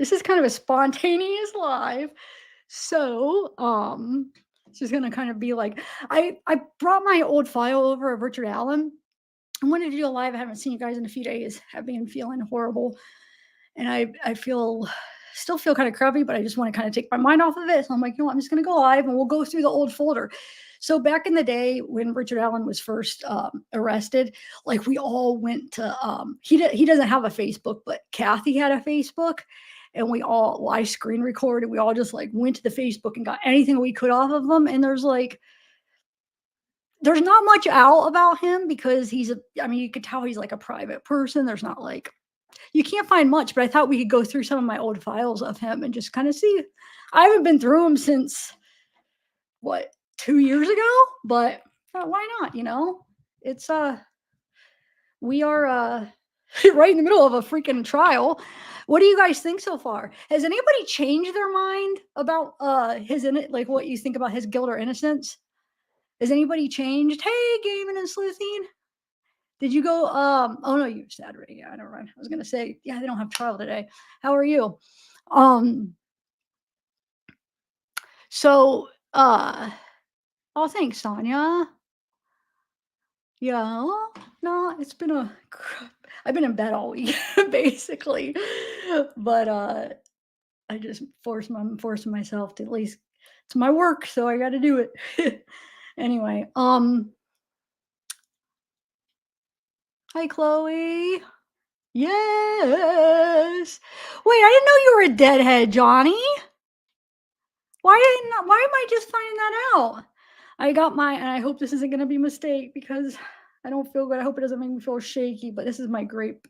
This is kind of a spontaneous live. So, it's just gonna kind of be like I brought my old file over of Richard Allen. I wanted to do a live. I haven't seen you guys in a few days. I've been feeling horrible, and I feel still feel kind of crappy, but I just want to kind of take my mind off of it. So I'm like, you know what? I'm just gonna go live and we'll go through the old folder. So back in the day when Richard Allen was first arrested, like we all went to he doesn't have a Facebook, but Kathy had a Facebook, and we all live screen recorded. We all just like went to the Facebook and got anything we could off of them. And there's not much out about him because I mean, you could tell he's like a private person. There's not like you can't find much, but I thought we could go through some of my old files of him and just kind of see. I haven't been through him since what, 2 years ago, but why not? It's we are right in the middle of a freaking trial. What do you guys think so far? Has anybody changed their mind about his in it, like what you think about his guilt or innocence? Has anybody changed? Hey, gaming and sleuthing. Did you go? Oh no, you Saturday. Yeah, I don't run. I was gonna say, yeah, they don't have trial today. How are you? Um, so oh thanks, Sonia. Yeah, well, no, it's been I've been in bed all week, basically. But I just I'm forcing myself to at least it's my work, so I gotta do it. Anyway, hi Chloe. Yes. Wait, I didn't know you were a deadhead, Johnny. Why am I just finding that out? And I hope this isn't gonna be a mistake because I don't feel good. I hope it doesn't make me feel shaky, but this is my grape.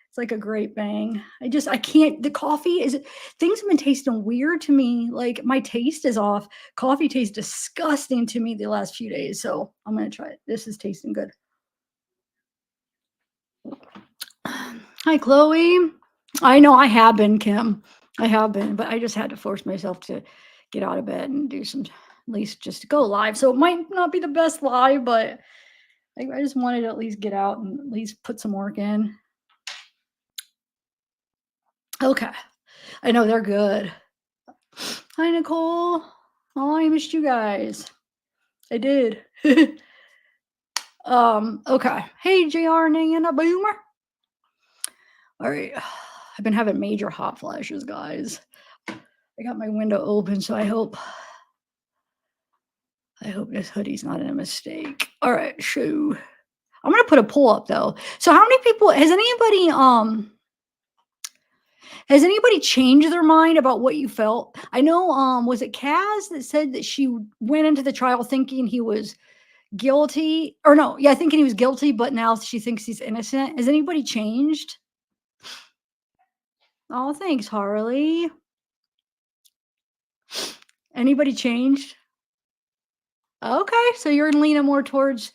It's like a grape bang. I can't the coffee is things have been tasting weird to me. Like my taste is off. Coffee tastes disgusting to me the last few days. So I'm gonna try it. This is tasting good. Hi, Chloe. I know I have been, Kim. I have been, but I just had to force myself to get out of bed and do some, at least just to go live. So it might not be the best live, but I just wanted to at least get out and at least put some work in. Okay. I know they're good. Hi, Nicole. Oh, I missed you guys. I did. Okay. Hey, JR and a boomer. All right. I've been having major hot flashes, guys. I got my window open, so I hope this hoodie's not a mistake. All right, shoo. I'm gonna put a poll up though. So how many people has anybody changed their mind about what you felt? I know was it Kaz that said that she went into the trial thinking he was guilty or no, yeah, thinking he was guilty, but now she thinks he's innocent. Has anybody changed? Oh, thanks, Harley. Anybody changed? Okay, so you're leaning more towards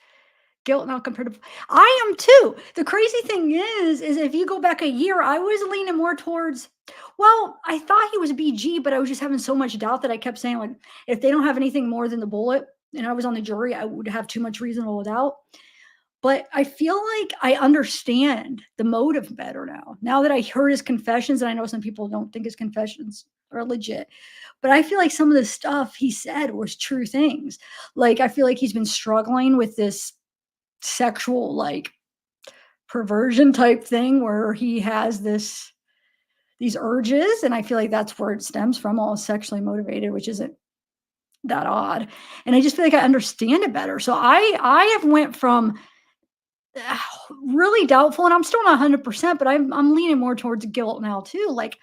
guilt now compared to I am too. The crazy thing is if you go back a year, I was leaning more towards well, I thought he was BG, but I was just having so much doubt that I kept saying, like, if they don't have anything more than the bullet and I was on the jury, I would have too much reasonable doubt. But I feel like I understand the motive better now. Now that I heard his confessions, and I know some people don't think his confessions are legit, but I feel like some of the stuff he said was true things. Like, I feel like he's been struggling with this sexual, like, perversion type thing where he has these urges, and I feel like that's where it stems from, all sexually motivated, which isn't that odd. And I just feel like I understand it better. So I have went from really doubtful, and I'm still not 100%, but I'm leaning more towards guilt now too. Like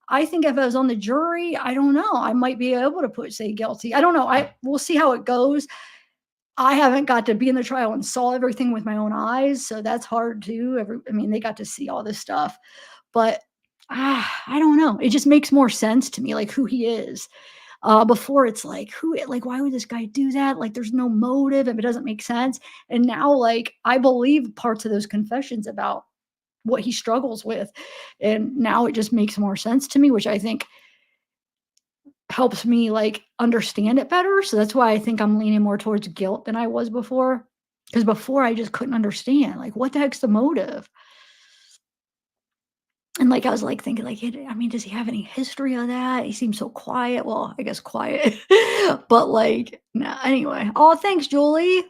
I think if I was on the jury, I don't know, I might be able to say guilty. I don't know. We'll see how it goes. I haven't got to be in the trial and saw everything with my own eyes, so that's hard too. I mean, they got to see all this stuff, but I don't know. It just makes more sense to me, like who he is. Before it's like, why would this guy do that? Like, there's no motive if it doesn't make sense. And now, like, I believe parts of those confessions about what he struggles with, and now it just makes more sense to me, which I think helps me like understand it better. So that's why I think I'm leaning more towards guilt than I was before. Because before I just couldn't understand, like, what the heck's the motive? And, like, I was, like, thinking, like, I mean, does he have any history of that? He seems so quiet. Well, I guess quiet, but, like, nah, anyway. Oh, thanks, Julie.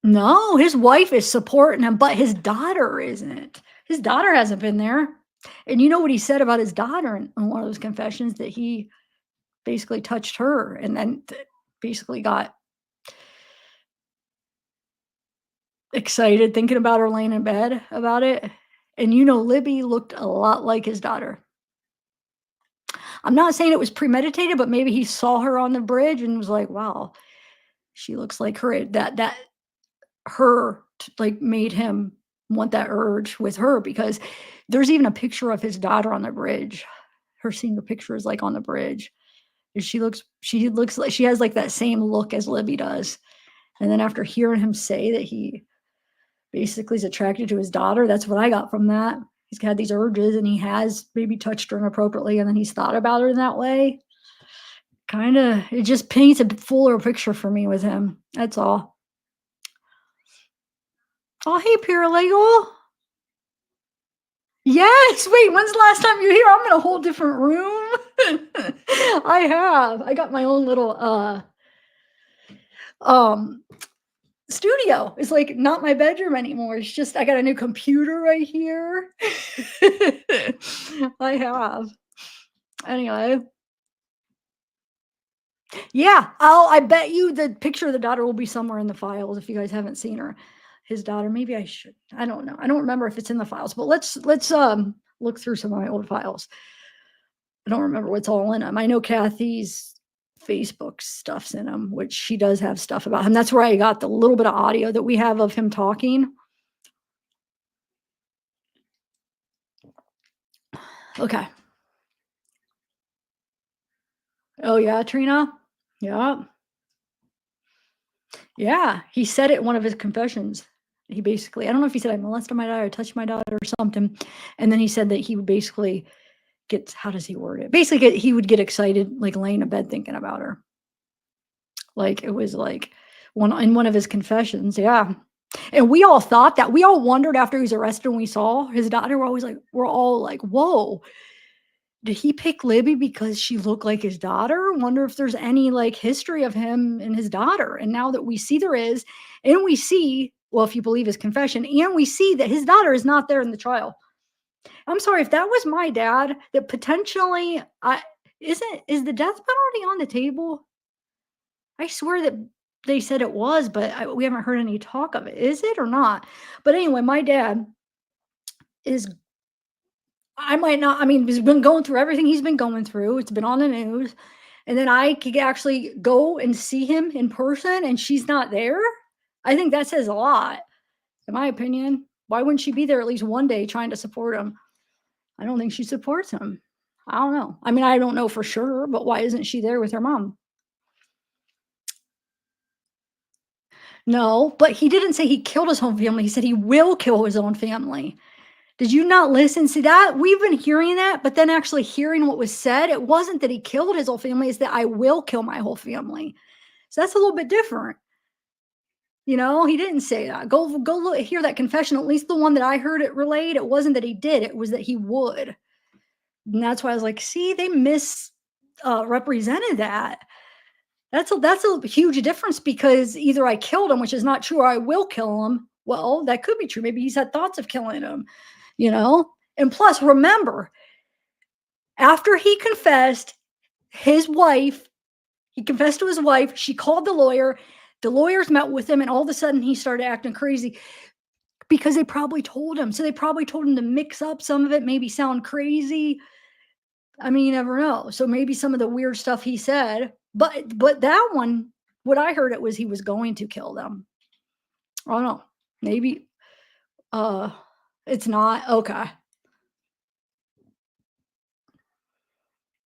No, his wife is supporting him, but his daughter isn't. His daughter hasn't been there. And you know what he said about his daughter in one of those confessions, that he basically touched her and then basically got excited thinking about her laying in bed about it. And you know, Libby looked a lot like his daughter. I'm not saying it was premeditated, but maybe he saw her on the bridge and was like, "Wow, she looks like her." That her like made him want that urge with her, because there's even a picture of his daughter on the bridge. Her senior picture is like on the bridge. And she looks like she has like that same look as Libby does. And then after hearing him say that he basically is attracted to his daughter, that's what I got from that. He's had these urges and he has maybe touched her inappropriately and then he's thought about her in that way. Kinda, it just paints a fuller picture for me with him. That's all. Oh, hey, paralegal. Yes. Wait, when's the last time you were here? I'm in a whole different room. I have. I got my own little um studio. It's like not my bedroom anymore. It's just I got a new computer right here. I have. Anyway, yeah, I bet you the picture of the daughter will be somewhere in the files if you guys haven't seen her. His daughter, maybe I should. I don't know. I don't remember if it's in the files, but let's look through some of my old files. I don't remember what's all in them. I know Kathy's Facebook stuff's in them, which she does have stuff about him. That's where I got the little bit of audio that we have of him talking. Okay. Oh yeah, Trina? Yeah. Yeah, he said it in one of his confessions. He basically, I don't know if he said I molested my daughter, or touched my daughter or something, and then he said that he would basically get, how does he word it? Basically, he would get excited, like, laying in bed thinking about her. Like, it was, like, one of his confessions, yeah. And we all thought that. We all wondered after he was arrested and we saw his daughter, we're all like, "Whoa, did he pick Libby because she looked like his daughter? Wonder if there's any, like, history of him and his daughter." And now that we see there is, and we see, well, if you believe his confession, and we see that his daughter is not there in the trial. I'm sorry, if that was my dad, that potentially I is the death penalty on the table? I swear that they said it was, but we haven't heard any talk of it. Is it or not? But anyway, my dad is, I might not, I mean, he's been going through everything he's been going through. It's been on the news. And then I could actually go and see him in person and she's not there. I think that says a lot, in my opinion. Why wouldn't she be there at least one day trying to support him? I don't think she supports him. I don't know. I mean, I don't know for sure, but why isn't she there with her mom? No, but he didn't say he killed his own family. He said he will kill his own family. Did you not listen? See that? We've been hearing that, but then actually hearing what was said, it wasn't that he killed his whole family, it's that I will kill my whole family. So that's a little bit different. You know, he didn't say that. Go look, hear that confession. At least the one that I heard it relayed, it wasn't that he did, it was that he would. And that's why I was like, see, they represented that. That's a huge difference, because either I killed him, which is not true, or I will kill him. Well, that could be true. Maybe he's had thoughts of killing him, you know? And plus, remember, after his wife, he confessed to his wife, she called the lawyer. The lawyers met with him, and all of a sudden he started acting crazy because they probably told him. So they probably told him to mix up some of it, maybe sound crazy. I mean, you never know. So maybe some of the weird stuff he said, but that one, what I heard it was he was going to kill them. I don't know. Maybe uh it's not okay.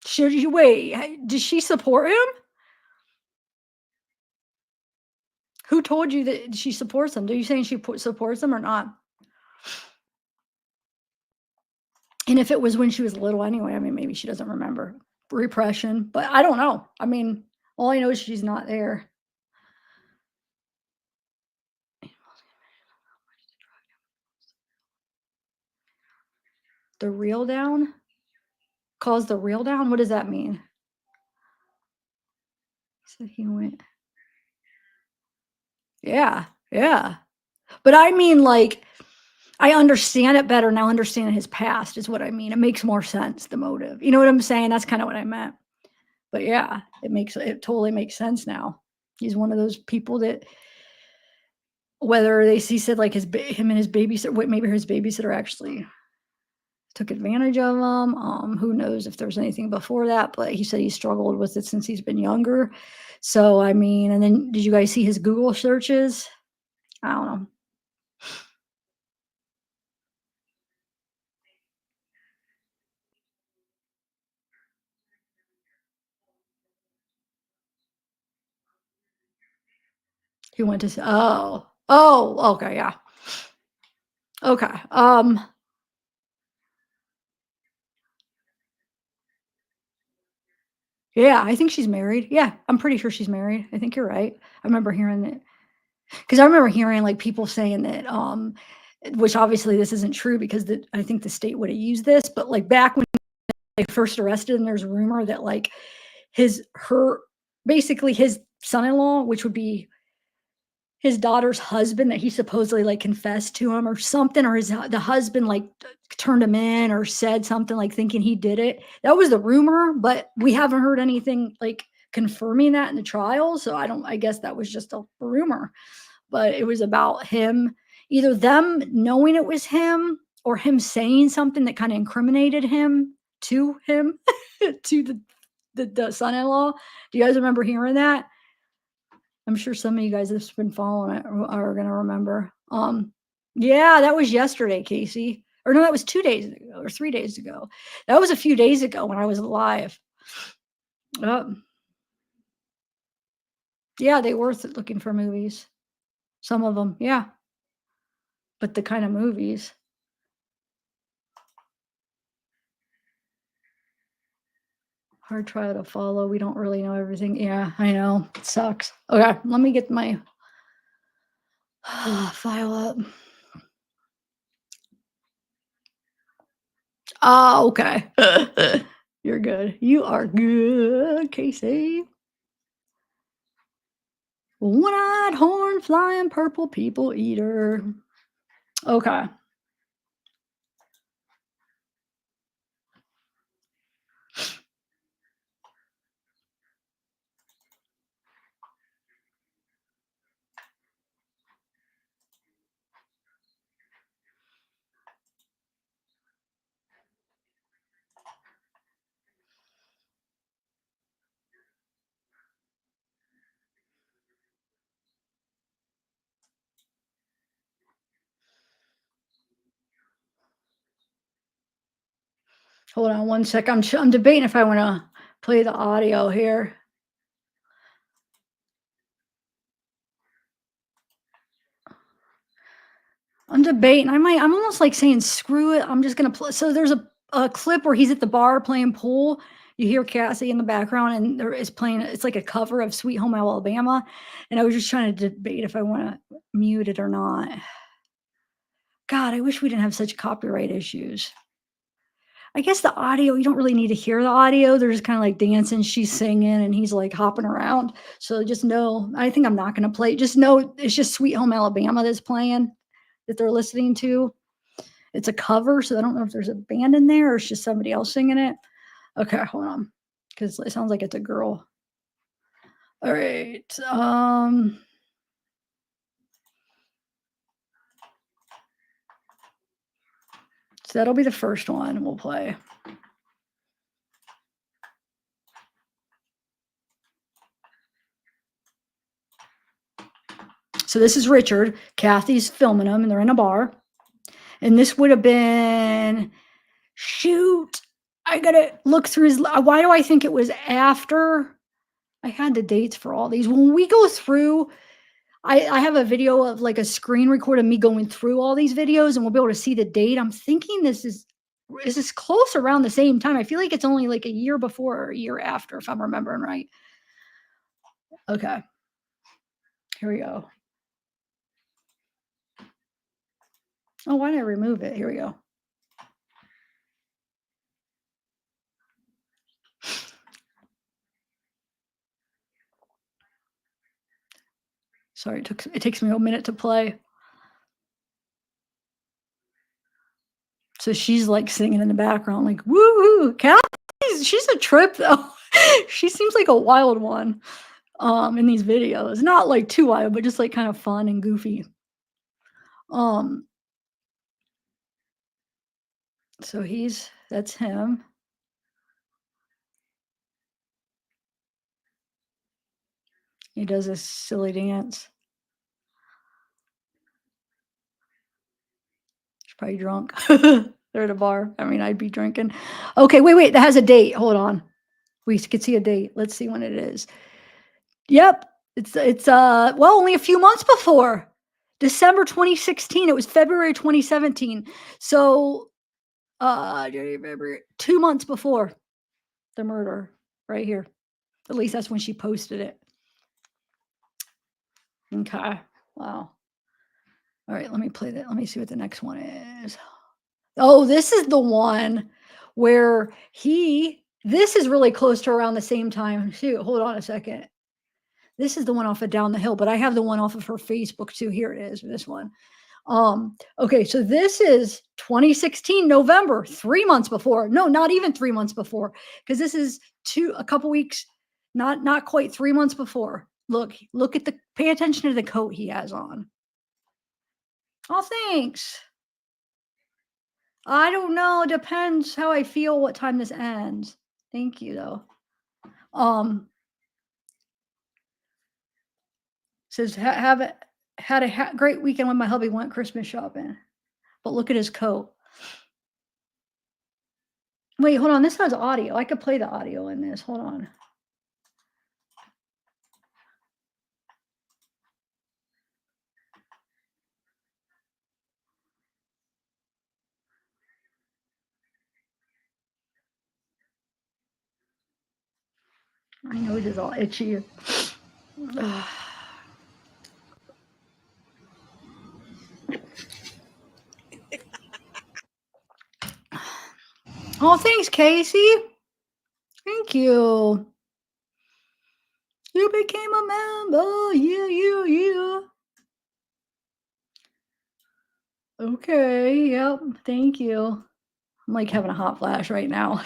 Should you wait? Does she support him? Who told you that she supports him? Are you saying she supports him or not? And if it was when she was little anyway, I mean, maybe she doesn't remember repression, but I don't know. I mean, all I know is she's not there. The real down? Caused the real down? What does that mean? So he went yeah, yeah. But I mean, like, I understand it better now, understanding his past is what I mean. It makes more sense, the motive. You know what I'm saying? That's kinda what I meant. But yeah, it totally makes sense now. He's one of those people that whether he said, like, him and his babysitter wait, maybe his babysitter actually took advantage of him, who knows if there was anything before that, but he said he struggled with it since he's been younger. So, I mean and then did you guys see his Google searches? I don't know. He went to s oh. Oh, okay, yeah. Okay, yeah, I think she's married. Yeah, I'm pretty sure she's married. I think you're right. I remember hearing that 'cause I remember hearing, like, people saying that, which obviously this isn't true because I think the state woulda used this, but, like, back when they first arrested him, there's a rumor that, like, her basically his son-in-law, which would be his daughter's husband that he supposedly, like, confessed to him or something, or the husband, like, turned him in or said something, like, thinking he did it. That was the rumor, but we haven't heard anything, like, confirming that in the trial, so I guess that was just a rumor. But it was about him either them knowing it was him or him saying something that kinda incriminated him, to the son-in-law. Do you guys remember hearing that? I'm sure some of you guys that's been following it are gonna remember. Yeah, that was yesterday, Casey. Or no, that was 2 days ago or 3 days ago. That was a few days ago when I was alive. Yep. Yeah, they were looking for movies. Some of them, yeah, but the kind of movies. Hard trial to follow. We don't really know everything. Yeah, I know. It sucks. Okay, let me get my file up. Oh, okay. You're good. You are good, Casey. One-eyed horn flying purple people eater. Okay. Hold on one sec. I'm debating if I wanna play the audio here. I'm debating. I'm almost like saying, "Screw it." I'm just gonna play so there's a clip where he's at the bar playing pool. You hear Cassie in the background, and there is playing it's like a cover of Sweet Home Alabama, and I was just trying to debate if I wanna mute it or not. God, I wish we didn't have such copyright issues. I guess the audio, you don't really need to hear the audio. They're just kinda like dancing, she's singing, and he's, like, hopping around. So just know I think I'm not gonna play just know it's just Sweet Home Alabama that's playing, that they're listening to. It's a cover, so I don't know if there's a band in there or it's just somebody else singing it. Okay, hold on, because it sounds like it's a girl. Alright, so that'll be the first one we'll play. So this is Richard. Kathy's filming them, and they're in a bar. And this would have been shoot, I gotta look through why do I think it was after? I had the dates for all these. When we go through, I have a video of like a screen record of me going through all these videos and we'll be able to see the date. I'm thinking this is close around the same time. I feel like it's only like a year before or a year after, if I'm remembering right. Okay, here we go. Oh, why did I remove it? Here we go. Sorry, it takes me a minute to play. So she's like singing in the background, like woo. She's a trip though. She seems like a wild one in these videos. Not like too wild, but just like kind of fun and goofy. So that's him. He does this silly dance. He's probably drunk. They're at a bar. I mean, I'd be drinking. Okay, wait. That has a date. Hold on. We could see a date. Let's see when it is. Yep. It's well, only a few months before. December 2016. It was February 2017. So 2 months before the murder, right here. At least that's when she posted it. Okay. Wow. All right, let me play that. Let me see what the next one is. Oh, this is the one where this is really close to around the same time. Shoot, hold on a second. This is the one off of Down the Hill, but I have the one off of her Facebook too. Here it is, this one. Okay, so this is 2016 November, 3 months before. No, not even 3 months before, because this is a couple weeks, not quite 3 months before. Look at pay attention to the coat he has on. Oh, thanks. I don't know. Depends how I feel what time this ends. Thank you though. Says had a great weekend when my hubby went Christmas shopping. But look at his coat. Wait, hold on. This has audio. I could play the audio in this. Hold on. My nose is all itchy. Oh, thanks, Casey. Thank you. You became a member. Yeah. Okay. Yep. Thank you. I'm like having a hot flash right now.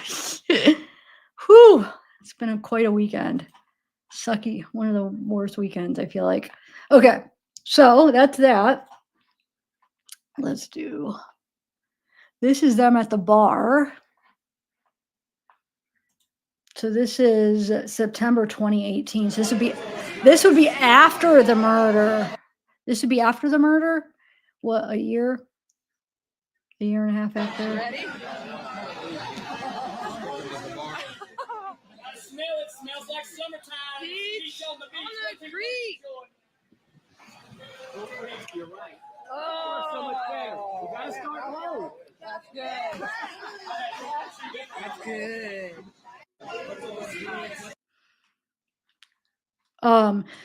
Whew. It's been quite a weekend. Sucky. One of the worst weekends, I feel like. Okay. So that's that. Let's do. This is them at the bar. So this is September 2018. So this would be after the murder. This would be after the murder. What, a year? A year and a half after? Ready? I smell it. Smells like summertime. Beach on the beach. You're right. Oh, so much better. You gotta start low. That's good. That's good.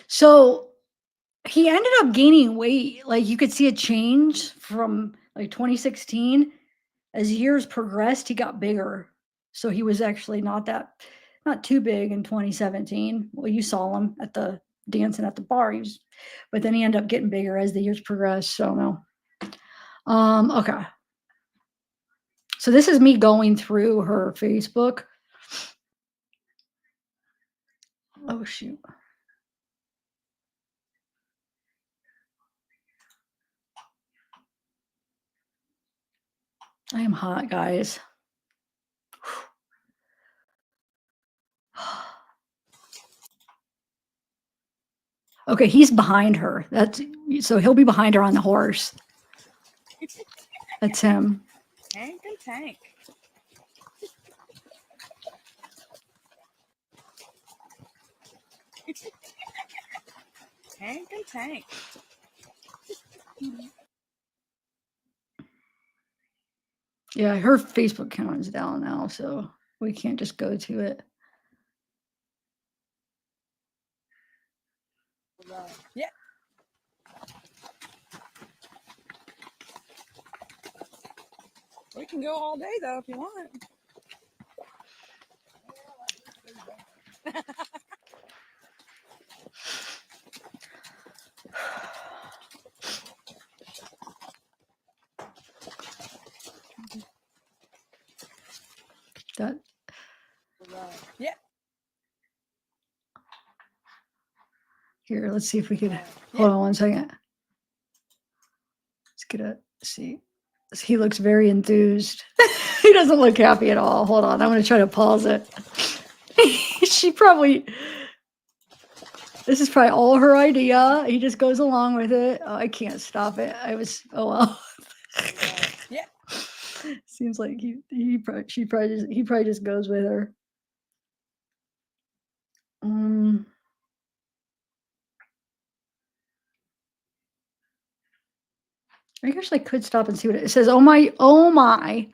So he ended up gaining weight. Like you could see a change from like 2016. As years progressed, he got bigger. So he was actually not too big in 2017. Well, you saw him at the dancing at the bar. But then he ended up getting bigger as the years progressed. So no. Okay. So this is me going through her Facebook. Oh shoot. I am hot, guys. Okay, he's behind her. So he'll be behind her on the horse. That's him. Hank and Tank. Hank and Tank. Yeah, her Facebook account is down now, so we can't just go to it. Yeah. We can go all day though if you want. That. Yeah. Here, let's see if we could. Hold on 1 second. Let's get a see. He looks very enthused. He doesn't look happy at all. Hold on, I'm gonna try to pause it. She probably. This is probably all her idea. He just goes along with it. Oh, I can't stop it. Oh well. Yeah. Seems like he probably just goes with her. I guess I could stop and see what it says. Oh my, oh my.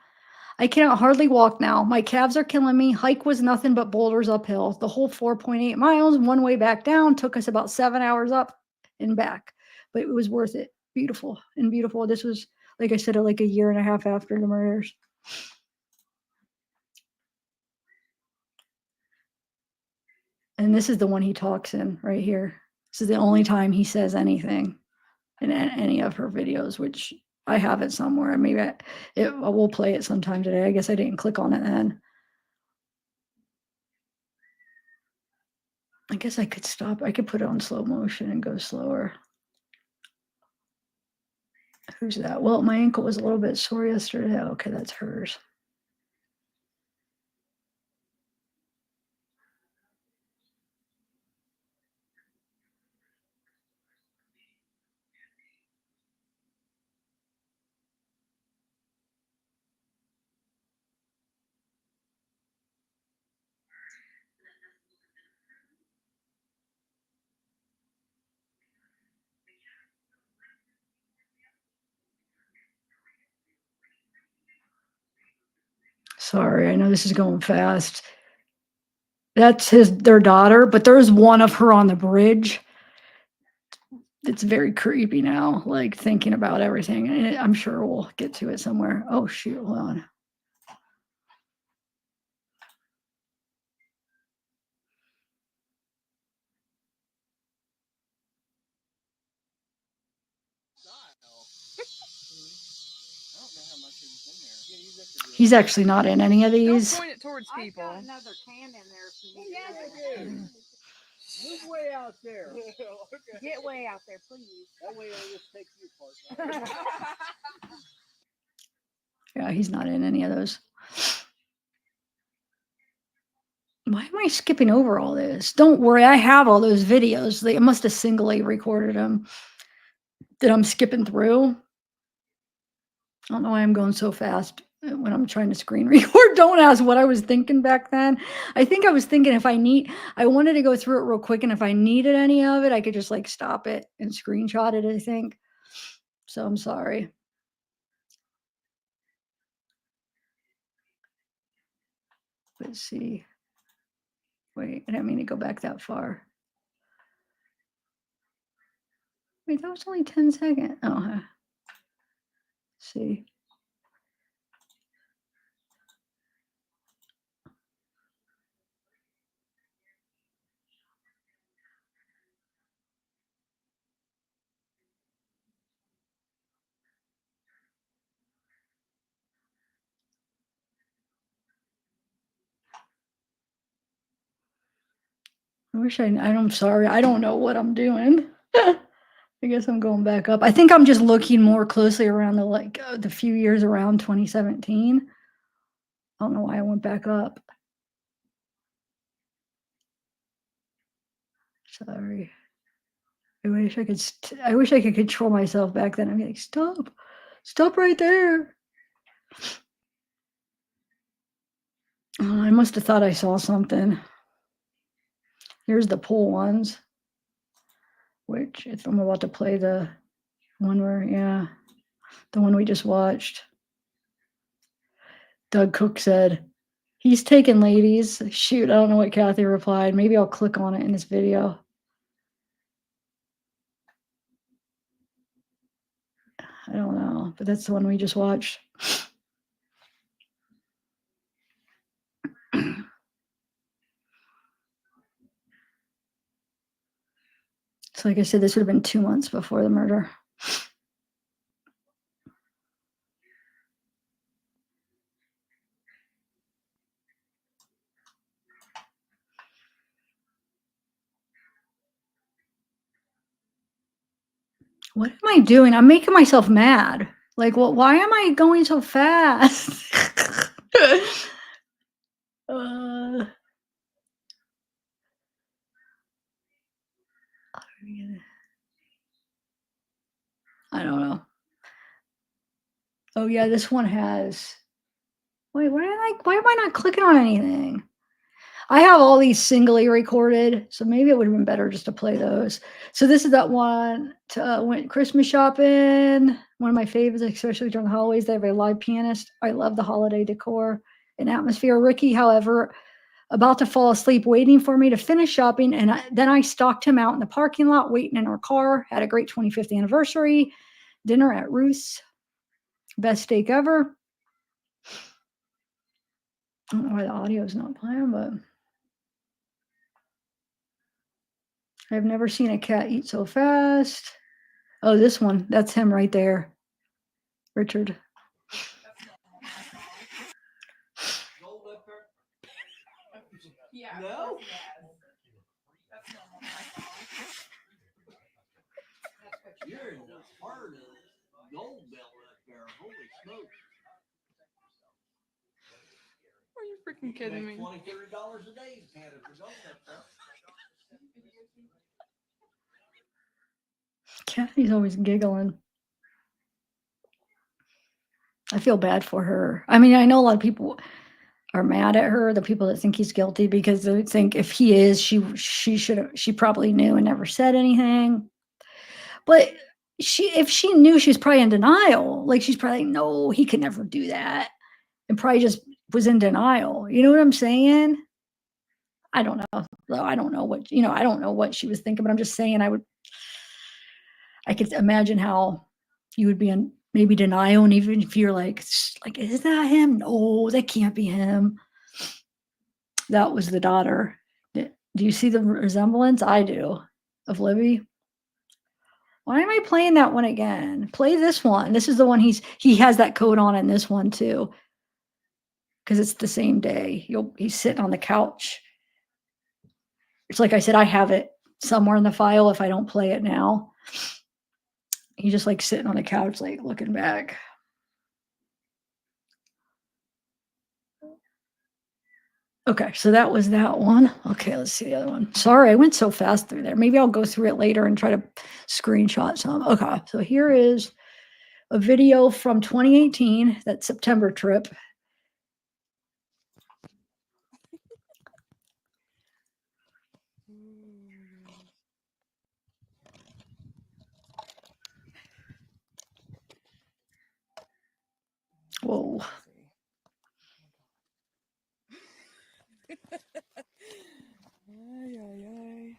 I cannot hardly walk now. My calves are killing me. Hike was nothing but boulders uphill. The whole 4.8 miles, one way back down, took us about 7 hours up and back, but it was worth it. Beautiful and beautiful. This was, like I said, like a year and a half after the murders. And this is the one he talks in right here. This is the only time he says anything in any of her videos, which I have it somewhere. Maybe I will play it sometime today. I guess I didn't click on it then. I guess I could stop. I could put it on slow motion and go slower. Who's that? Well, my ankle was a little bit sore yesterday. Okay, that's hers. Sorry, I know this is going fast. That's their daughter, but there's one of her on the bridge. It's very creepy now, like thinking about everything. And I'm sure we'll get to it somewhere. Oh, shoot, hold on. He's actually not in any of these. Don't point it towards people. I've got another can in there if you need Yeah, we do. Move way out there. Okay. Get way out there, please. That way it'll just take you apart. Yeah, he's not in any of those. Why am I skipping over all this? Don't worry, I have all those videos. They must have singly recorded them that I'm skipping through. I don't know why I'm going so fast when I'm trying to screen record. Don't ask what I was thinking back then. I think I was thinking I wanted to go through it real quick, and if I needed any of it, I could just like stop it and screenshot it, I think. So I'm sorry. Let's see. Wait, I didn't mean to go back that far. Wait, that was only 10 seconds. Oh, let's see. I'm sorry. I don't know what I'm doing. I guess I'm going back up. I think I'm just looking more closely around the few years around 2017. I don't know why I went back up. Sorry. I wish I could control myself back then. I'd be like, stop right there. Oh, I must have thought I saw something. Here's the poll ones, which if I'm about to play the one the one we just watched. Doug Cook said, he's taken, ladies. Shoot, I don't know what Kathy replied. Maybe I'll click on it in this video. I don't know, but that's the one we just watched. So like I said, this would have been 2 months before the murder. What am I doing? I'm making myself mad. Like, well, why am I going so fast? uh, I don't know. Oh yeah, this one has. Wait, why am I not clicking on anything? I have all these singly recorded, so maybe it would have been better just to play those. So this is that one to went Christmas shopping. One of my favorites, especially during the holidays. They have a live pianist. I love the holiday decor and atmosphere. Ricky, however, about to fall asleep, waiting for me to finish shopping, and then I stalked him out in the parking lot, waiting in our car. Had a great 25th anniversary dinner at Ruth's. Best steak ever. I don't know why the audio is not playing, but I've never seen a cat eat so fast. Oh, this one. That's him right there. Richard. Yeah. No. You're in the heart of gold belt up there. Holy smokes. Are you freaking kidding me? $20, $30 a day in Canada for gold up there. Kathy's always giggling. I feel bad for her. I mean, I know a lot of people are mad at her, the people that think he's guilty, because they think if he is, she probably knew and never said anything. But if she knew, she was probably in denial. Like she's probably like, no, he could never do that. And probably just was in denial. You know what I'm saying? I don't know. I don't know what, I don't know what she was thinking, but I'm just saying I could imagine how you would be in maybe denial. And even if you're like, is that him? No, that can't be him. That was the daughter. Do you see the resemblance? I do, of Libby. Why am I playing that one again? Play this one. This is the one he has that coat on in this one too. Because it's the same day. He's sitting on the couch. It's like I said, I have it somewhere in the file if I don't play it now. He's just like sitting on the couch, like looking back. Okay, so that was that one. Okay, let's see the other one. Sorry, I went so fast through there. Maybe I'll go through it later and try to screenshot some. Okay, so here is a video from 2018, that September trip. Whoa. Ay, ay, ay.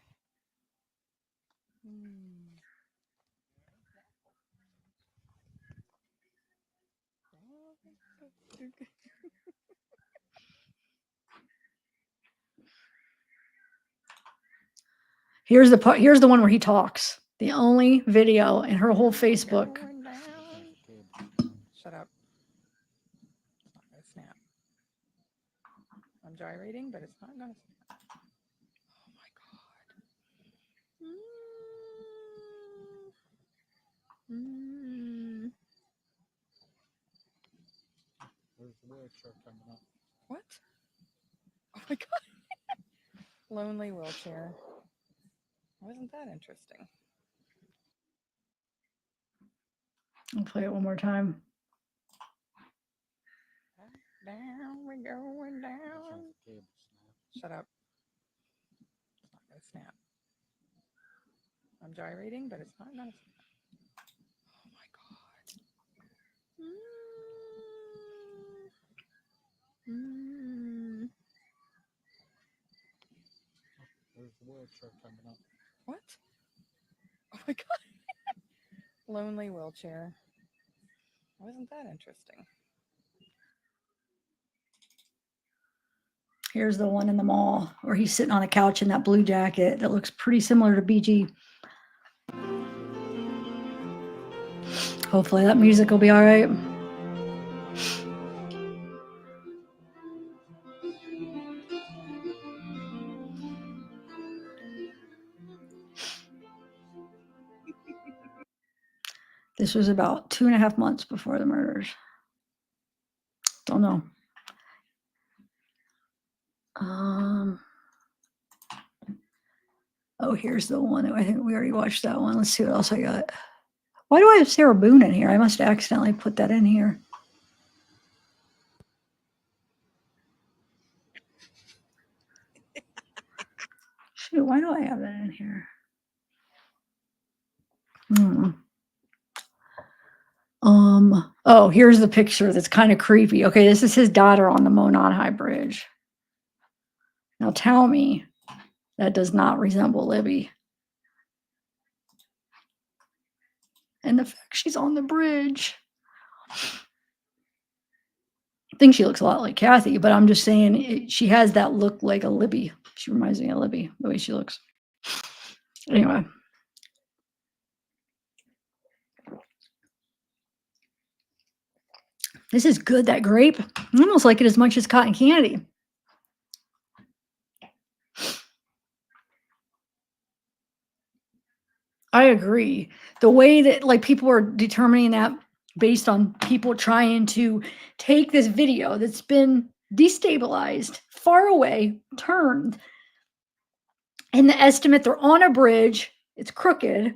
Here's the part. Here's the one where he talks. The only video in her whole Facebook. Going down. Shut up. It's not gonna snap. I'm gyrating, but it's not gonna snap. Oh my god. There's the wheelchair coming up. What? Oh my god. Lonely wheelchair. Wasn't that interesting? I'll play it one more time. Down, we're going down. Cable snap. Shut up. It's not gonna snap. I'm gyrating, but it's not gonna snap. Oh my god. There's the wheelchair coming up. What? Oh my god. Lonely wheelchair. Wasn't that interesting? Here's the one in the mall where he's sitting on a couch in that blue jacket that looks pretty similar to BG. Hopefully that music will be all right. This was about 2.5 months before the murders. Don't know. Oh, here's the one. I think we already watched that one. Let's see what else I got. Why do I have Sarah Boone in here? I must have accidentally put that in here. Shoot, why do I have that in here? Oh, here's the picture that's kind of creepy. Okay, this is his daughter on the Monon High Bridge. Now tell me that does not resemble Libby. And the fact she's on the bridge. I think she looks a lot like Kathy, but I'm just saying she has that look like a Libby. She reminds me of Libby, the way she looks. Anyway. This is good, that grape. I almost like it as much as cotton candy. I agree. The way that like people are determining that based on people trying to take this video that's been destabilized, far away, turned, and the estimate they're on a bridge, it's crooked,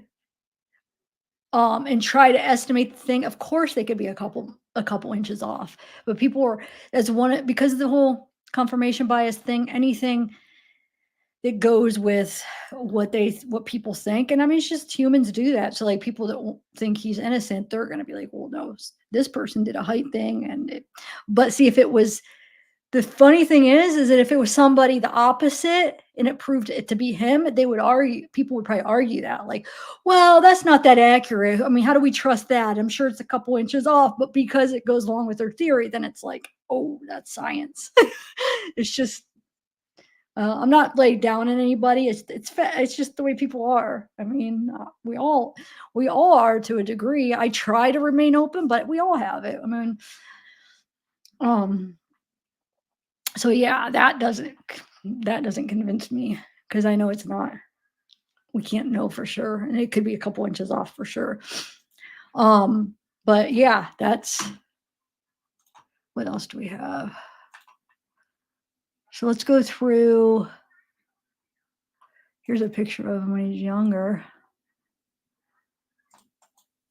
and try to estimate the thing. Of course, they could be a couple inches off, but people are as one because of the whole confirmation bias thing. Anything that goes with what people think, and I mean, it's just humans do that. So like people that think he's innocent, they're going to be like, well, no, this person did a height thing, but see, if it was the funny thing is that if it was somebody the opposite and it proved it to be him, people would probably argue that, like, well, that's not that accurate. I mean, how do we trust that? I'm sure it's a couple inches off, but because it goes along with their theory, then it's like, oh, that's science. It's just, I'm not laid down on anybody. It's just the way people are. I mean, we all are to a degree. I try to remain open, but we all have it. I mean, so yeah, that doesn't convince me because I know it's not. We can't know for sure, and it could be a couple inches off for sure. But yeah, that's what else do we have? So let's go through. Here's a picture of him when he's younger.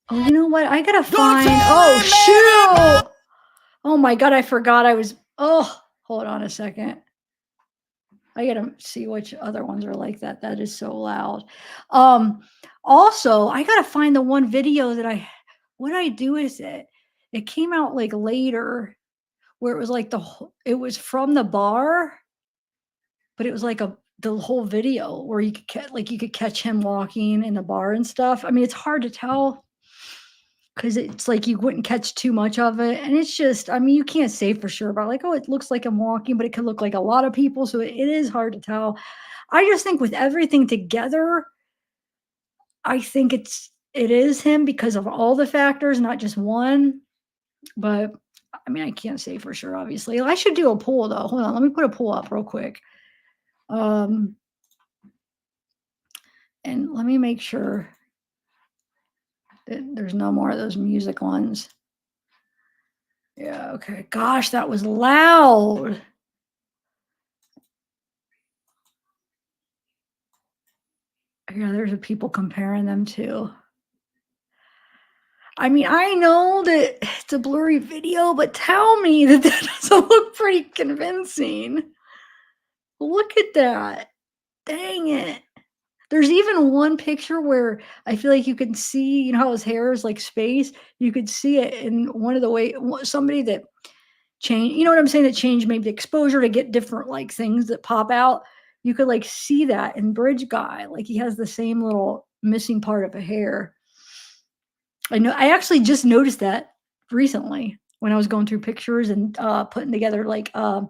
Oh, you know what? I gotta find. Oh shoot! Oh my god, I forgot I was. Oh, hold on a second. I gotta see which other ones are like that. That is so loud. Also, I gotta find the one video that what I do with it. It came out like later, where it was like it was from the bar, but it was like the whole video where you could catch him walking in the bar and stuff. I mean, it's hard to tell because it's like you wouldn't catch too much of it, and it's just, I mean, you can't say for sure about like, oh, it looks like I'm walking, but it could look like a lot of people, so it is hard to tell. I just think with everything together, I think it is him because of all the factors, not just one. But I mean, I can't say for sure, obviously. I should do a poll though. Hold on, let me put a poll up real quick. And let me make sure that there's no more of those music ones. Yeah, okay. Gosh, that was loud. Yeah, there's people comparing them too. I mean, I know that it's a blurry video, but tell me that doesn't look pretty convincing. Look at that. Dang it. There's even one picture where I feel like you can see, you know how his hair is like space? You could see it in one of the way somebody that changed, you know what I'm saying? That changed maybe the exposure to get different like things that pop out. You could like see that in Bridge Guy. Like he has the same little missing part of a hair. I know. I actually just noticed that recently when I was going through pictures and putting together like I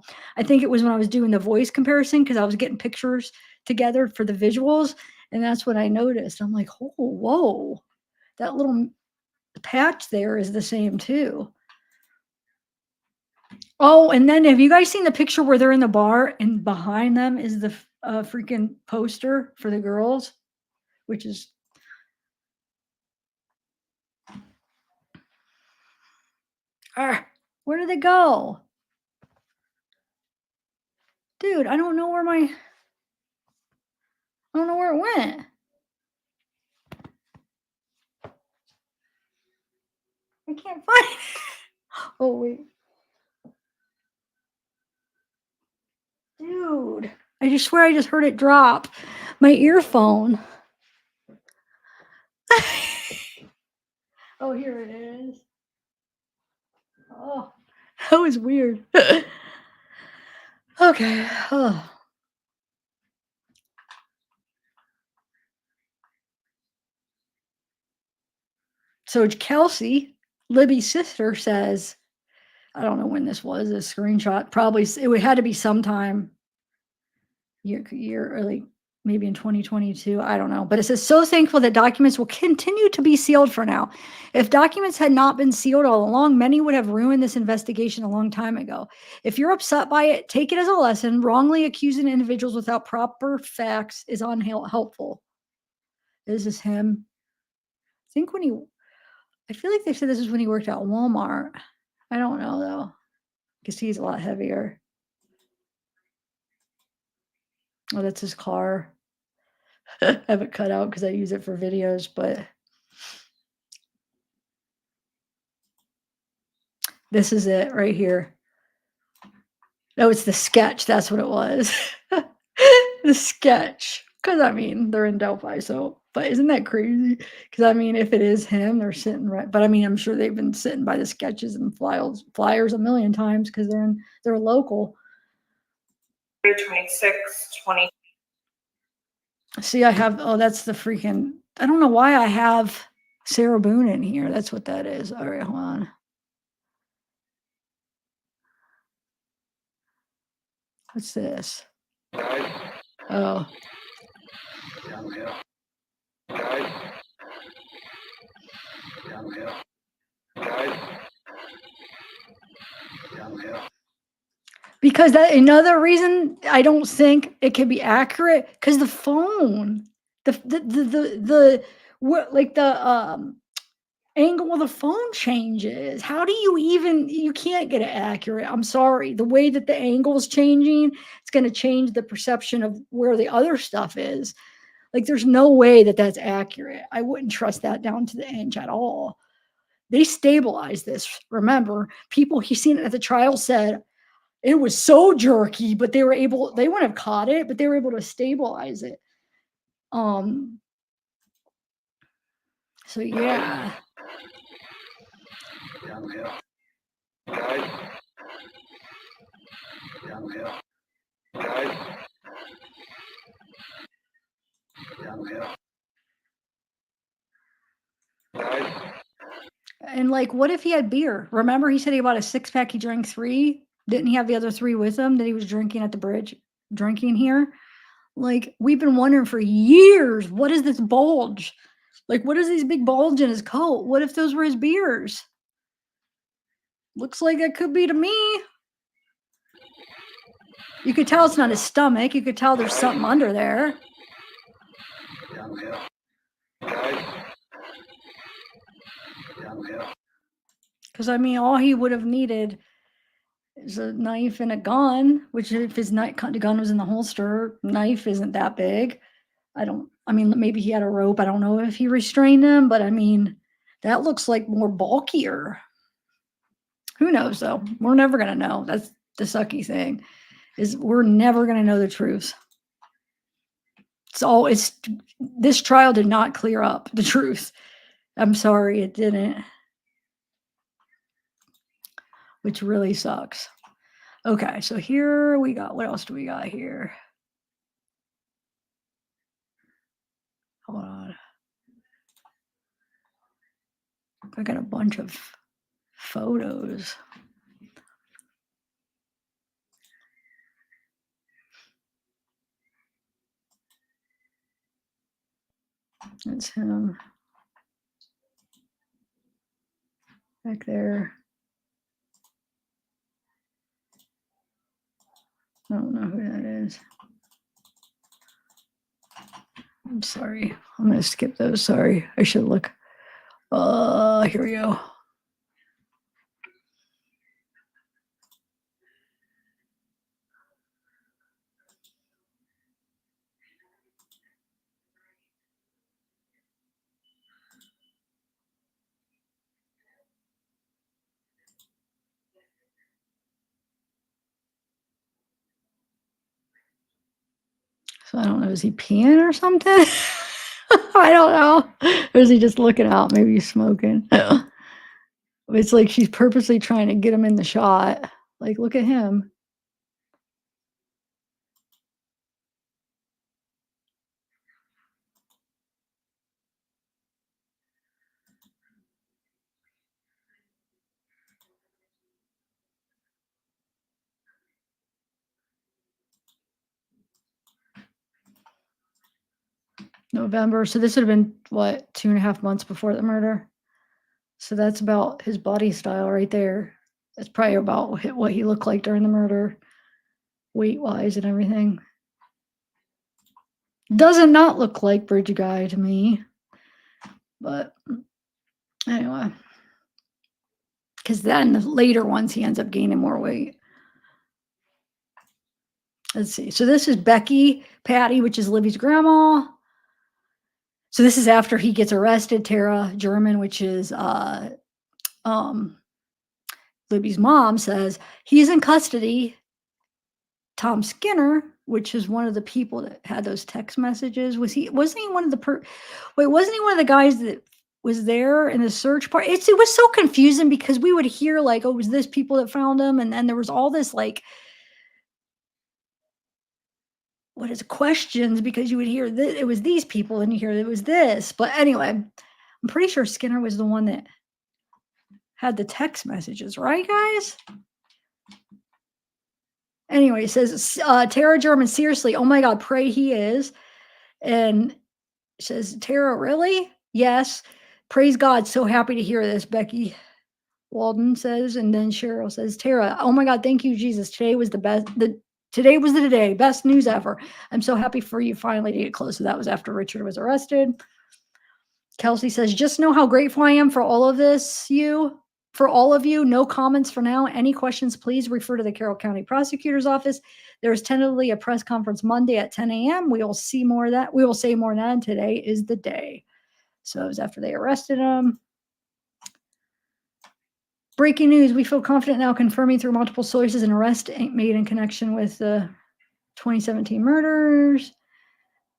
think it was when I was doing the voice comparison because I was getting pictures together for the visuals, and that's what I noticed. I'm like, oh, whoa, that little patch there is the same too. Oh, and then have you guys seen the picture where they're in the bar and behind them is the freaking poster for the girls, which is where did it go? Dude, I don't know where I don't know where it went. I can't find it. Oh wait. Dude, I just swear I just heard it drop. My earphone. Oh, here it is. Oh, that was weird. Okay. Oh. So Kelsey, Libby's sister, says, I don't know when this was, a screenshot. Probably it had to be sometime year early, maybe in 2022. I don't know. But it says, so thankful that documents will continue to be sealed for now. If documents had not been sealed all along, many would have ruined this investigation a long time ago. If you're upset by it, take it as a lesson. Wrongly accusing individuals without proper facts is unhelpful. This is him. I think I feel like they said this is when he worked at Walmart. I don't know though, because he's a lot heavier. Oh, that's his car. I have it cut out because I use it for videos, but this is it right here. No, it's the sketch. That's what it was. The sketch. Because I mean, they're in Delphi, so. But isn't that crazy? Because I mean, if it is him, they're sitting right. But I mean, I'm sure they've been sitting by the sketches and flyers a million times because they're local. 26, 20. See, I have. Oh, that's the freaking. I don't know why I have Sarah Boone in here. That's what that is. All right, hold on. What's this? Oh. Because that another reason I don't think it can be accurate because the phone, the what like the angle of the phone changes. How do you can't get it accurate. I'm sorry. The way that the angle is changing, it's going to change the perception of where the other stuff is. Like there's no way that that's accurate. I wouldn't trust that down to the inch at all. They stabilized this. Remember, people he seen it at the trial said it was so jerky, but they wouldn't have caught it, but they were able to stabilize it. So yeah. And like, what if he had beer? Remember, he said he bought a 6-pack, he drank 3. Didn't he have the other 3 with him that he was drinking at the bridge, drinking here? Like, we've been wondering for years, what is this bulge? Like, what is these big bulge in his coat? What if those were his beers? Looks like it could be to me. You could tell it's not his stomach. You could tell there's something under there. Because, I mean, all he would have needed is a knife and a gun, which if his gun was in the holster, knife isn't that big. I mean, maybe he had a rope. I don't know if he restrained him, but I mean, that looks like more bulkier. Who knows, though? We're never going to know. That's the sucky thing, is we're never going to know the truth. This trial did not clear up the truth. I'm sorry, it didn't. Which really sucks. Okay, so here we got, what else do we got here? Hold on. I got a bunch of photos. That's him. back there. I don't know who that is. I'm sorry. I'm going to skip those. Sorry. I should look. Here we go. So I don't know. Is he peeing or something? I don't know. Or is he just looking out? Maybe he's smoking. It's like she's purposely trying to get him in the shot. Like, look at him. November. So this would have been, what, 2.5 months before the murder? So that's about his body style right there. That's probably about what he looked like during the murder, weight-wise and everything. Doesn't not look like Bridge Guy to me. But anyway. Because then the later ones, he ends up gaining more weight. Let's see. So this is Becky Patty, which is Libby's grandma. So this is after he gets arrested. Tara German, which is Libby's mom, says he's in custody. Tom Skinner, which is one of the people that had those text messages, wasn't he one of the wasn't he one of the guys that was there in the search part? It was so confusing because we would hear like, oh, it was this people that found him, and then there was all this like, what is it, questions, because you would hear that it was these people and you hear it was this. But anyway, I'm pretty sure Skinner was the one that had the text messages, right, guys? Anyway, he says, Tara German, seriously, oh my God, pray he is. And says, Tara, really? Yes. Praise God. So happy to hear this, Becky Walden says. And then Cheryl says, Tara, oh my God, thank you, Jesus. Today was the best. Today was the day. Best news ever. I'm so happy for you finally to get close. So that was after Richard was arrested. Kelsey says, just know how grateful I am for all of this, for all of you. No comments for now. Any questions, please refer to the Carroll County Prosecutor's Office. There is tentatively a press conference Monday at 10 a.m. We will see more of that. We will say more than today is the day. So it was after they arrested him. Breaking news. We feel confident now confirming through multiple sources an arrest made in connection with the 2017 murders.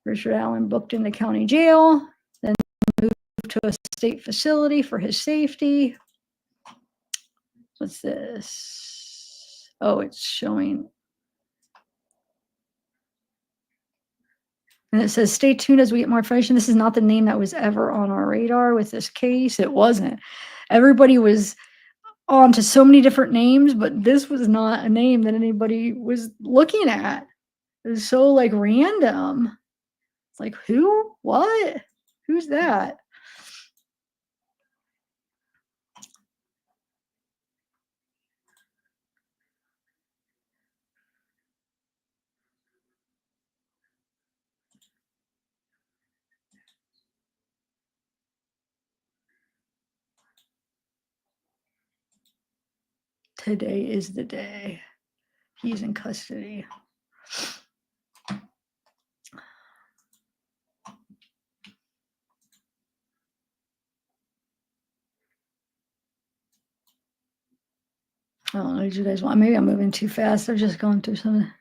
Richard Allen booked into county jail, then moved to a state facility for his safety. What's this? Oh, it's showing. And it says, stay tuned as we get more information. This is not the name that was ever on our radar with this case. It wasn't. Everybody was on to so many different names, but this was not a name that anybody was looking at. It was so like random. It's like, who? What? Who's that? Today is the day. He's in custody. I don't know. Do you guys want? Maybe I'm moving too fast. They're just going through some.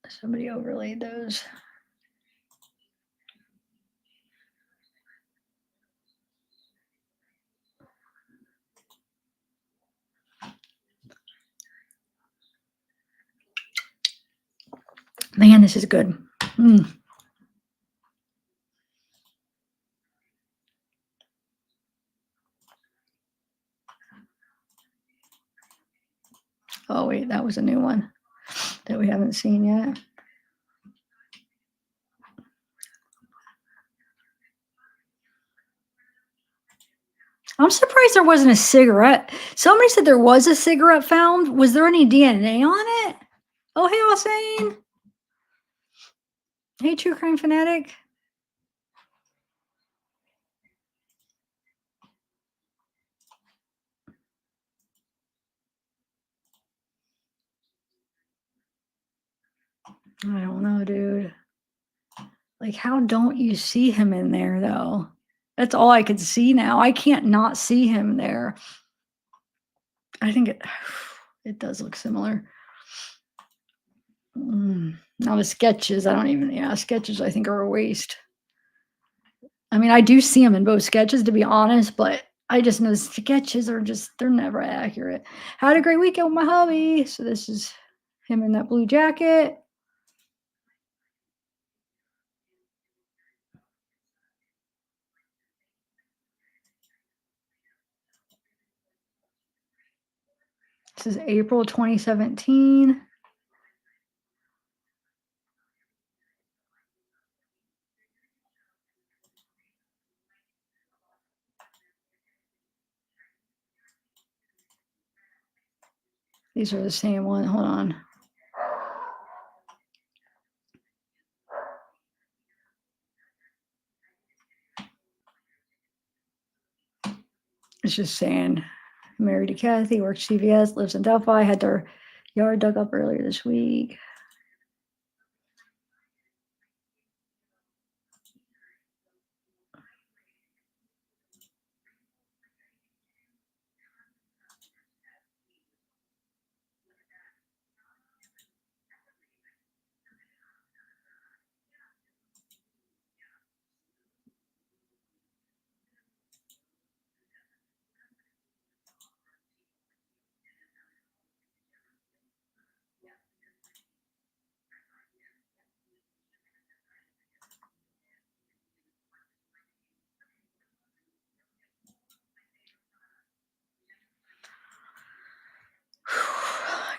Somebody overlaid those. Man, this is good. Oh, wait, that was a new one that we haven't seen yet. I'm surprised there wasn't a cigarette. Somebody said there was a cigarette found. Was there any DNA on it? Oh, hey, Hossein. Hey, True Crime Fanatic. I don't know, dude. Like, how don't you see him in there, though? That's all I could see now. I can't not see him there. I think it does look similar. Now the sketches, sketches I think are a waste. I mean, I do see him in both sketches, to be honest, but I just know sketches are they're never accurate. Had a great weekend with my hubby. So this is him in that blue jacket. This is April 2017. These are the same one. Hold on. It's just saying, married to Kathy, works CVS, lives in Delphi, had their yard dug up earlier this week.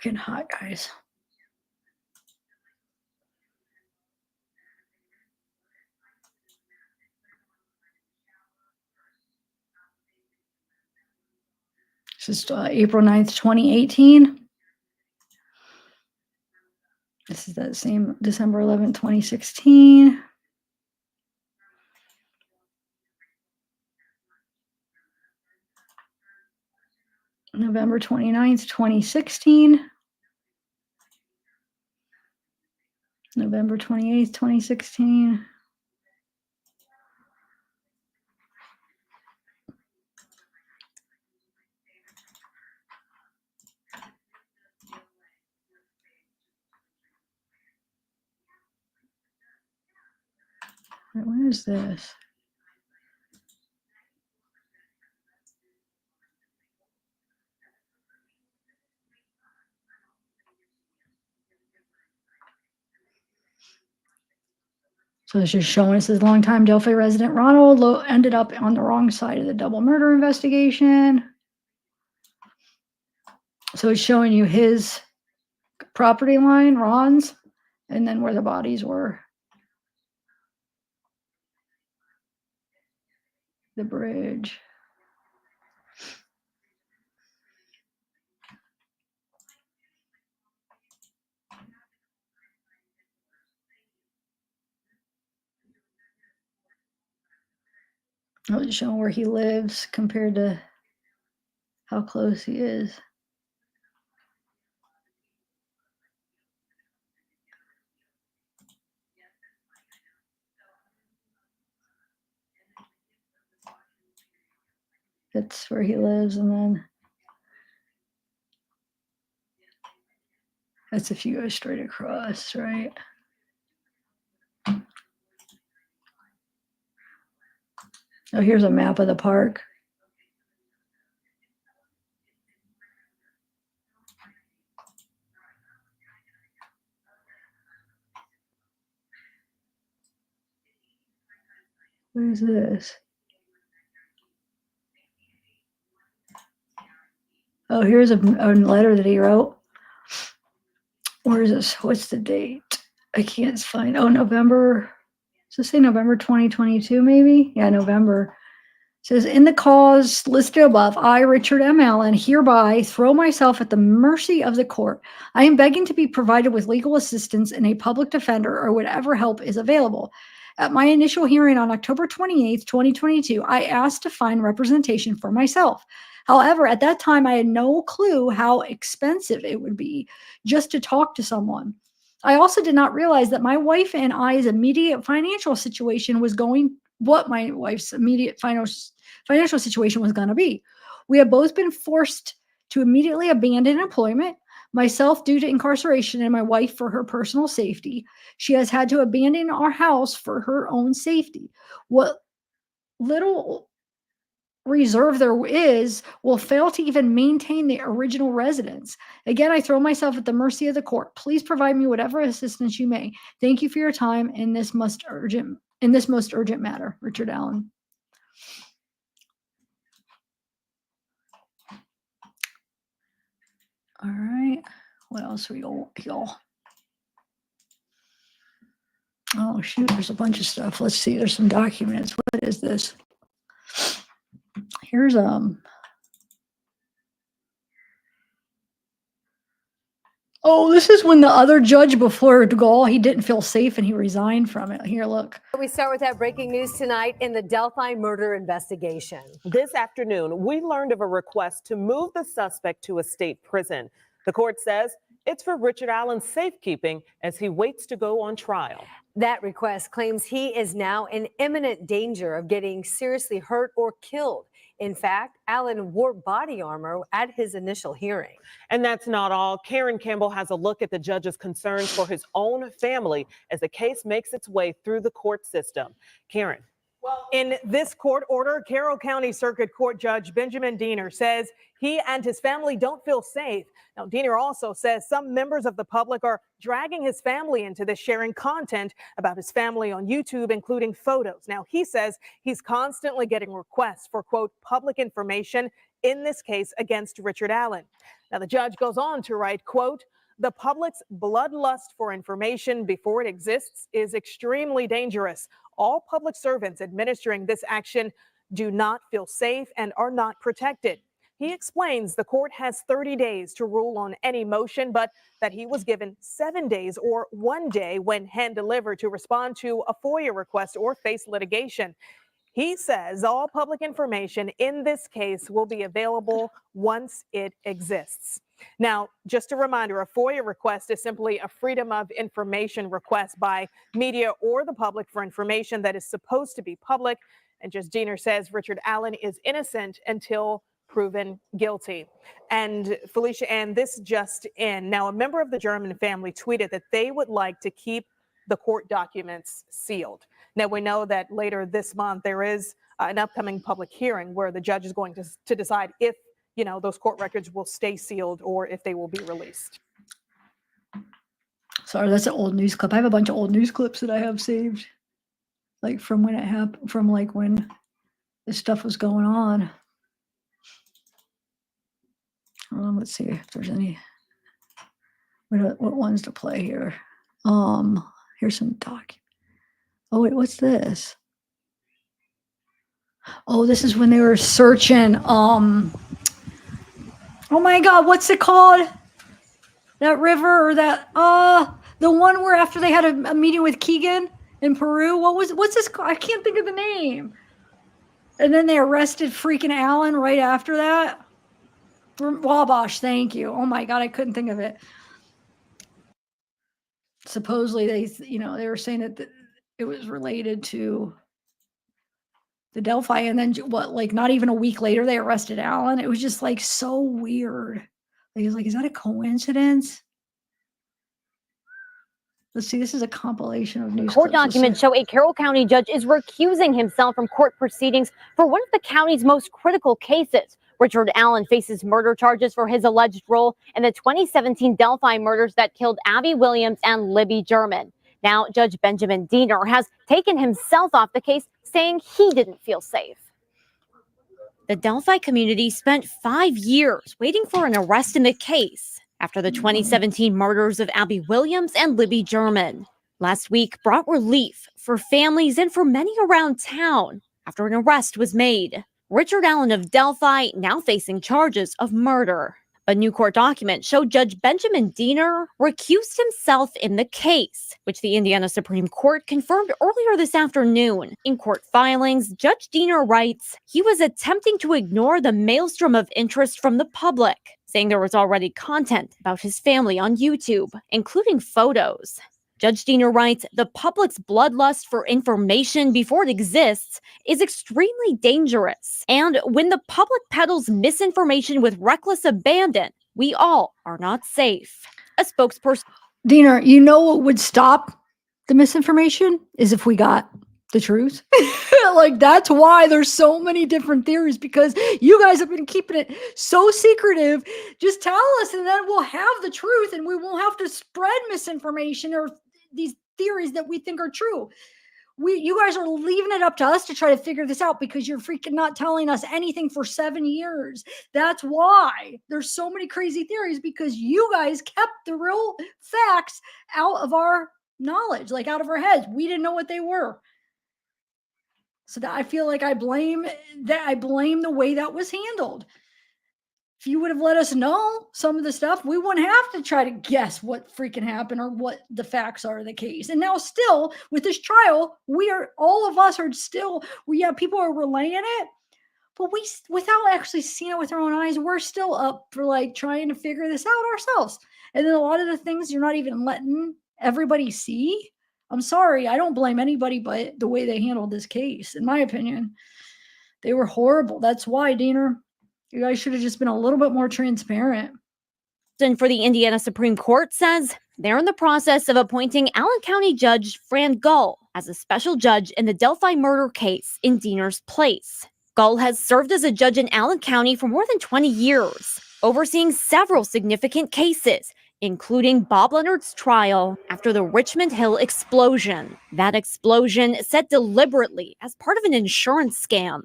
Getting hot, guys. This is April 9th, 2018. This is that same December 11th, 2016. November 29th, 2016. November 28th, 2016. Wait, what is this? So it's just showing us this longtime Delphi resident Ronald ended up on the wrong side of the double murder investigation. So it's showing you his property line, Ron's, and then where the bodies were. The bridge. Oh, it's showing where he lives compared to how close he is. That's where he lives, and then that's if you go straight across, right? Oh, here's a map of the park. What is this? Oh, here's a letter that he wrote. Where is this? What's the date? I can't find. Oh, November. Does it say November 2022, maybe? Yeah, November. Says, in the cause listed above, I, Richard M. Allen, hereby throw myself at the mercy of the court. I am begging to be provided with legal assistance and a public defender or whatever help is available. At my initial hearing on October 28th, 2022, I asked to find representation for myself. However, at that time, I had no clue how expensive it would be just to talk to someone. I also did not realize that my wife and I's immediate financial situation was what my wife's immediate financial situation was going to be. We have both been forced to immediately abandon employment, myself due to incarceration and my wife for her personal safety. She has had to abandon our house for her own safety. What little reserve there is will fail to even maintain the original residence. Again, I throw myself at the mercy of the court. Please provide me whatever assistance you may. Thank you for your time in this most urgent matter. Richard Allen. All right. What else we got? Oh shoot, there's a bunch of stuff. Let's see. There's some documents. What is this? Here's Oh, this is when the other judge before Gall, he didn't feel safe and he resigned from it. Here, look. We start with that breaking news tonight in the Delphi murder investigation. This afternoon, we learned of a request to move the suspect to a state prison. The court says it's for Richard Allen's safekeeping as he waits to go on trial. That request claims he is now in imminent danger of getting seriously hurt or killed. In fact, Allen wore body armor at his initial hearing. And that's not all. Karen Campbell has a look at the judge's concerns for his own family as the case makes its way through the court system. Karen. Well, in this court order, Carroll County Circuit Court Judge Benjamin Diener says he and his family don't feel safe. Now, Diener also says some members of the public are dragging his family into this, sharing content about his family on YouTube, including photos. Now, he says he's constantly getting requests for, quote, public information in this case against Richard Allen. Now, the judge goes on to write, quote, the public's bloodlust for information before it exists is extremely dangerous. All public servants administering this action do not feel safe and are not protected. He explains the court has 30 days to rule on any motion, but that he was given 7 days or 1 day when hand delivered to respond to a FOIA request or face litigation. He says all public information in this case will be available once it exists. Now, just a reminder, a FOIA request is simply a Freedom of Information request by media or the public for information that is supposed to be public. And Judge Diener says Richard Allen is innocent until proven guilty. And Felicia Ann, this just in. Now, a member of the German family tweeted that they would like to keep the court documents sealed. Now, we know that later this month there is an upcoming public hearing where the judge is going to decide if those court records will stay sealed or if they will be released. Sorry, that's an old news clip. I have a bunch of old news clips that I have saved, like from when it happened, from like when this stuff was going on. Let's see if there's any. What ones to play here? Here's some documents. Oh wait, what's this? Oh, this is when they were searching. Oh my God, what's it called? That river or that, the one where after they had a meeting with Keegan in Peru, what's this called? I can't think of the name. And then they arrested freaking Allen right after that. Wabash, thank you. Oh my God, I couldn't think of it. Supposedly they were saying that it was related to the Delphi, and then not even a week later they arrested Allen. It was just like so weird. He was like, is that a coincidence? Let's see, this is a compilation of news Court clips. documents show a Carroll County judge is recusing himself from court proceedings for one of the county's most critical cases. Richard Allen faces murder charges for his alleged role in the 2017 Delphi murders that killed Abby Williams and Libby German. Now, Judge Benjamin Diener has taken himself off the case, saying he didn't feel safe. The Delphi community spent 5 years waiting for an arrest in the case after the 2017 murders of Abby Williams and Libby German. Last week brought relief for families and for many around town after an arrest was made. Richard Allen of Delphi now facing charges of murder. A new court document showed Judge Benjamin Diener recused himself in the case, which the Indiana Supreme Court confirmed earlier this afternoon. In court filings, Judge Diener writes he was attempting to ignore the maelstrom of interest from the public, saying there was already content about his family on YouTube, including photos. Judge Diener writes, the public's bloodlust for information before it exists is extremely dangerous. And when the public peddles misinformation with reckless abandon, we all are not safe. A spokesperson. Diener, you know what would stop the misinformation is if we got the truth. Like, that's why there's so many different theories, because you guys have been keeping it so secretive. Just tell us, and then we'll have the truth, and we won't have to spread misinformation or these theories that we think are true. You guys are leaving it up to us to try to figure this out because you're freaking not telling us anything for 7 years. That's why there's so many crazy theories, because you guys kept the real facts out of our knowledge, like out of our heads. We didn't know what they were. So that I feel like I blame the way that was handled. If you would have let us know some of the stuff, we wouldn't have to try to guess what freaking happened or what the facts are of the case. And now still with this trial, all of us are still, people are relaying it, but without actually seeing it with our own eyes, we're still up for like trying to figure this out ourselves. And then a lot of the things you're not even letting everybody see. I'm sorry, I don't blame anybody but the way they handled this case. In my opinion, they were horrible. That's why, Diener, you guys should have just been a little bit more transparent. And for the Indiana Supreme Court says they're in the process of appointing Allen County Judge Fran Gull as a special judge in the Delphi murder case in Diener's place. Gull has served as a judge in Allen County for more than 20 years, overseeing several significant cases, including Bob Leonard's trial after the Richmond Hill explosion. That explosion set deliberately as part of an insurance scam,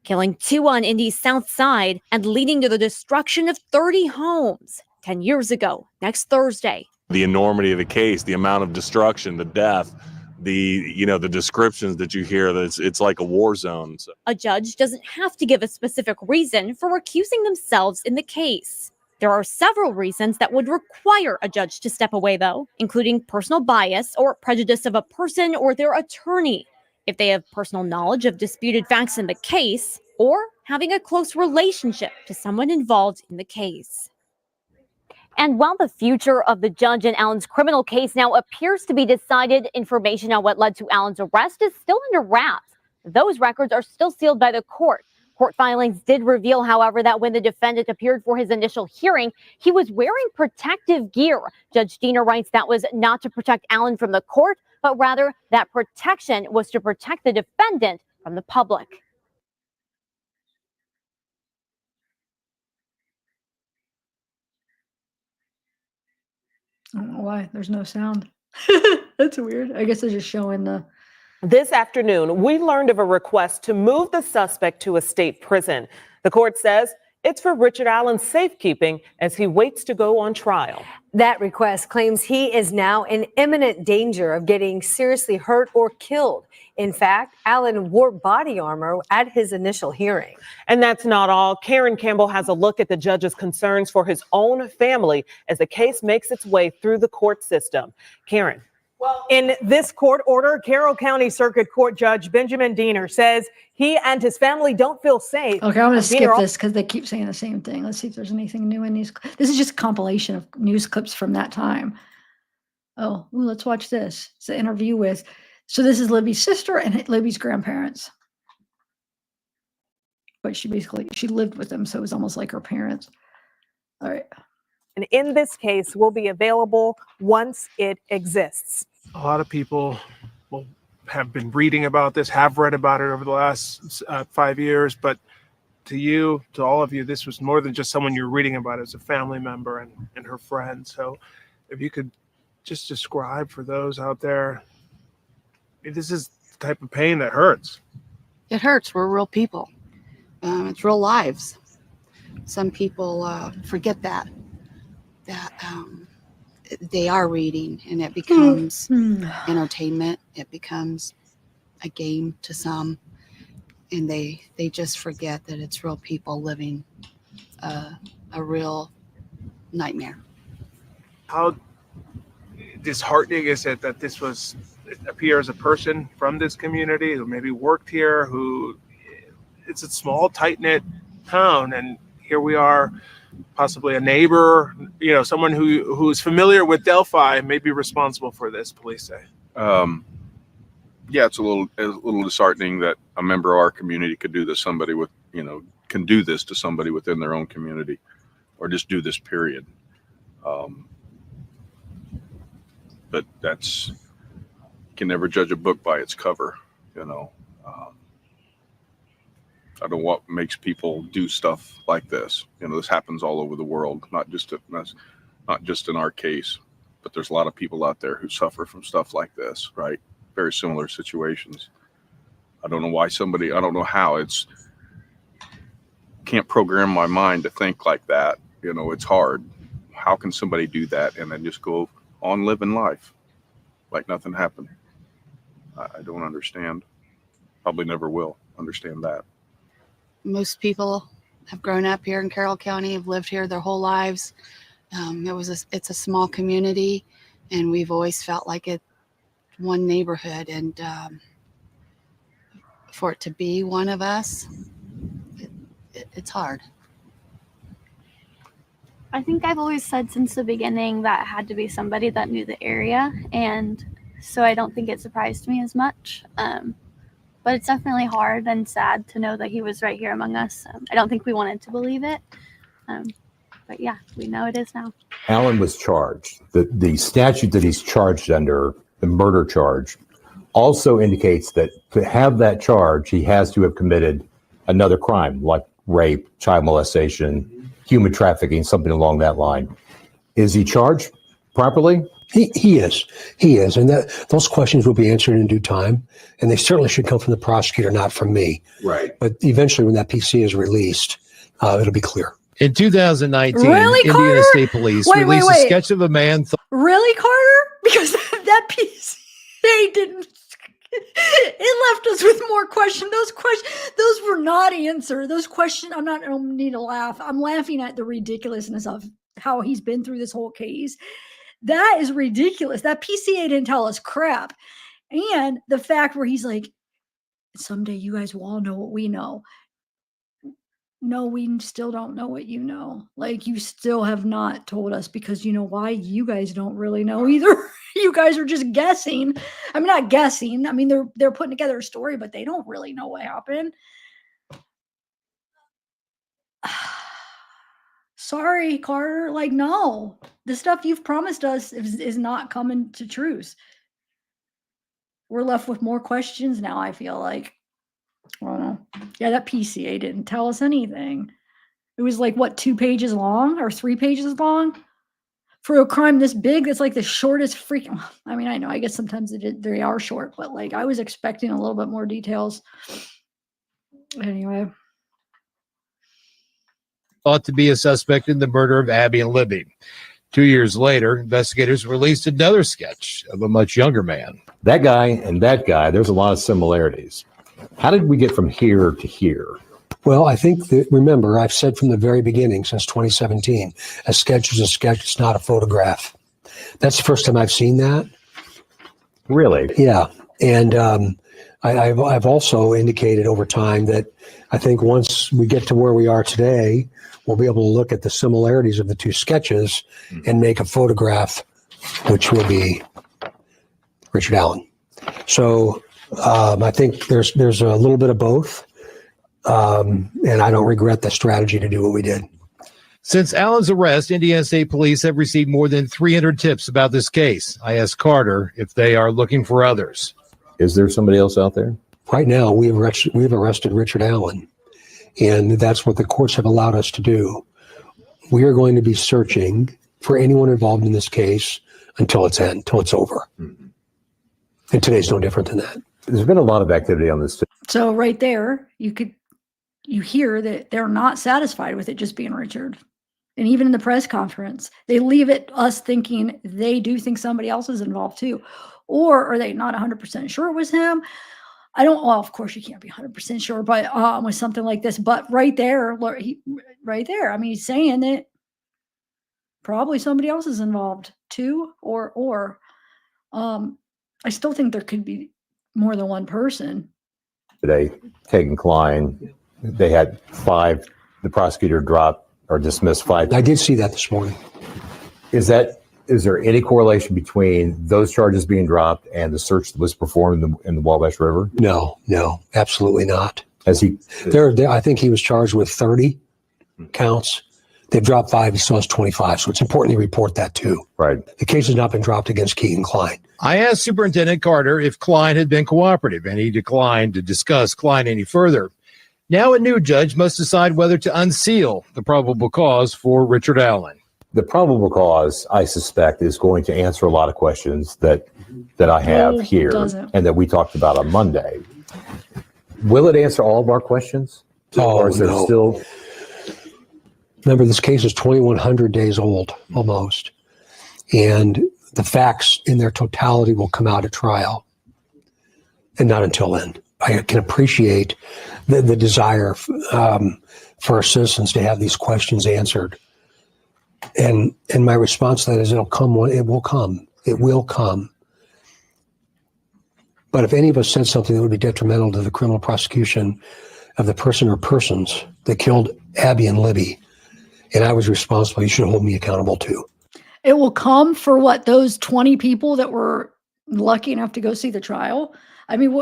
killing 2 on Indy's south side and leading to the destruction of 30 homes 10 years ago, next Thursday. The enormity of the case, the amount of destruction, the death, the descriptions that you hear, that it's like a war zone. So. A judge doesn't have to give a specific reason for recusing themselves in the case. There are several reasons that would require a judge to step away, though, including personal bias or prejudice of a person or their attorney, if they have personal knowledge of disputed facts in the case, or having a close relationship to someone involved in the case. And while the future of the judge in Allen's criminal case now appears to be decided, information on what led to Allen's arrest is still under wraps. Those records are still sealed by the court. Court filings did reveal, however, that when the defendant appeared for his initial hearing, he was wearing protective gear. Judge Diener writes that was not to protect Allen from the court, but rather that protection was to protect the defendant from the public. I don't know why there's no sound. That's weird. I guess they're just showing the. This afternoon, we learned of a request to move the suspect to a state prison. The court says it's for Richard Allen's safekeeping as he waits to go on trial. That request claims he is now in imminent danger of getting seriously hurt or killed. In fact, Allen wore body armor at his initial hearing. And that's not all. Karen Campbell has a look at the judge's concerns for his own family as the case makes its way through the court system. Karen. Well, in this court order, Carroll County Circuit Court Judge Benjamin Diener says he and his family don't feel safe. Okay, I'm going to skip this because they keep saying the same thing. Let's see if there's anything new in these. This is just a compilation of news clips from that time. Oh, let's watch this. It's an interview with. So this is Libby's sister and Libby's grandparents. But she lived with them, so it was almost like her parents. All right. And in this case will be available once it exists. A lot of people have been reading about this, have read about it over the last 5 years, but to all of you, this was more than just someone you're reading about. It's a family member and her friend. So if you could just describe for those out there, this is the type of pain that hurts. It hurts. We're real people. It's real lives. Some people forget that they are reading, and it becomes entertainment. It becomes a game to some. and they just forget that it's real people living a real nightmare. How disheartening is it that it appears a person from this community who maybe worked here, it's a small, tight-knit town, and here we are, possibly a neighbor, someone who's familiar with Delphi may be responsible for this, police say. Yeah, it's a little disheartening that a member of our community could do this. Somebody with, can do this to somebody within their own community, or just do this, period. But you can never judge a book by its cover, I don't know what makes people do stuff like this. This happens all over the world, not just in our case, but there's a lot of people out there who suffer from stuff like this, right? Very similar situations. I don't know how can't program my mind to think like that. It's hard. How can somebody do that and then just go on living life like nothing happened? I don't understand. Probably never will understand that. Most people have grown up here in Carroll County, have lived here their whole lives. It's a small community, and we've always felt like it's one neighborhood, and for it to be one of us, it's hard. I think I've always said since the beginning that it had to be somebody that knew the area, and so I don't think it surprised me as much. But it's definitely hard and sad to know that he was right here among us. I don't think we wanted to believe it. But yeah, we know it is now. Alan was charged. The statute that he's charged under, the murder charge, also indicates that to have that charge, he has to have committed another crime like rape, child molestation, human trafficking, something along that line. Is he charged properly? He is, and those questions will be answered in due time, and they certainly should come from the prosecutor, not from me. Right. But eventually, when that PC is released, it'll be clear. In 2019, Really, Indiana Carter? State Police Wait, released a sketch of a man. Really, Carter? Because that piece, they didn't. It left us with more questions. Those were not answered. Those questions, I don't need to laugh. I'm laughing at the ridiculousness of how he's been through this whole case. That is ridiculous. That PCA didn't tell us crap. And the fact where he's like, someday you guys will all know what we know. No, we still don't know what you know. Like, you still have not told us, because you know why? You guys don't really know either. You guys are just guessing. I mean, not guessing. I mean, they're putting together a story, but they don't really know what happened. Sorry, Carter. Like, no, the stuff you've promised us is not coming to truth. We're left with more questions now, I feel like. I don't know. Yeah, that PCA didn't tell us anything. It was like, what, 2 pages long or 3 pages long? For a crime this big, that's like the shortest freaking. I mean, I know, I guess sometimes they are short, but like, I was expecting a little bit more details. Anyway. Thought to be a suspect in the murder of Abby and Libby. 2 years later, investigators released another sketch of a much younger man. That guy and that guy, there's a lot of similarities. How did we get from here to here? Well, I think that, remember, I've said from the very beginning, since 2017, a sketch is a sketch, it's not a photograph. That's the first time I've seen that. Really? Yeah. And I've also indicated over time that I think once we get to where we are today, we'll be able to look at the similarities of the two sketches and make a photograph, which will be Richard Allen. So I think there's a little bit of both. And I don't regret the strategy to do what we did. Since Allen's arrest, Indiana State Police have received more than 300 tips about this case. I asked Carter if they are looking for others. Is there somebody else out there? Right now, we've arrested Richard Allen, and that's what the courts have allowed us to do. We are going to be searching for anyone involved in this case until it's over. Mm-hmm. And today's no different than that. There's been a lot of activity on this. So right there, you hear that they're not satisfied with it just being Richard. And even in the press conference, they leave it us thinking they do think somebody else is involved too. Or are they not 100% sure it was him? I don't, well, of course you can't be 100% sure, but with something like this, but right there, right there, I mean, he's saying that probably somebody else is involved too, or I still think there could be more than one person. Today, Kagan Klein, they had 5, the prosecutor dropped or dismissed 5. I did see that this morning. Is there any correlation between those charges being dropped and the search that was performed in the Wabash River? No, absolutely not. As he, I think he was charged with 30 counts. They've dropped 5. He still has 25. So it's important to report that too. Right. The case has not been dropped against Keaton Klein. I asked Superintendent Carter if Klein had been cooperative, and he declined to discuss Klein any further. Now a new judge must decide whether to unseal the probable cause for Richard Allen. The probable cause, I suspect, is going to answer a lot of questions that I have here and that we talked about on Monday. Will it answer all of our questions? Or is there still... Remember, this case is 2,100 days old, almost. And the facts in their totality will come out at trial. And not until then. I can appreciate the desire for our citizens to have these questions answered. And my response to that is it will come. It will come. But if any of us said something that would be detrimental to the criminal prosecution of the person or persons that killed Abby and Libby, and I was responsible, you should hold me accountable too. It will come for what, those 20 people that were lucky enough to go see the trial? I mean,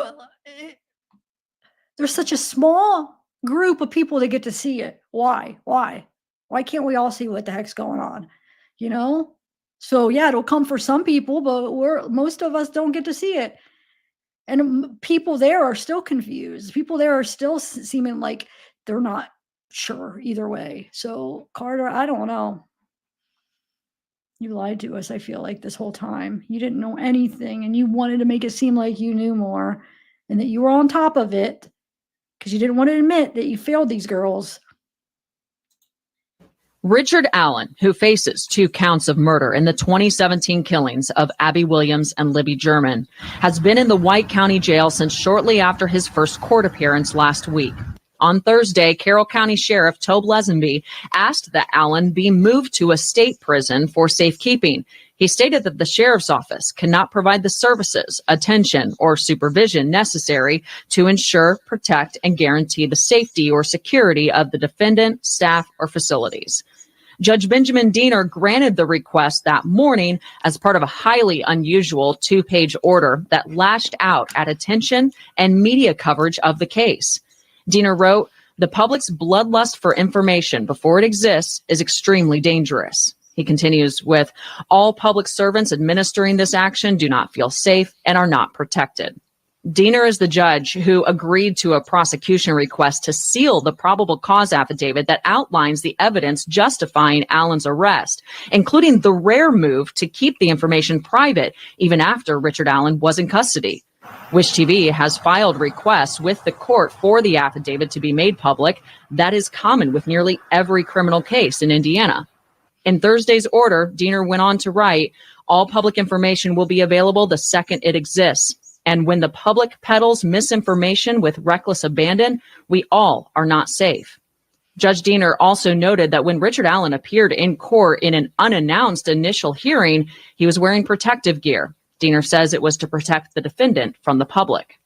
there's such a small group of people that get to see it. Why? Why can't we all see what the heck's going on? You know? So yeah, it'll come for some people, but most of us don't get to see it. And people there are still confused. People there are still seeming like they're not sure either way. So Carter, I don't know. You lied to us, I feel like, this whole time. You didn't know anything, and you wanted to make it seem like you knew more and that you were on top of it because you didn't want to admit that you failed these girls. Richard Allen, who faces 2 counts of murder in the 2017 killings of Abby Williams and Libby German, has been in the White County Jail since shortly after his first court appearance last week. On Thursday, Carroll County Sheriff Tobe Lesenby asked that Allen be moved to a state prison for safekeeping. He stated that the sheriff's office cannot provide the services, attention, or supervision necessary to ensure, protect, and guarantee the safety or security of the defendant, staff, or facilities. Judge Benjamin Diener granted the request that morning as part of a highly unusual 2-page order that lashed out at attention and media coverage of the case. Diener wrote, "The public's bloodlust for information before it exists is extremely dangerous." He continues with, "All public servants administering this action do not feel safe and are not protected." Diener is the judge who agreed to a prosecution request to seal the probable cause affidavit that outlines the evidence justifying Allen's arrest, including the rare move to keep the information private even after Richard Allen was in custody. Wish TV has filed requests with the court for the affidavit to be made public. That is common with nearly every criminal case in Indiana. In Thursday's order, Diener went on to write, "All public information will be available the second it exists. And when the public peddles misinformation with reckless abandon, we all are not safe." Judge Diener also noted that when Richard Allen appeared in court in an unannounced initial hearing, he was wearing protective gear. Diener says it was to protect the defendant from the public.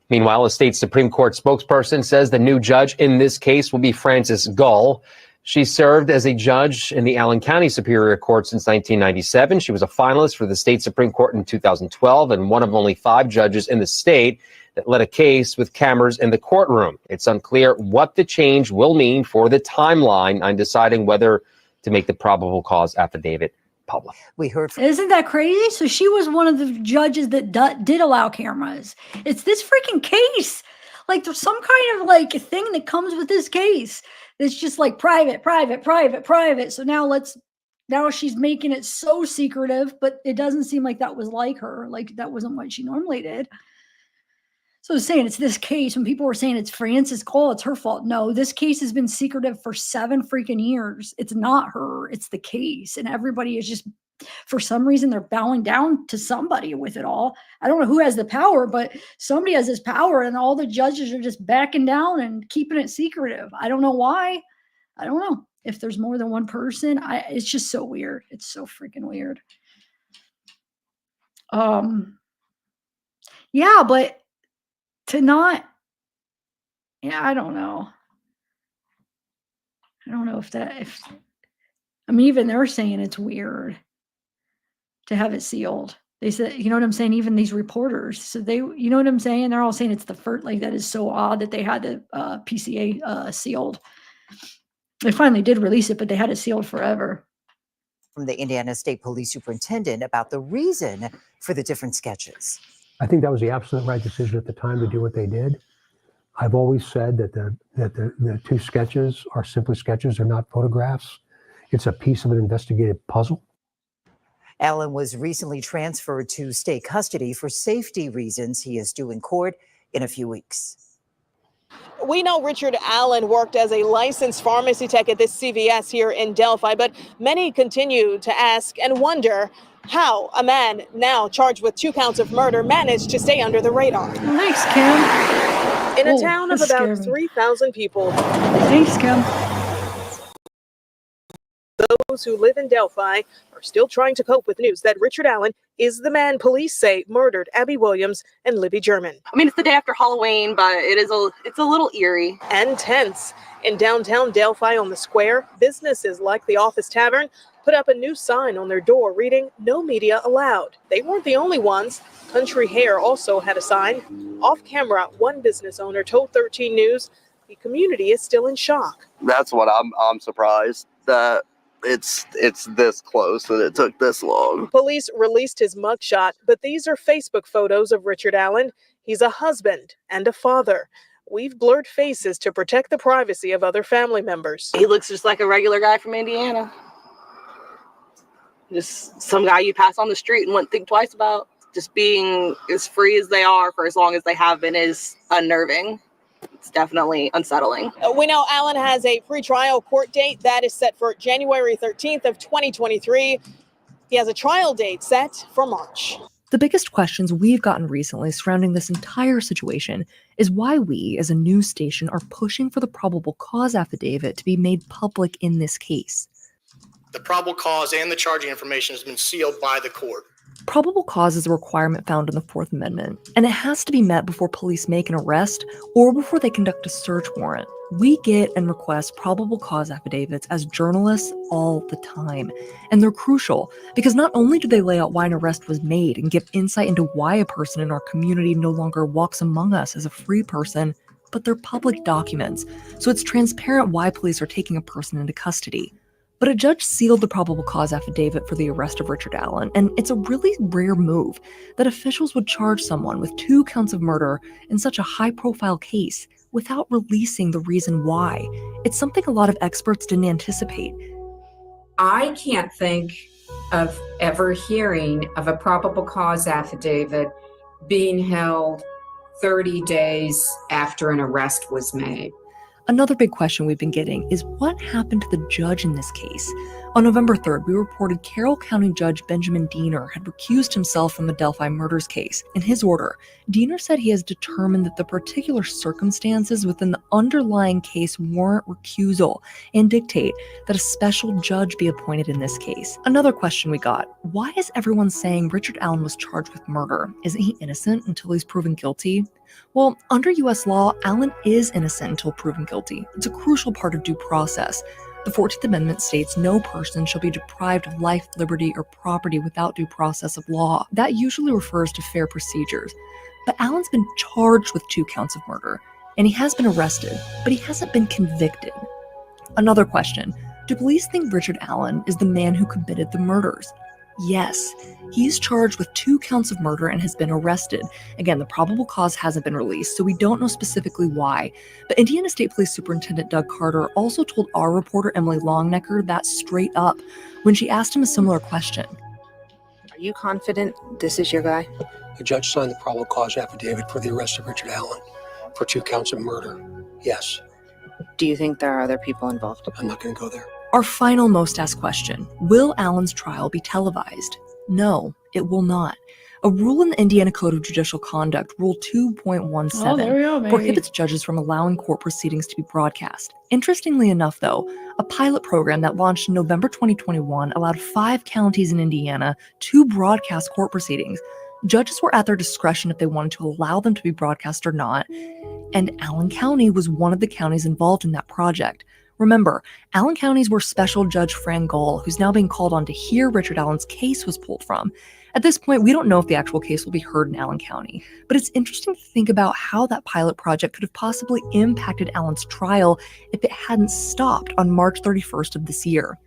Meanwhile, a state Supreme Court spokesperson says the new judge in this case will be Frances Gull. She served as a judge in the Allen County Superior Court since 1997. She was a finalist for the state Supreme Court in 2012 and one of only 5 judges in the state that led a case with cameras in the courtroom. It's unclear what the change will mean for the timeline on deciding whether to make the probable cause affidavit public. We heard from Isn't that crazy? So she was one of the judges that did allow cameras. It's this freaking case. Like there's some kind of like thing that comes with this case. It's just like private. So now she's making it so secretive, but it doesn't seem like that was like her. Like that wasn't what she normally did. So saying it's this case, when people were saying it's Frances Gull, it's her fault. No, this case has been secretive for 7 freaking years. It's not her, it's the case. And everybody is just for some reason they're bowing down to somebody with it all. I don't know who has the power, but somebody has this power, and all the judges are just backing down and keeping it secretive. I don't know why. I don't know if there's more than one person. It's just so weird. It's so freaking weird. Yeah, but to not, yeah, I don't know. I don't know if I mean, even they're saying it's weird to have it sealed. They said, you know what I'm saying? Even these reporters, so you know what I'm saying? They're all saying it's the first, like, that is so odd that they had the PCA sealed. They finally did release it, but they had it sealed forever. From the Indiana State Police Superintendent about the reason for the different sketches. I think that was the absolute right decision at the time to do what they did. I've always said that the two sketches are simply sketches, they're not photographs. It's a piece of an investigative puzzle. Allen was recently transferred to state custody for safety reasons. He is due in court in a few weeks. We know Richard Allen worked as a licensed pharmacy tech at this CVS here in Delphi, but many continue to ask and wonder how a man now charged with 2 counts of murder managed to stay under the radar. Thanks, Kim. In a town of about 3,000 people. Thanks, Kim. Those who live in Delphi are still trying to cope with news that Richard Allen is the man police say murdered Abby Williams and Libby German. I mean, it's the day after Halloween, but it's a little eerie and tense. In downtown Delphi on the square, businesses like the Office Tavern put up a new sign on their door reading, "No media allowed." They weren't the only ones. Country Hair also had a sign. Off camera, one business owner told 13 News the community is still in shock. That's what I'm surprised that it's this close, that it took this long. Police released his mugshot, but these are Facebook photos of Richard Allen. He's a husband and a father. We've blurred faces to protect the privacy of other family members. He looks just like a regular guy from Indiana. Just some guy you pass on the street and wouldn't think twice about. Just being as free as they are for as long as they have been is unnerving. It's definitely unsettling. We know Allen has a pretrial court date that is set for January 13th of 2023. He has a trial date set for March. The biggest questions we've gotten recently surrounding this entire situation is why we, as a news station, are pushing for the probable cause affidavit to be made public in this case. The probable cause and the charging information has been sealed by the court. Probable cause is a requirement found in the Fourth Amendment, and it has to be met before police make an arrest or before they conduct a search warrant. We get and request probable cause affidavits as journalists all the time, and they're crucial because not only do they lay out why an arrest was made and give insight into why a person in our community no longer walks among us as a free person, but they're public documents, so it's transparent why police are taking a person into custody. But a judge sealed the probable cause affidavit for the arrest of Richard Allen, and it's a really rare move that officials would charge someone with 2 counts of murder in such a high-profile case without releasing the reason why. It's something a lot of experts didn't anticipate. I can't think of ever hearing of a probable cause affidavit being held 30 days after an arrest was made. Another big question we've been getting is what happened to the judge in this case? On November 3rd, we reported Carroll County Judge Benjamin Diener had recused himself from the Delphi murders case. In his order, Diener said he has determined that the particular circumstances within the underlying case warrant recusal and dictate that a special judge be appointed in this case. Another question we got, why is everyone saying Richard Allen was charged with murder? Isn't he innocent until he's proven guilty? Well, under U.S. law, Allen is innocent until proven guilty. It's a crucial part of due process. The 14th Amendment states no person shall be deprived of life, liberty, or property without due process of law. That usually refers to fair procedures. But Allen's been charged with 2 counts of murder, and he has been arrested, but he hasn't been convicted. Another question, do police think Richard Allen is the man who committed the murders? Yes, he's charged with 2 counts of murder and has been arrested. Again, the probable cause hasn't been released, so we don't know specifically why. But Indiana State Police Superintendent Doug Carter also told our reporter Emily Longnecker that straight up when she asked him a similar question. Are you confident this is your guy? The judge signed the probable cause affidavit for the arrest of Richard Allen for 2 counts of murder. Yes. Do you think there are other people involved? I'm not going to go there. Our final most asked question, will Allen's trial be televised? No, it will not. A rule in the Indiana Code of Judicial Conduct, Rule 2.17, Oh, there we go, baby. prohibits judges from allowing court proceedings to be broadcast. Interestingly enough, though, a pilot program that launched in November 2021 allowed 5 counties in Indiana to broadcast court proceedings. Judges were at their discretion if they wanted to allow them to be broadcast or not, and Allen County was one of the counties involved in that project. Remember, Allen County's where Special Judge Fran Gull, who's now being called on to hear Richard Allen's case, was pulled from. At this point, we don't know if the actual case will be heard in Allen County, but it's interesting to think about how that pilot project could have possibly impacted Allen's trial if it hadn't stopped on March 31st of this year.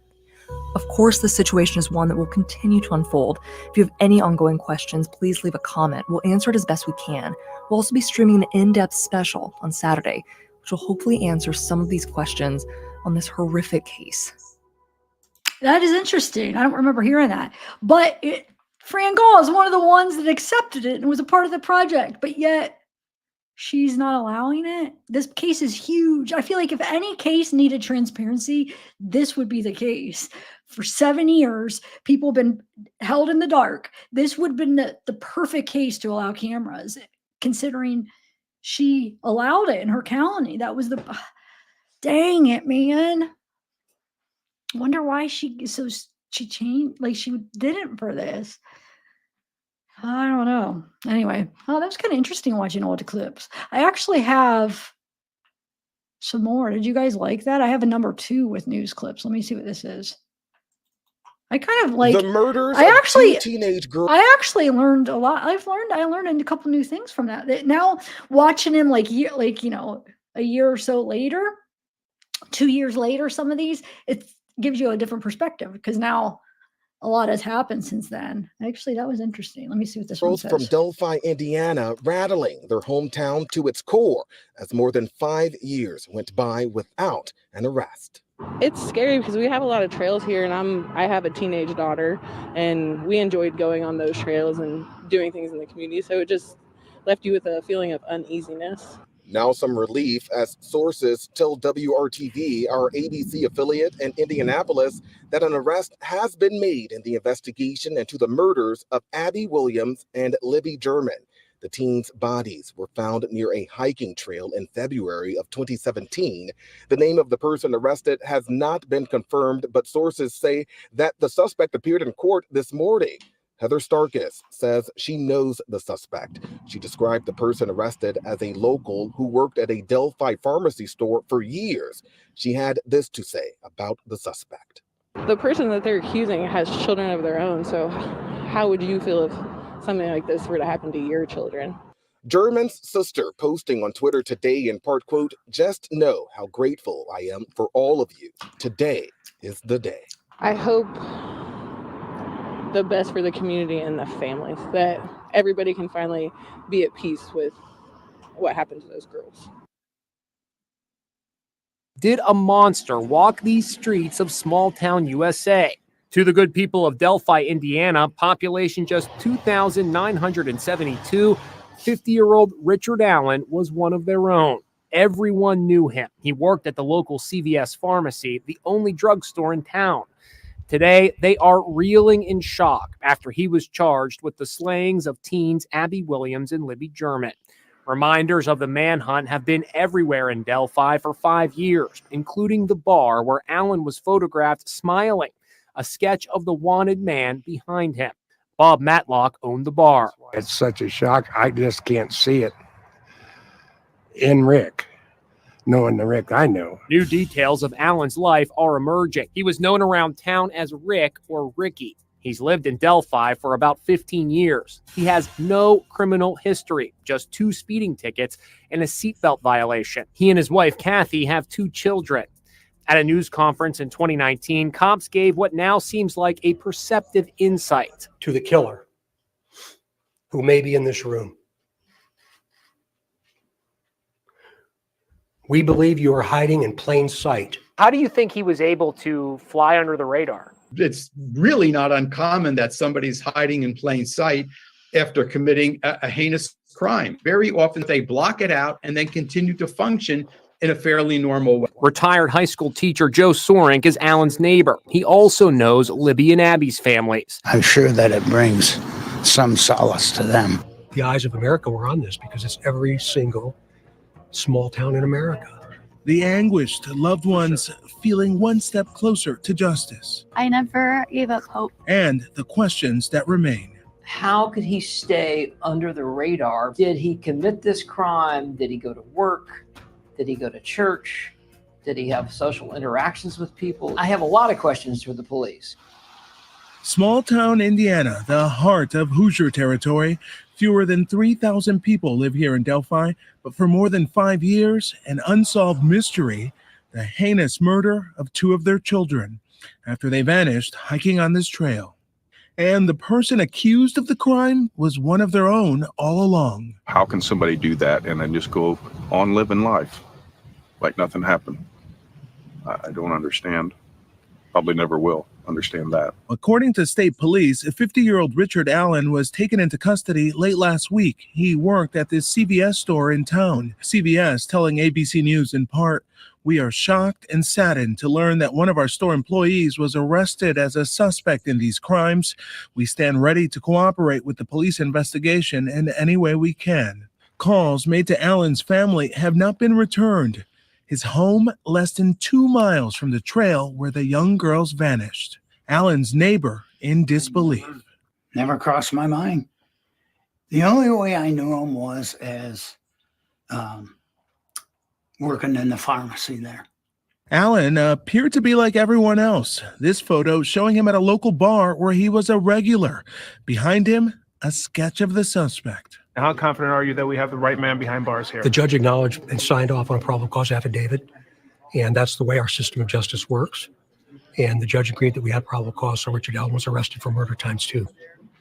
Of course, this situation is one that will continue to unfold. If you have any ongoing questions, please leave a comment. We'll answer it as best we can. We'll also be streaming an in-depth special on Saturday, which will hopefully answer some of these questions on this horrific case. That is interesting. I don't remember hearing that. But Fran Gull is one of the ones that accepted it and was a part of the project, but yet she's not allowing it. This case is huge. I feel like if any case needed transparency, this would be the case. For 7 years, people have been held in the dark. This would have been the perfect case to allow cameras, considering she allowed it in her county. That was dang it, man. Wonder why she changed, like she didn't for this. I don't know. Anyway, that was kind of interesting watching old clips. I actually have some more. Did you guys like that? I have a number 2 with news clips. Let me see what this is. I kind of like the murders I of actually 2 teenage girls. I actually learned a lot. I learned a couple new things from that. Now watching him a year or so later, 2 years later, some of these, it gives you a different perspective because now a lot has happened since then. Actually, that was interesting. Let me see what this one Girls says. from Delphi, Indiana, rattling their hometown to its core as more than 5 years went by without an arrest. It's scary because we have a lot of trails here, and I have a teenage daughter, and we enjoyed going on those trails and doing things in the community. So it just left you with a feeling of uneasiness. Now some relief as sources tell WRTV, our ABC affiliate in Indianapolis, that an arrest has been made in the investigation into the murders of Abby Williams and Libby German. The teens' bodies were found near a hiking trail in February of 2017. The name of the person arrested has not been confirmed, but sources say that the suspect appeared in court this morning. Heather Starkis says she knows the suspect. She described the person arrested as a local who worked at a Delphi pharmacy store for years. She had this to say about the suspect. The person that they're accusing has children of their own, so how would you feel if something like this were to happen to your children? German's sister posting on Twitter today in part, quote, "Just know how grateful I am for all of you. Today is the day." I hope the best for the community and the families, that everybody can finally be at peace with what happened to those girls. Did a monster walk these streets of small-town USA? To the good people of Delphi, Indiana, population just 2,972, 50-year-old Richard Allen was one of their own. Everyone knew him. He worked at the local CVS pharmacy, the only drugstore in town. Today, they are reeling in shock after he was charged with the slayings of teens Abby Williams and Libby German. Reminders of the manhunt have been everywhere in Delphi for 5 years, including the bar where Allen was photographed smiling, a sketch of the wanted man behind him. Bob Matlock owned the bar. It's such a shock. I just can't see it in Rick. Knowing the Rick I know. New details of Allen's life are emerging. He was known around town as Rick or Ricky. He's lived in Delphi for about 15 years. He has no criminal history, just 2 speeding tickets and a seatbelt violation. He and his wife, Kathy, have 2 children. At a news conference in 2019, cops gave what now seems like a perceptive insight to the killer who may be in this room. We believe you are hiding in plain sight. How do you think he was able to fly under the radar? It's really not uncommon that somebody's hiding in plain sight after committing a heinous crime. Very often they block it out and then continue to function in a fairly normal way. Retired high school teacher Joe Sorink is Alan's neighbor. He also knows Libby and Abby's families. I'm sure that it brings some solace to them. The eyes of America were on this because it's every single small town in America. The anguish to loved ones feeling one step closer to justice. I never gave up hope. And the questions that remain. How could he stay under the radar? Did he commit this crime? Did he go to work? Did he go to church? Did he have social interactions with people? I have a lot of questions for the police. Small town Indiana, the heart of Hoosier territory. Fewer than 3,000 people live here in Delphi, but for more than 5 years, an unsolved mystery, the heinous murder of 2 of their children after they vanished hiking on this trail. And the person accused of the crime was one of their own all along. How can somebody do that and then just go on living life like nothing happened? I don't understand. Probably never will understand that. According to state police, a 50-year-old Richard Allen was taken into custody late last week. He worked at this CVS store in town. CVS telling ABC News in part, "We are shocked and saddened to learn that one of our store employees was arrested as a suspect in these crimes. We stand ready to cooperate with the police investigation in any way we can." Calls made to Allen's family have not been returned. His home less than 2 miles from the trail where the young girls vanished. Allen's neighbor in disbelief. Never crossed my mind. The only way I knew him was as working in the pharmacy there. Allen appeared to be like everyone else. This photo showing him at a local bar where he was a regular. Behind him, a sketch of the suspect. How confident are you that we have the right man behind bars here? The judge acknowledged and signed off on a probable cause affidavit, and that's the way our system of justice works. And the judge agreed that we had probable cause, so Richard Allen was arrested for murder ×2.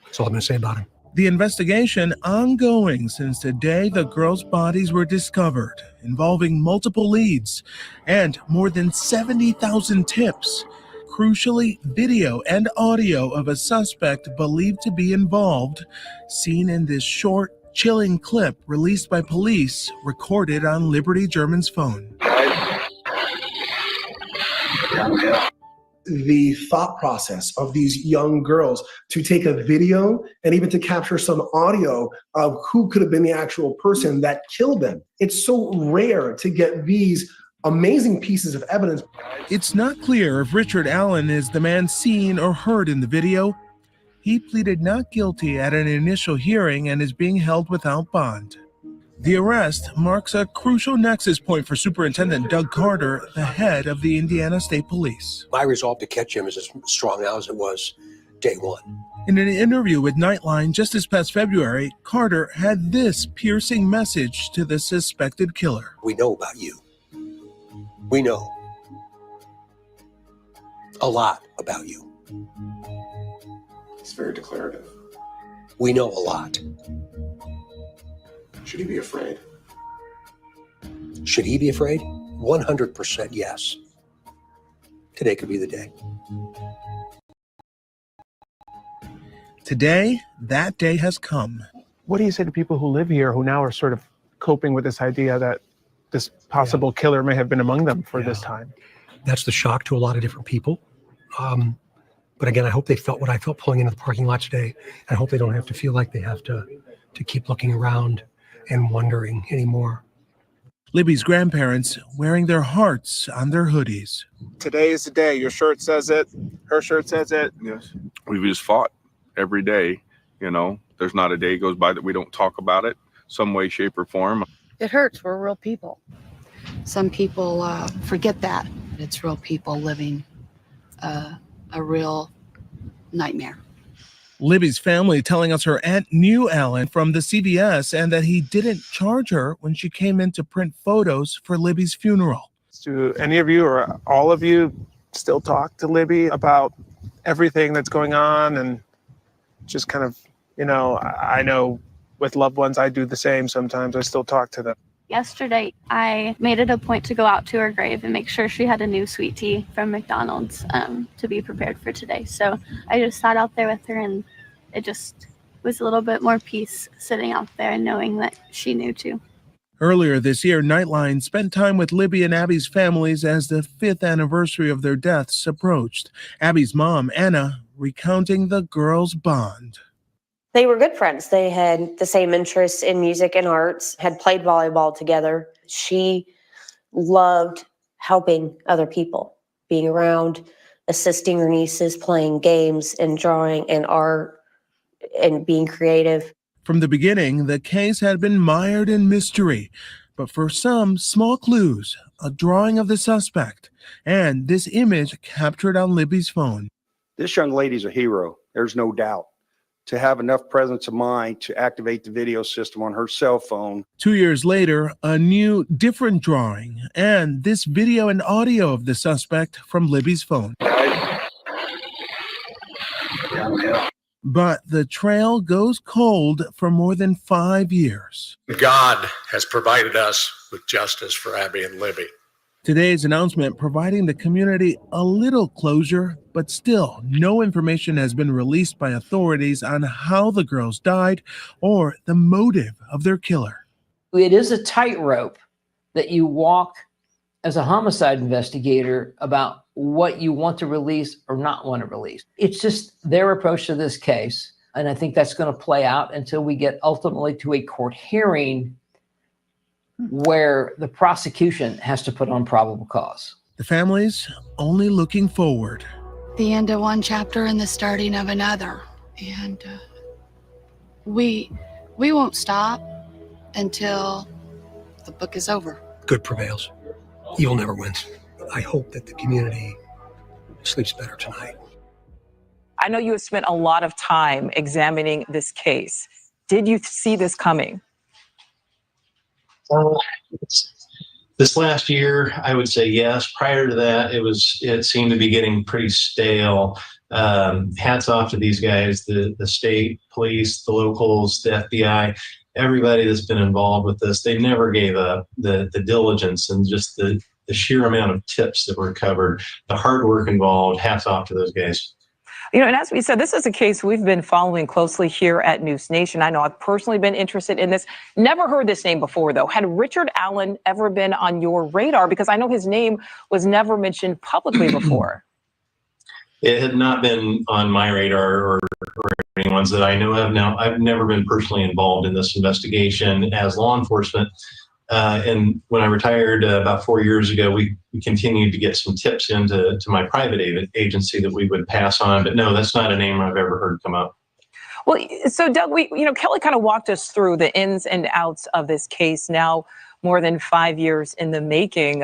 That's all I'm going to say about him. The investigation ongoing since the day the girls' bodies were discovered, involving multiple leads and more than 70,000 tips. Crucially, video and audio of a suspect believed to be involved, seen in this short, chilling clip released by police, recorded on Liberty German's phone. The thought process of these young girls to take a video and even to capture some audio of who could have been the actual person that killed them. It's so rare to get these amazing pieces of evidence. It's not clear if Richard Allen is the man seen or heard in the video. He pleaded not guilty at an initial hearing and is being held without bond. The arrest marks a crucial nexus point for Superintendent Doug Carter, the head of the Indiana State Police. My resolve to catch him is as strong now as it was day one. In an interview with Nightline just this past February, Carter had this piercing message to the suspected killer. We know about you. We know a lot about you. It's very declarative. We know a lot. Should he be afraid? Should he be afraid? 100% yes. Today could be the day. Today, that day has come. What do you say to people who live here who now are sort of coping with this idea that this possible killer may have been among them for this time? That's the shock to a lot of different people. But again, I hope they felt what I felt pulling into the parking lot today. I hope they don't have to feel like they have to keep looking around and wondering anymore. Libby's grandparents wearing their hearts on their hoodies. Today is the day. Your shirt says it. Her shirt says it. Yes. We've just fought every day. You know, there's not a day goes by that we don't talk about it some way, shape, or form. It hurts. We're real people. Some people forget that. It's real people living a real nightmare. Libby's family telling us her aunt knew Allen from the CVS and that he didn't charge her when she came in to print photos for Libby's funeral. Do any of you or all of you still talk to Libby about everything that's going on and just kind of, you know, I know with loved ones, I do the same sometimes. I still talk to them. Yesterday, I made it a point to go out to her grave and make sure she had a new sweet tea from McDonald's to be prepared for today. So I just sat out there with her, and it just was a little bit more peace sitting out there and knowing that she knew too. Earlier this year, Nightline spent time with Libby and Abby's families as the 5th anniversary of their deaths approached. Abby's mom, Anna, recounting the girls' bond. They were good friends. They had the same interests in music and arts, had played volleyball together. She loved helping other people, being around, assisting her nieces, playing games and drawing and art and being creative. From the beginning, the case had been mired in mystery, but for some small clues, a drawing of the suspect, and this image captured on Libby's phone. This young lady's a hero, there's no doubt. To have enough presence of mind to activate the video system on her cell phone. 2 years later, a new, different drawing, and this video and audio of the suspect from Libby's phone. But the trail goes cold for more than 5 years. God has provided us with justice for Abby and Libby. Today's announcement providing the community a little closure, but still no information has been released by authorities on how the girls died or the motive of their killer. It is a tightrope that you walk as a homicide investigator about what you want to release or not want to release. It's just their approach to this case. And I think that's going to play out until we get ultimately to a court hearing where the prosecution has to put on probable cause. The families only looking forward. The end of one chapter and the starting of another. And we won't stop until the book is over. Good prevails. Evil never wins. I hope that the community sleeps better tonight. I know you have spent a lot of time examining this case. Did you see this coming? This last year, I would say yes. Prior to that, it seemed to be getting pretty stale. Hats off to these guys, the state police, the locals, the FBI, everybody that's been involved with this. They never gave up. The diligence and just the sheer amount of tips that were covered, the hard work involved. Hats off to those guys. You know, and as we said, this is a case we've been following closely here at News Nation. I know I've personally been interested in this. Never heard this name before, though. Had Richard Allen ever been on your radar? Because I know his name was never mentioned publicly before. It had not been on my radar or anyone's that I know of. Now, I've never been personally involved in this investigation as law enforcement. And when I retired about 4 years ago, we continued to get some tips into my private agency that we would pass on. But no, that's not a name I've ever heard come up. Well, so Doug, Kelly kind of walked us through the ins and outs of this case now, more than 5 years in the making.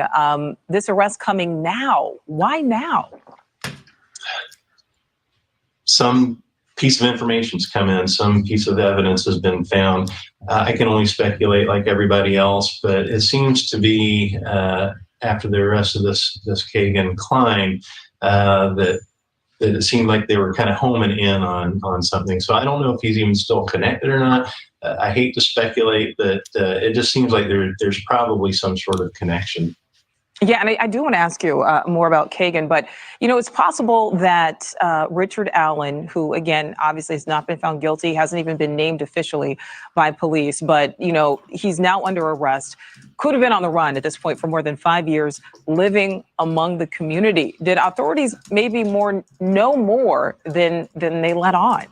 This arrest coming now. Why now? Some piece of information's come in, some piece of evidence has been found. I can only speculate like everybody else, but it seems to be after the arrest of this Kagan Klein that it seemed like they were kind of homing in on something. So I don't know if he's even still connected or not. I hate to speculate, but it just seems like there's probably some sort of connection. Yeah, and I do want to ask you more about Kagan, but, it's possible that Richard Allen, who, again, obviously has not been found guilty, hasn't even been named officially by police, but, he's now under arrest, could have been on the run at this point for more than 5 years, living among the community. Did authorities maybe know more than they let on?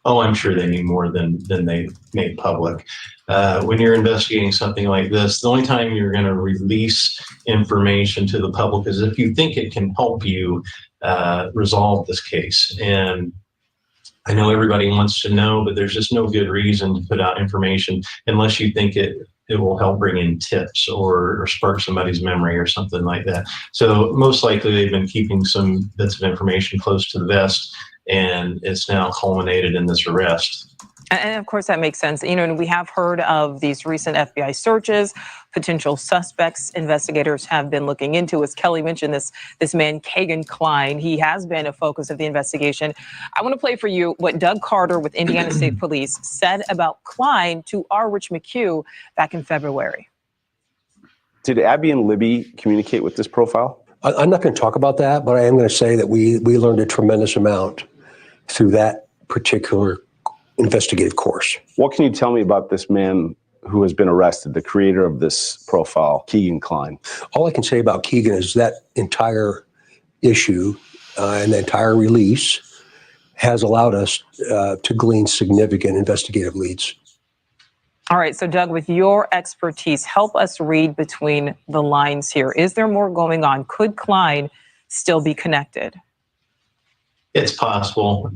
Oh, I'm sure they knew more than they made public. When you're investigating something like this, the only time you're going to release information to the public is if you think it can help you resolve this case. And I know everybody wants to know, but there's just no good reason to put out information unless you think it will help bring in tips or spark somebody's memory or something like that. So most likely they've been keeping some bits of information close to the vest, and it's now culminated in this arrest. And of course, that makes sense. And we have heard of these recent FBI searches, potential suspects investigators have been looking into. As Kelly mentioned, this man, Kagan Klein, he has been a focus of the investigation. I want to play for you what Doug Carter with Indiana State Police said about Klein to our Rich McHugh back in February. Did Abby and Libby communicate with this profile? I'm not going to talk about that, but I am going to say that we learned a tremendous amount through that particular investigative course. What can you tell me about this man who has been arrested, the creator of this profile, Keegan Klein? All I can say about Keegan is that entire issue and the entire release has allowed us to glean significant investigative leads. All right, so Doug, with your expertise, help us read between the lines here. Is there more going on? Could Klein still be connected? It's possible.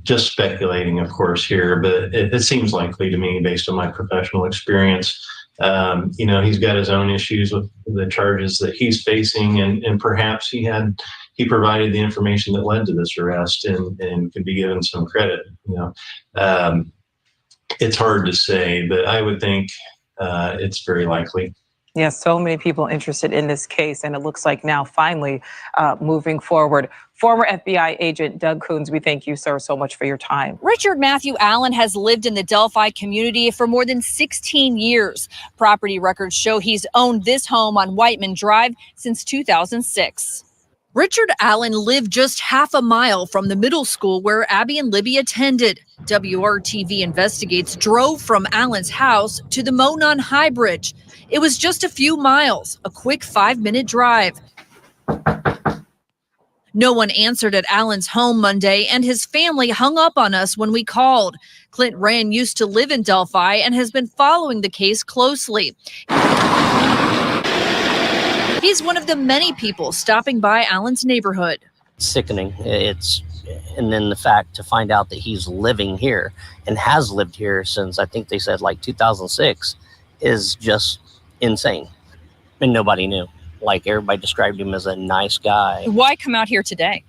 Just speculating, of course, here, but it seems likely to me based on my professional experience. He's got his own issues with the charges that he's facing, and perhaps he provided the information that led to this arrest and could be given some credit. It's hard to say, but I would think it's very likely. Yes, so many people interested in this case, and it looks like now finally moving forward. Former FBI agent Doug Coons, we thank you, sir, so much for your time. Richard Matthew Allen has lived in the Delphi community for more than 16 years. Property records show he's owned this home on Whiteman Drive since 2006. Richard Allen lived just half a mile from the middle school where Abby and Libby attended. WRTV investigates drove from Allen's house to the Monon High Bridge. It was just a few miles, a quick 5-minute drive. No one answered at Allen's home Monday, and his family hung up on us when we called. Clint Rand used to live in Delphi and has been following the case closely. He's one of the many people stopping by Allen's neighborhood. Sickening. And then the fact to find out that he's living here and has lived here since I think they said like 2006 is just insane. And nobody knew. Like everybody described him as a nice guy. Why come out here today?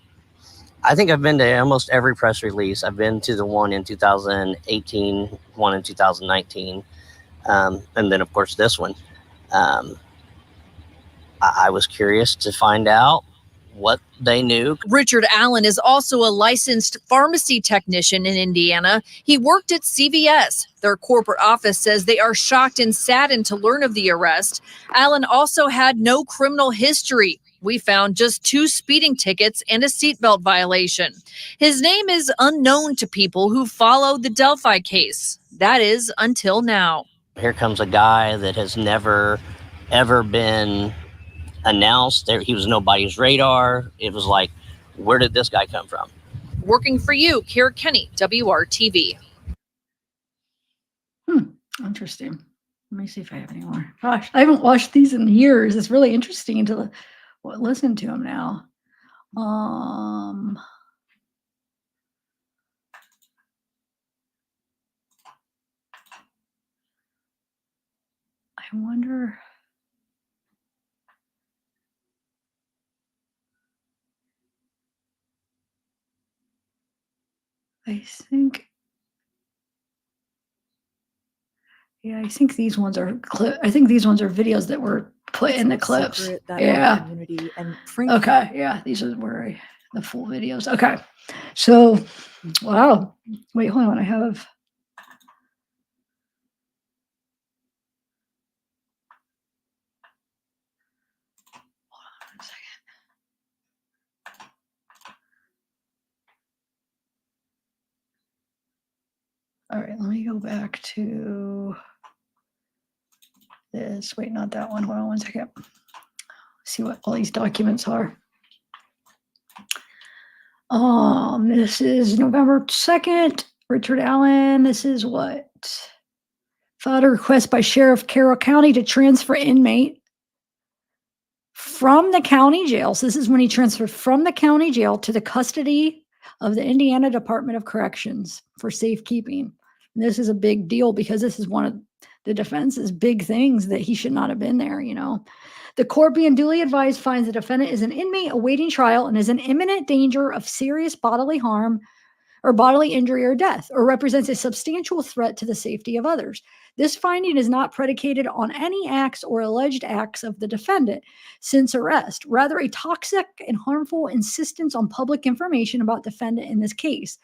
I think I've been to almost every press release. I've been to the one in 2018, one in 2019, and then of course this one. I was curious to find out what they knew. Richard Allen is also a licensed pharmacy technician in Indiana. He worked at CVS. Their corporate office says they are shocked and saddened to learn of the arrest. Allen also had no criminal history. We found just 2 speeding tickets and a seatbelt violation. His name is unknown to people who follow the Delphi case. That is until now. Here comes a guy that has never, ever been announced. He was nobody's radar. It was like, where did this guy come from? Working for you, Kara Kenny, WRTV. Interesting. Let me see if I have any more. Gosh, I haven't watched these in years. It's really interesting to listen to them now. I wonder. I think these ones are these ones are videos that were put in the clips. Yeah. Okay. Yeah. These are where the full videos. Okay. So, wow. Wait, hold on. I have. Hold on 1 second. All right. Let me go back to this. Wait, not that one. Hold on 1 second. See what all these documents are. This is November 2nd. Richard Allen. This is what? Filed a request by Sheriff Carroll County to transfer inmate from the county jail. So this is when he transferred from the county jail to the custody of the Indiana Department of Corrections for safekeeping. And this is a big deal because this is one of the defense's big things that he should not have been there, you know. The court, being duly advised, finds the defendant is an inmate awaiting trial and is in imminent danger of serious bodily harm or bodily injury or death, or represents a substantial threat to the safety of others. This finding is not predicated on any acts or alleged acts of the defendant since arrest, rather a toxic and harmful insistence on public information about defendant in this case.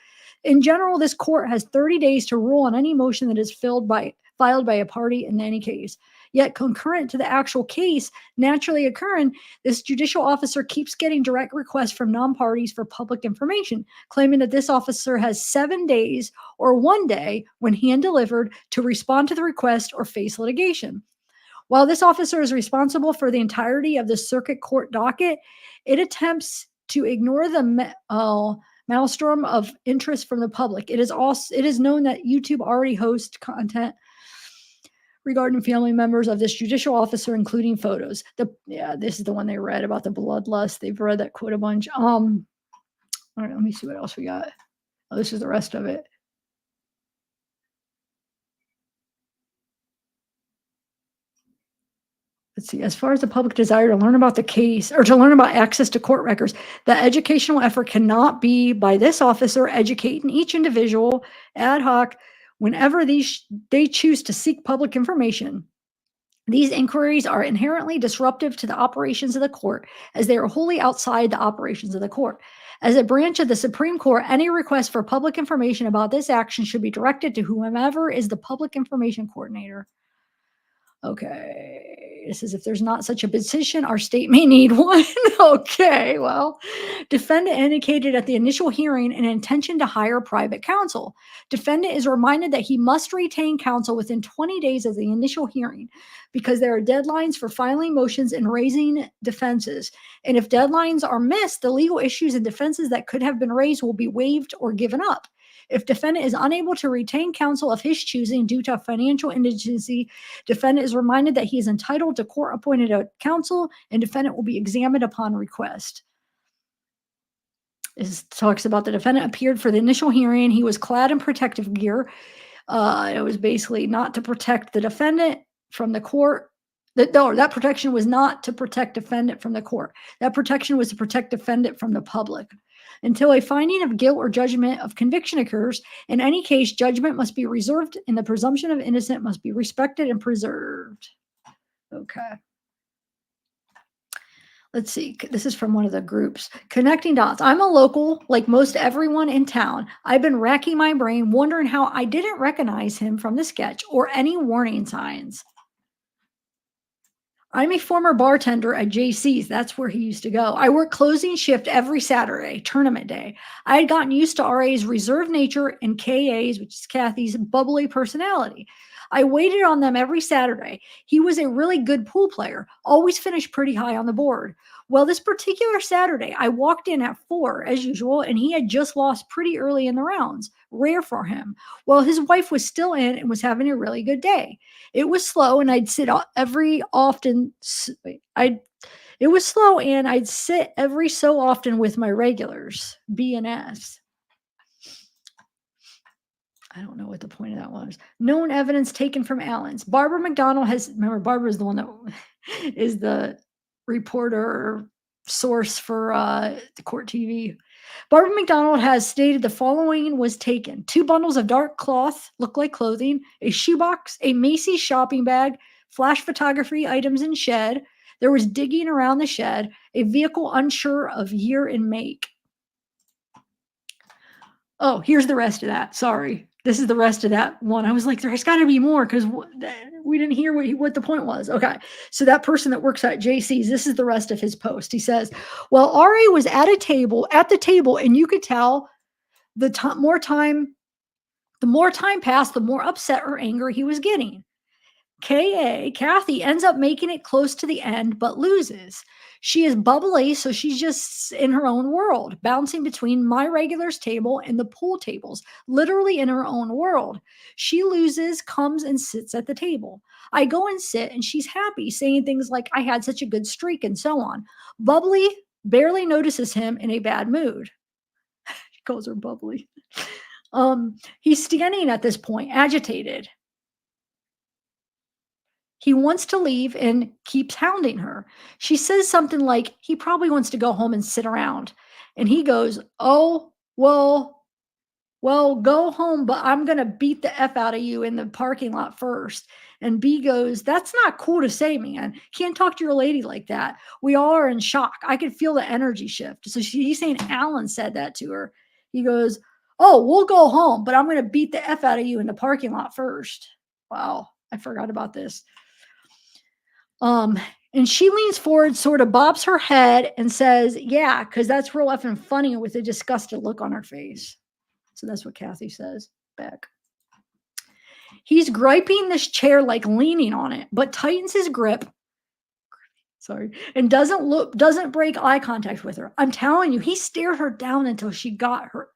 In general, this court has 30 days to rule on any motion that is filed by a party in any case. Yet concurrent to the actual case naturally occurring, this judicial officer keeps getting direct requests from non-parties for public information, claiming that this officer has 7 days or 1 day when hand delivered to respond to the request or face litigation. While this officer is responsible for the entirety of the circuit court docket, it attempts to ignore the maelstrom of interest from the public. It is known that YouTube already hosts content regarding family members of this judicial officer, including photos. This is the one they read about the bloodlust. They've read that quote a bunch. All right, let me see what else we got. Oh, this is the rest of it. Let's see, as far as the public desire to learn about the case or to learn about access to court records, the educational effort cannot be by this officer educating each individual ad hoc whenever they choose to seek public information. These inquiries are inherently disruptive to the operations of the court, as they are wholly outside the operations of the court. As a branch of the Supreme Court, any request for public information about this action should be directed to whomever is the public information coordinator. Okay, this is if there's not such a position, our state may need one. Okay, well, defendant indicated at the initial hearing an intention to hire private counsel. Defendant is reminded that he must retain counsel within 20 days of the initial hearing because there are deadlines for filing motions and raising defenses. And if deadlines are missed, the legal issues and defenses that could have been raised will be waived or given up. If defendant is unable to retain counsel of his choosing due to financial indigency, defendant is reminded that he is entitled to court-appointed counsel, and defendant will be examined upon request. This talks about the defendant appeared for the initial hearing. He was clad in protective gear. It was basically not to protect the defendant from the court. That protection was not to protect defendant from the court. That protection was to protect defendant from the public. Until a finding of guilt or judgment of conviction occurs, in any case, judgment must be reserved and the presumption of innocence must be respected and preserved. Okay. Let's see. This is from one of the groups. Connecting dots. I'm a local, like most everyone in town. I've been racking my brain, wondering how I didn't recognize him from the sketch or any warning signs. I'm a former bartender at JC's. That's where he used to go. I work closing shift every Saturday, tournament day. I had gotten used to RA's reserved nature and KA's, which is Kathy's, bubbly personality. I waited on them every Saturday. He was a really good pool player, always finished pretty high on the board. Well, this particular Saturday, I walked in at 4 as usual, and he had just lost pretty early in the rounds. Rare for him. Well, his wife was still in and was having a really good day. It was slow, and I'd sit every so often with my regulars, B and S. I don't know what the point of that was. Known evidence taken from Allen's. Barbara McDonald remember, Barbara is the one that is the reporter or source for the court TV. Barbara McDonald has stated the following was taken: 2 bundles of dark cloth, look like clothing, a shoebox, a Macy's shopping bag, flash photography items in shed. There was digging around the shed, a vehicle unsure of year and make. Oh, here's the rest of that. Sorry. This is the rest of that one. I was like, there's got to be more because we didn't hear what the point was. Okay. So that person that works at JC's, this is the rest of his post. He says, well, RA was at the table, and you could tell the more time passed, the more upset or angry he was getting. Kathy ends up making it close to the end, but loses. She is bubbly, so she's just in her own world, bouncing between my regulars table and the pool tables, literally in her own world. She loses, comes and sits at the table. I go and sit, and she's happy, saying things like, I had such a good streak, and so on. Bubbly barely notices him in a bad mood. She calls her bubbly. He's standing at this point, agitated. He wants to leave and keeps hounding her. She says something like, he probably wants to go home and sit around. And he goes, oh, well, go home, but I'm going to beat the F out of you in the parking lot first. And B goes, that's not cool to say, man. Can't talk to your lady like that. We all are in shock. I could feel the energy shift. So he's saying Alan said that to her. He goes, oh, we'll go home, but I'm going to beat the F out of you in the parking lot first. Wow, I forgot about this. And she leans forward, sort of bobs her head and says, yeah, because that's real effing funny with a disgusted look on her face. So that's what Kathy says back. He's griping this chair, like leaning on it, but tightens his grip. Sorry. And doesn't break eye contact with her. I'm telling you, he stared her down until she got her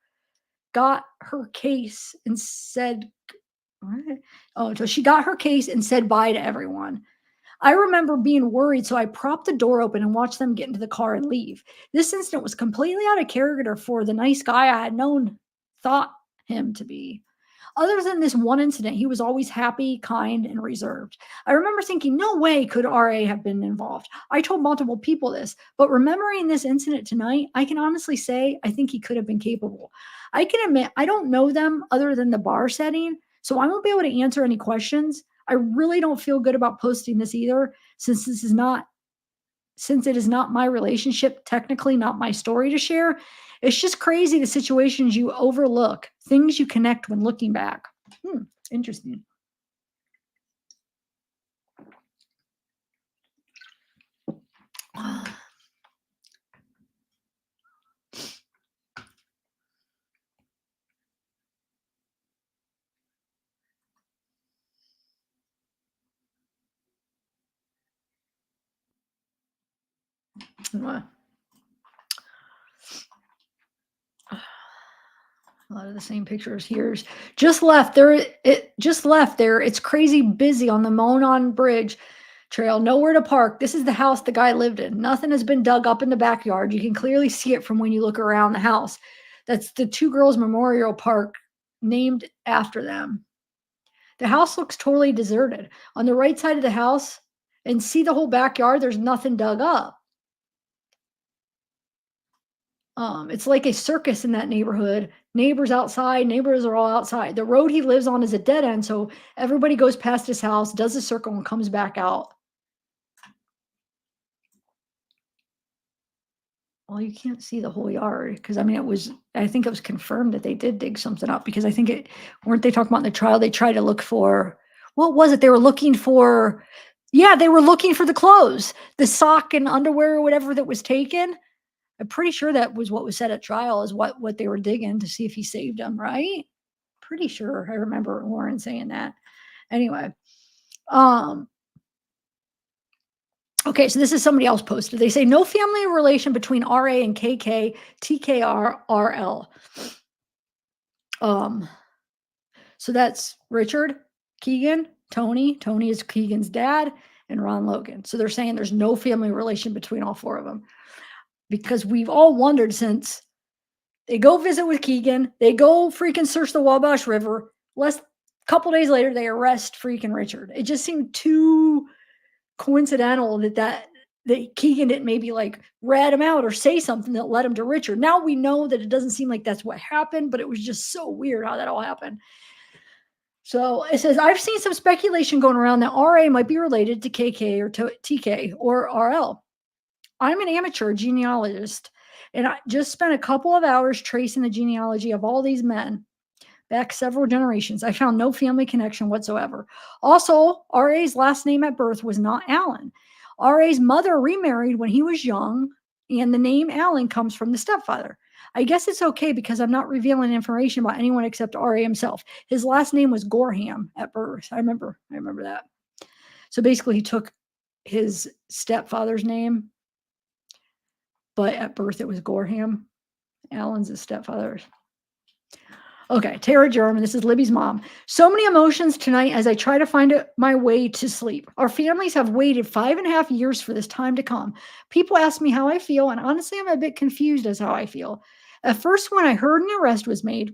case and said, what? Oh, until she got her case and said bye to everyone. I remember being worried, so I propped the door open and watched them get into the car and leave. This incident was completely out of character for the nice guy I had thought him to be. Other than this one incident, he was always happy, kind, and reserved. I remember thinking, no way could RA have been involved. I told multiple people this, but remembering this incident tonight, I can honestly say I think he could have been capable. I can admit I don't know them other than the bar setting, so I won't be able to answer any questions. I really don't feel good about posting this either, since it is not my relationship, technically not my story to share. It's just crazy the situations you overlook, things you connect when looking back. Interesting. A lot of the same pictures here. Just left there. It's crazy busy on the Monon Bridge trail. Nowhere to park. This is the house the guy lived in. Nothing has been dug up in the backyard. You can clearly see it from when you look around the house. That's the Two Girls Memorial Park, named after them. The house looks totally deserted. On the right side of the house, and see the whole backyard, there's nothing dug up. It's like a circus in that neighborhood. Neighbors outside, neighbors are all outside. The road he lives on is a dead end, so everybody goes past his house, does a circle, and comes back out. Well, you can't see the whole yard because I think it was confirmed that they did dig something up, because I think weren't they talking about in the trial? They tried to look for, what was it? They were looking for, they were looking for the clothes, the sock and underwear or whatever that was taken. I'm pretty sure that was what was said at trial, is what they were digging to see if he saved them, right? Pretty sure I remember Warren saying that. Anyway, okay, so this is somebody else posted. They say no family relation between RA and KK, TKR, RL. So that's Richard, Keegan, Tony. Tony is Keegan's dad, and Ron Logan. So they're saying there's no family relation between all four of them. Because we've all wondered, since they go visit with Keegan, they go freaking search the Wabash River. Couple days later, they arrest freaking Richard. It just seemed too coincidental that Keegan didn't maybe like rat him out or say something that led him to Richard. Now we know that it doesn't seem like that's what happened, but it was just so weird how that all happened. So it says, I've seen some speculation going around that RA might be related to KK or to TK or RL. I'm an amateur genealogist, and I just spent a couple of hours tracing the genealogy of all these men back several generations. I found no family connection whatsoever. Also, RA's last name at birth was not Allen. RA's mother remarried when he was young, and the name Allen comes from the stepfather. I guess it's okay because I'm not revealing information about anyone except RA himself. His last name was Gorham at birth. I remember that. So basically, he took his stepfather's name, but at birth it was Gorham. Allen's his stepfather's. Okay, Tara German, this is Libby's mom. So many emotions tonight as I try to find my way to sleep. Our families have waited 5.5 years for this time to come. People ask me how I feel, and honestly, I'm a bit confused as how I feel. At first, when I heard an arrest was made,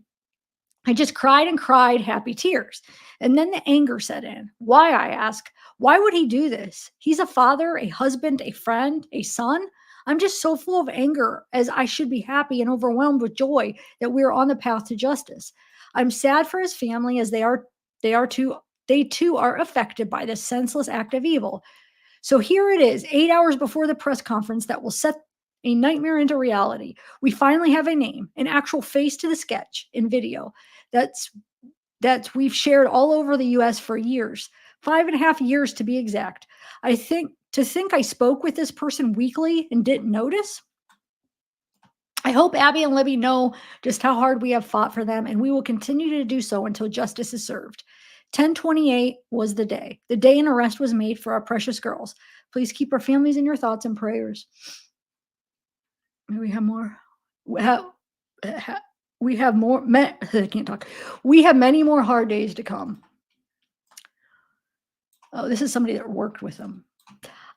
I just cried and cried happy tears. And then the anger set in. Why, I ask? Why would he do this? He's a father, a husband, a friend, a son. I'm just so full of anger, as I should be happy and overwhelmed with joy that we are on the path to justice. I'm sad for his family, as they too are affected by this senseless act of evil. So here it is, 8 hours before the press conference that will set a nightmare into reality. We finally have a name, an actual face to the sketch in video that's we've shared all over the US for years. 5.5 years to be exact. I think I spoke with this person weekly and didn't notice. I hope Abby and Libby know just how hard we have fought for them, and we will continue to do so until justice is served. 10/28 was the day. The day an arrest was made for our precious girls. Please keep our families in your thoughts and prayers. May we have more. We have more. I can't talk. We have many more hard days to come. Oh, this is somebody that worked with them.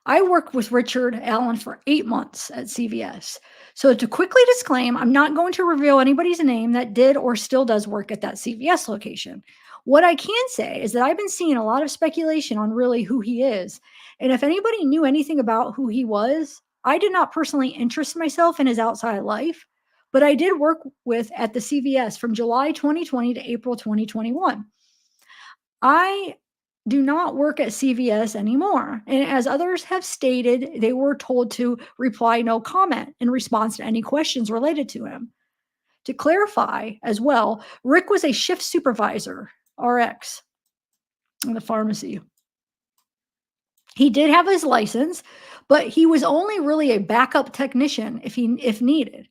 I worked with Richard Allen for 8 months at CVS. So to quickly disclaim, I'm not going to reveal anybody's name that did or still does work at that CVS location. What I can say is that I've been seeing a lot of speculation on really who he is. And if anybody knew anything about who he was, I did not personally interest myself in his outside life, but I did work with at the CVS from July 2020 to April 2021. I do not work at CVS anymore. And as others have stated, they were told to reply no comment in response to any questions related to him. To clarify as well, Rick was a shift supervisor, RX, in the pharmacy. He did have his license, but he was only really a backup technician if needed.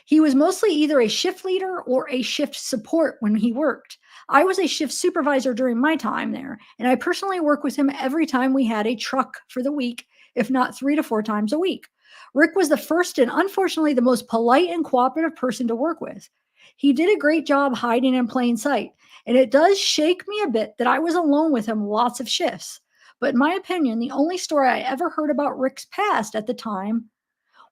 He was mostly either a shift leader or a shift support when he worked. I was a shift supervisor during my time there, and I personally worked with him every time we had a truck for the week, if not 3 to 4 times a week. Rick was the first and unfortunately the most polite and cooperative person to work with. He did a great job hiding in plain sight, and it does shake me a bit that I was alone with him lots of shifts. But in my opinion, the only story I ever heard about Rick's past at the time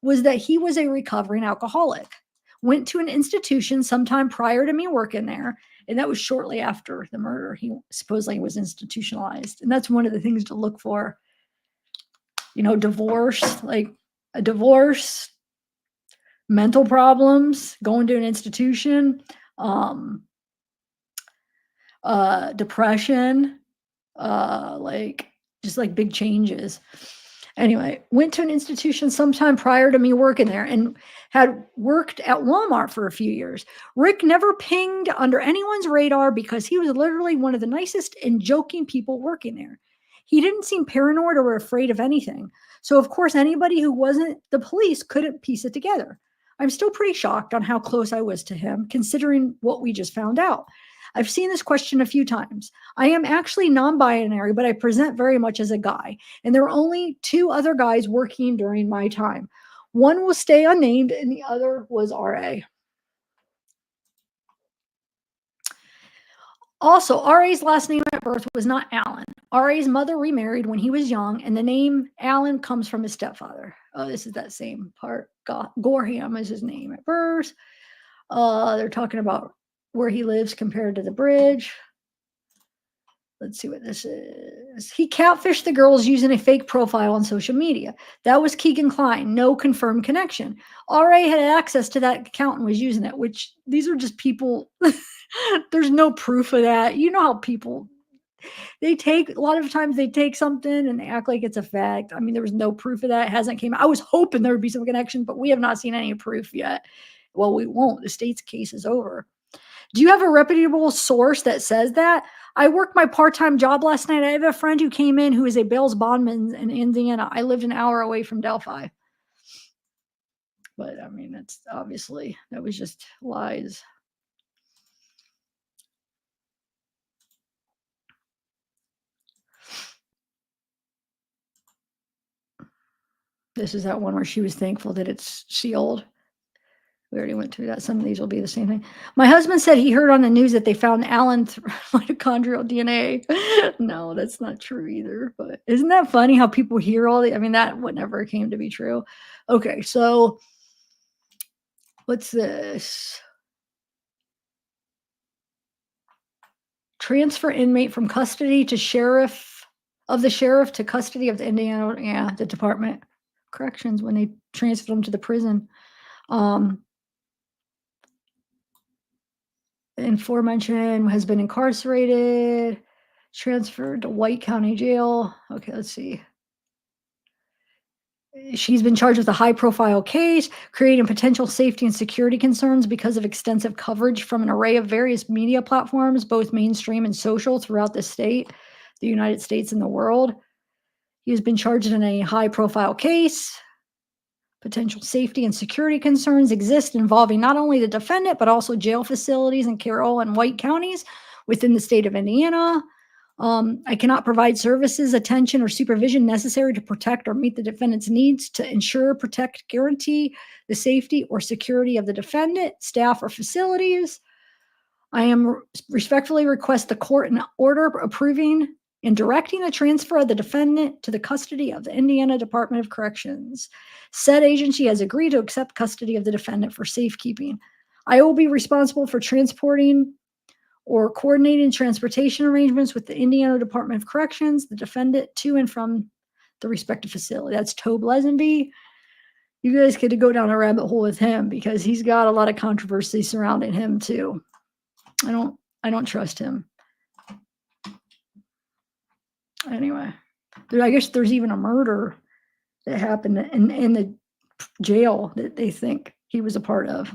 was that he was a recovering alcoholic, went to an institution sometime prior to me working there, and that was shortly after the murder. He supposedly was institutionalized, and that's one of the things to look for. You know, divorce, like a divorce, mental problems, going to an institution, depression, just like big changes. Anyway, went to an institution sometime prior to me working there and had worked at Walmart for a few years. Rick never pinged under anyone's radar because he was literally one of the nicest and joking people working there. He didn't seem paranoid or afraid of anything. So, of course, anybody who wasn't the police couldn't piece it together. I'm still pretty shocked on how close I was to him, considering what we just found out. I've seen this question a few times. I am actually non-binary, but I present very much as a guy. And there were only 2 other guys working during my time. One will stay unnamed and the other was RA. Also, RA's last name at birth was not Allen. RA's mother remarried when he was young, and the name Allen comes from his stepfather. Oh, this is that same part. Gorham is his name at birth. They're talking about where he lives compared to the bridge. Let's see what this is. He catfished the girls using a fake profile on social media. That was Keegan Klein. No confirmed connection. RA had access to that account and was using it, which these are just people. There's no proof of that. You know how people, a lot of times they take something and they act like it's a fact. I mean, there was no proof of that. It hasn't came. I was hoping there would be some connection, but we have not seen any proof yet. Well, we won't. The state's case is over. Do you have a reputable source that says that? I worked my part-time job last night. I have a friend who came in who is a bail bondman in Indiana. I lived an hour away from Delphi. But I mean, that's obviously, that was just lies. This is that one where she was thankful that it's sealed. We already went through that. Some of these will be the same thing. My husband said he heard on the news that they found Allen's mitochondrial DNA. No, that's not true either. But isn't that funny how people hear all the, I mean, that would never came to be true. Okay, so what's this? Transfer inmate from custody to sheriff to custody of the Indiana, yeah, the Department of Corrections when they transferred them to the prison. The aforementioned has been incarcerated, transferred to White County Jail. Okay, let's see. She's been charged with a high-profile case, creating potential safety and security concerns because of extensive coverage from an array of various media platforms, both mainstream and social, throughout the state. the United States and the world. He has been charged in a high-profile case. Potential safety and security concerns exist involving not only the defendant, but also jail facilities in Carroll and White counties within the state of Indiana. I cannot provide services, attention, or supervision necessary to protect or meet the defendant's needs to ensure, protect, guarantee the safety or security of the defendant, staff, or facilities. I am respectfully request the court an order approving and directing the transfer of the defendant to the custody of the Indiana Department of Corrections. Said agency has agreed to accept custody of the defendant for safekeeping. I will be responsible for transporting or coordinating transportation arrangements with the Indiana Department of Corrections, the defendant to and from the respective facility. That's Tobe Lesenby. You guys could go down a rabbit hole with him because he's got a lot of controversy surrounding him too. I don't trust him. Anyway, I guess there's even a murder that happened in the jail that they think he was a part of.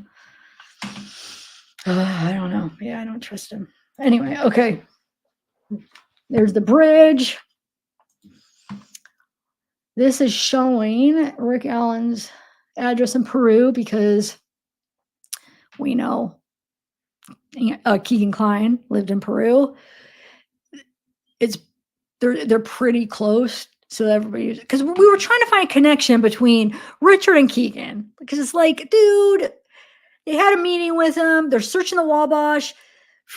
I don't know. Yeah, I don't trust him. Anyway, okay. There's the bridge. This is showing Rick Allen's address in Peru because we know Keegan Kline lived in Peru. They're pretty close. So everybody, because we were trying to find a connection between Richard and Keegan, because it's like, dude, they had a meeting with him. They're searching the Wabash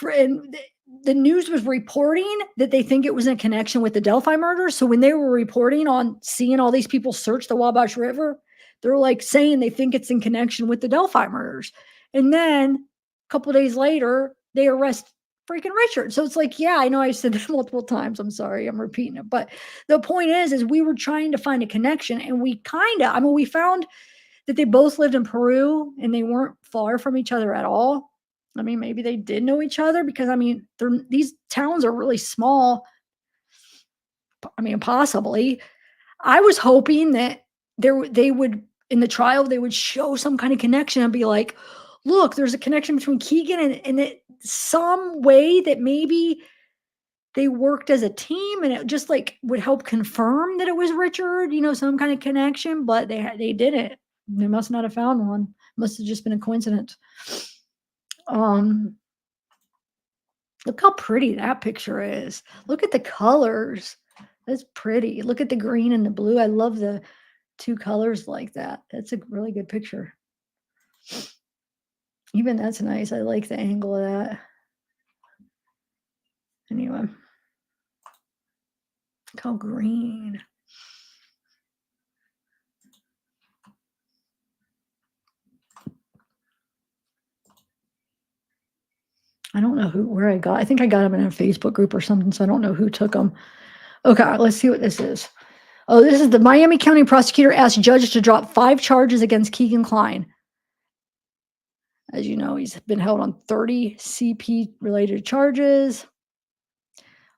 and the news was reporting that they think it was in connection with the Delphi murder. So when they were reporting on seeing all these people search the Wabash River, they're like saying they think it's in connection with the Delphi murders. And then a couple of days later, they arrest freaking Richard. So it's like, yeah, I know I said this multiple times. I'm sorry, I'm repeating it. But the point is we were trying to find a connection, and we we found that they both lived in Peru and they weren't far from each other at all. I mean, maybe they did know each other because, I mean, these towns are really small. I mean, possibly. I was hoping that they would, in the trial, they would show some kind of connection and be like, look, there's a connection between Keegan and it, some way that maybe they worked as a team and it just like would help confirm that it was Richard, some kind of connection, but they didn't. They must not have found one. Must have just been a coincidence. Look how pretty that picture is. Look at the colors. That's pretty. Look at the green and the blue. I love the two colors like that. That's a really good picture. Even that's nice. I like the angle of that. Anyway. Look how green. I don't know where I got. I think I got them in a Facebook group or something, so I don't know who took them. Okay, let's see what this is. Oh, this is the Miami County prosecutor asked judge to drop 5 charges against Keegan Kline. As you know, he's been held on 30 CP-related charges.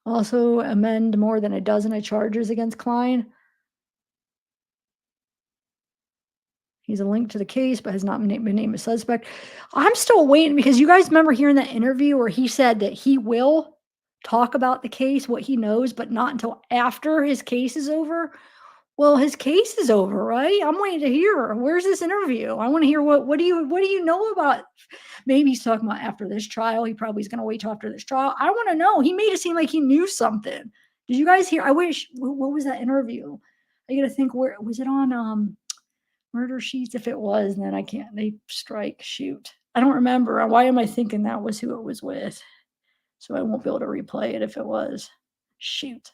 Also amend more than a dozen of charges against Kline. He's a link to the case, but has not been named a suspect. I'm still waiting because you guys remember hearing that interview where he said that he will talk about the case, what he knows, but not until after his case is over. Well, his case is over, right? I'm waiting to hear. Where's this interview? I want to hear what do you know about? Maybe he's talking about after this trial. He probably is going to wait till after this trial. I want to know. He made it seem like he knew something. Did you guys hear? I wish. What was that interview? I got to think. Where was it on? Murder Sheets. If it was, then I can't. They strike. Shoot. I don't remember. Why am I thinking that was who it was with? So I won't be able to replay it if it was. Shoot.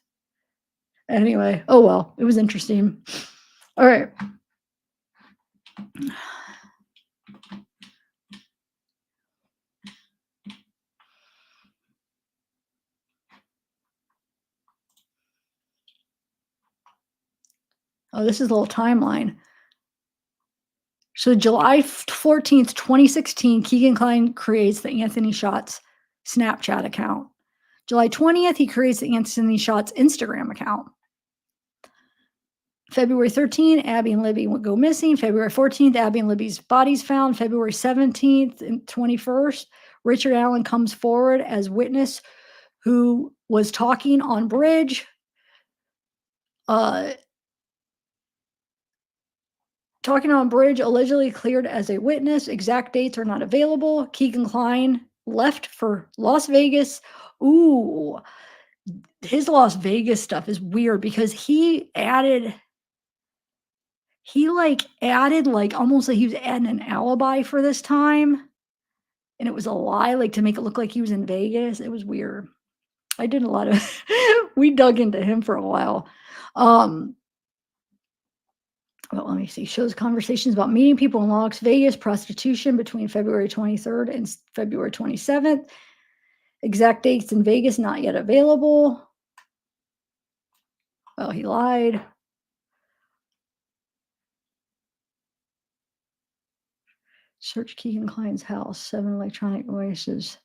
Anyway, oh well, it was interesting. All right. Oh, this is a little timeline. So July 14th, 2016, Keegan Kline creates the Anthony Shots Snapchat account. July 20th, he creates the Anthony Shots Instagram account. February 13th, Abby and Libby would go missing. February 14th, Abby and Libby's bodies found. February 17th and 21st, Richard Allen comes forward as witness who was talking on bridge. Talking on bridge, allegedly cleared as a witness. Exact dates are not available. Keegan Kline left for Las Vegas. Ooh, his Las Vegas stuff is weird because he added like almost like he was adding an alibi for this time. And it was a lie, like to make it look like he was in Vegas. It was weird. I did a lot of we dug into him for a while. Well, let me see. Shows conversations about meeting people in Las Vegas, prostitution between February 23rd and February 27th. Exact dates in Vegas not yet available. Well, he lied. Search Keegan Kline's house. 7 electronic voices.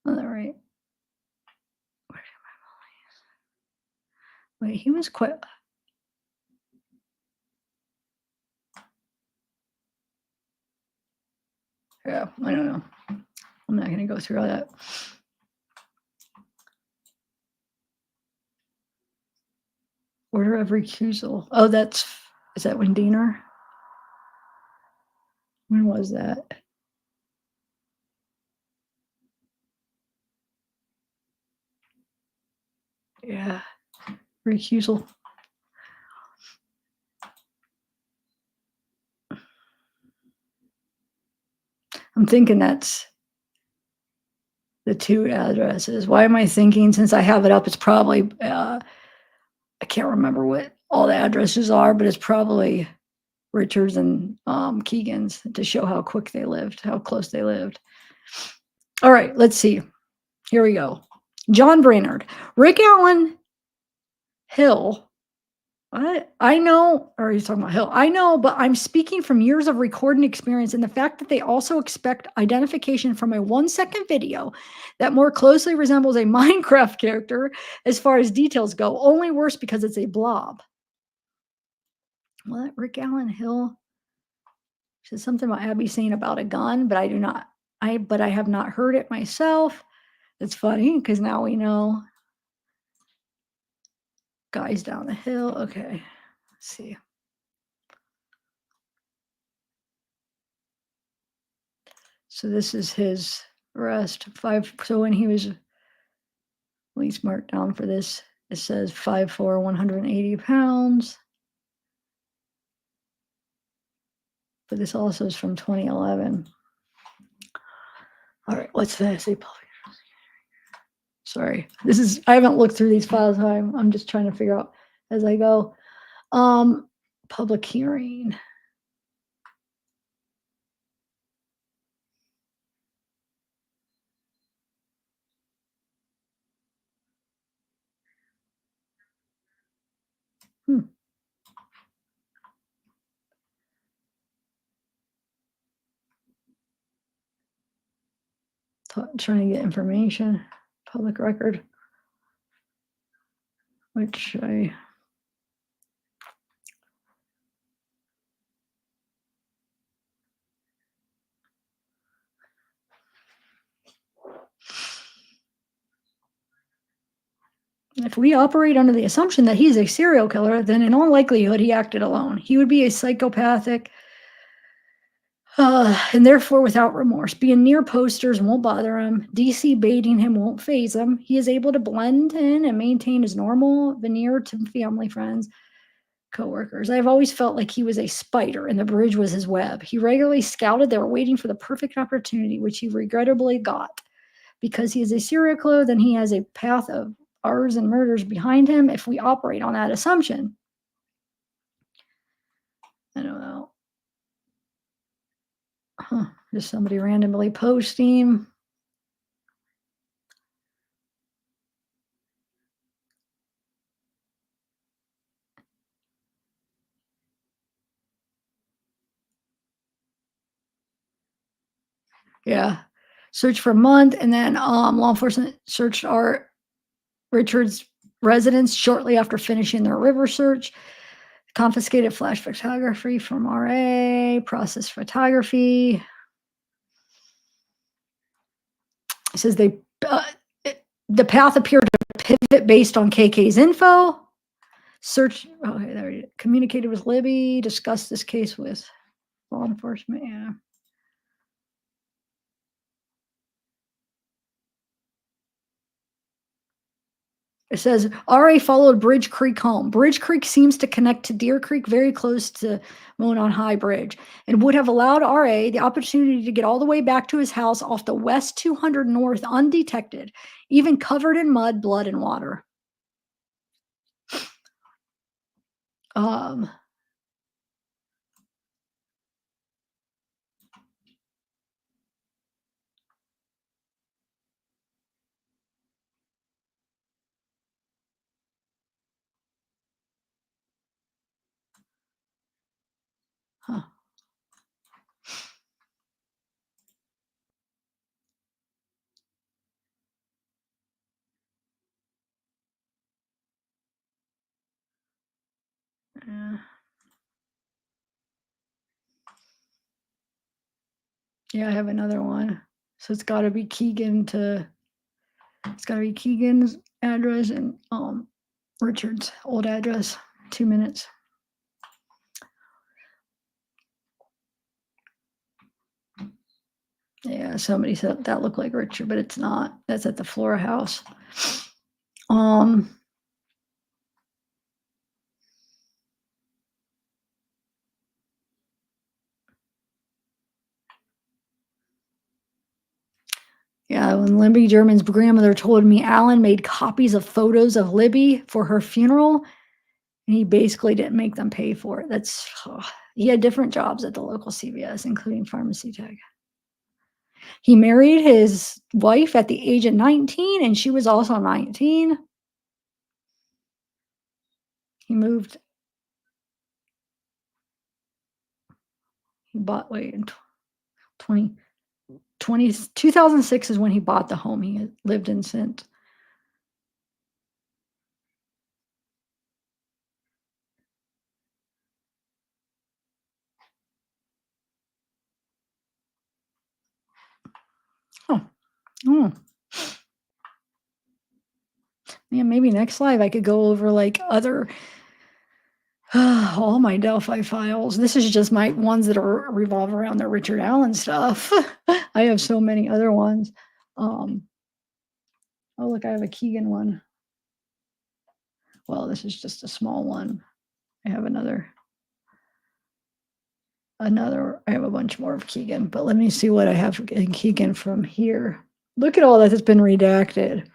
Oh, that right. Wait, he was quite. Yeah, I don't know. I'm not going to go through all that. Order of recusal. Oh, is that when Diener? When was that? Yeah, recusal. I'm thinking that's the 2 addresses. Why am I thinking, since I have it up, it's probably, I can't remember what all the addresses are, but it's probably Richard's and Keegan's to show how quick they lived, how close they lived. All right, let's see. Here we go. John Brainerd, Rick Allen Hill. What? I know, or he's talking about Hill. I know, but I'm speaking from years of recording experience and the fact that they also expect identification from a 1-second video that more closely resembles a Minecraft character as far as details go. Only worse because it's a blob. What? Rick Allen Hill said something about Abby saying about a gun, but I have not heard it myself. It's funny because now we know. Guys down the hill. Okay. Let's see. So this is his arrest. So when he was at least marked down for this, it says 5'4", 180 pounds. But this also is from 2011. All right, what's that? Say public. Sorry, I haven't looked through these files. I'm just trying to figure out as I go. Public hearing. Trying to get information, public record, which if we operate under the assumption that he's a serial killer, then in all likelihood he acted alone. He would be a psychopathic and therefore without remorse. Being near posters won't bother him. DC baiting him won't faze him. He is able to blend in and maintain his normal veneer to family, friends, co-workers. I've always felt like he was a spider and the bridge was his web. He regularly scouted. They were waiting for the perfect opportunity, which he regrettably got. Because he is a serial killer, then he has a path of ours and murders behind him if we operate on that assumption. I don't know. Just somebody randomly posting. Yeah. Search for a month, and then law enforcement searched Richard's residence shortly after finishing their river search. Confiscated flash photography from RA, process photography. says the path appeared to pivot based on KK's info. Search, okay, there you go. Communicated with Libby, discussed this case with law enforcement. Yeah. It says RA followed Bridge Creek home. Bridge Creek seems to connect to Deer Creek, very close to Monon High Bridge, and would have allowed RA the opportunity to get all the way back to his house off the West 200 North undetected, even covered in mud, blood, and water. Huh. Yeah, I have another one. So it's got to be Keegan's address and Richard's old address. 2 minutes. Yeah, somebody said that looked like Richard, but it's not. That's at the Flora house. Yeah, when Libby German's grandmother told me Alan made copies of photos of Libby for her funeral, and he basically didn't make them pay for it. He had different jobs at the local CVS, including pharmacy tech. He married his wife at the age of 19, and she was also 19. He moved. He bought, in 2006 is when he bought the home he had lived in since. Oh. Yeah, maybe next live I could go over like other all my Delphi files. This is just my ones that are revolve around the Richard Allen stuff. I have so many other ones. Oh look, I have a Keegan one. Well, this is just a small one. I have I have a bunch more of Keegan, but let me see what I have in Keegan from here. Look at all that has been redacted.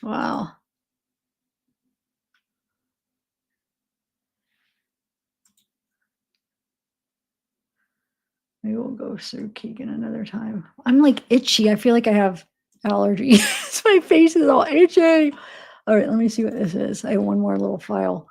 Wow. Maybe we'll go through Keegan another time. I'm like itchy. I feel like I have allergies. My face is all itchy. All right, let me see what this is. I have one more little file.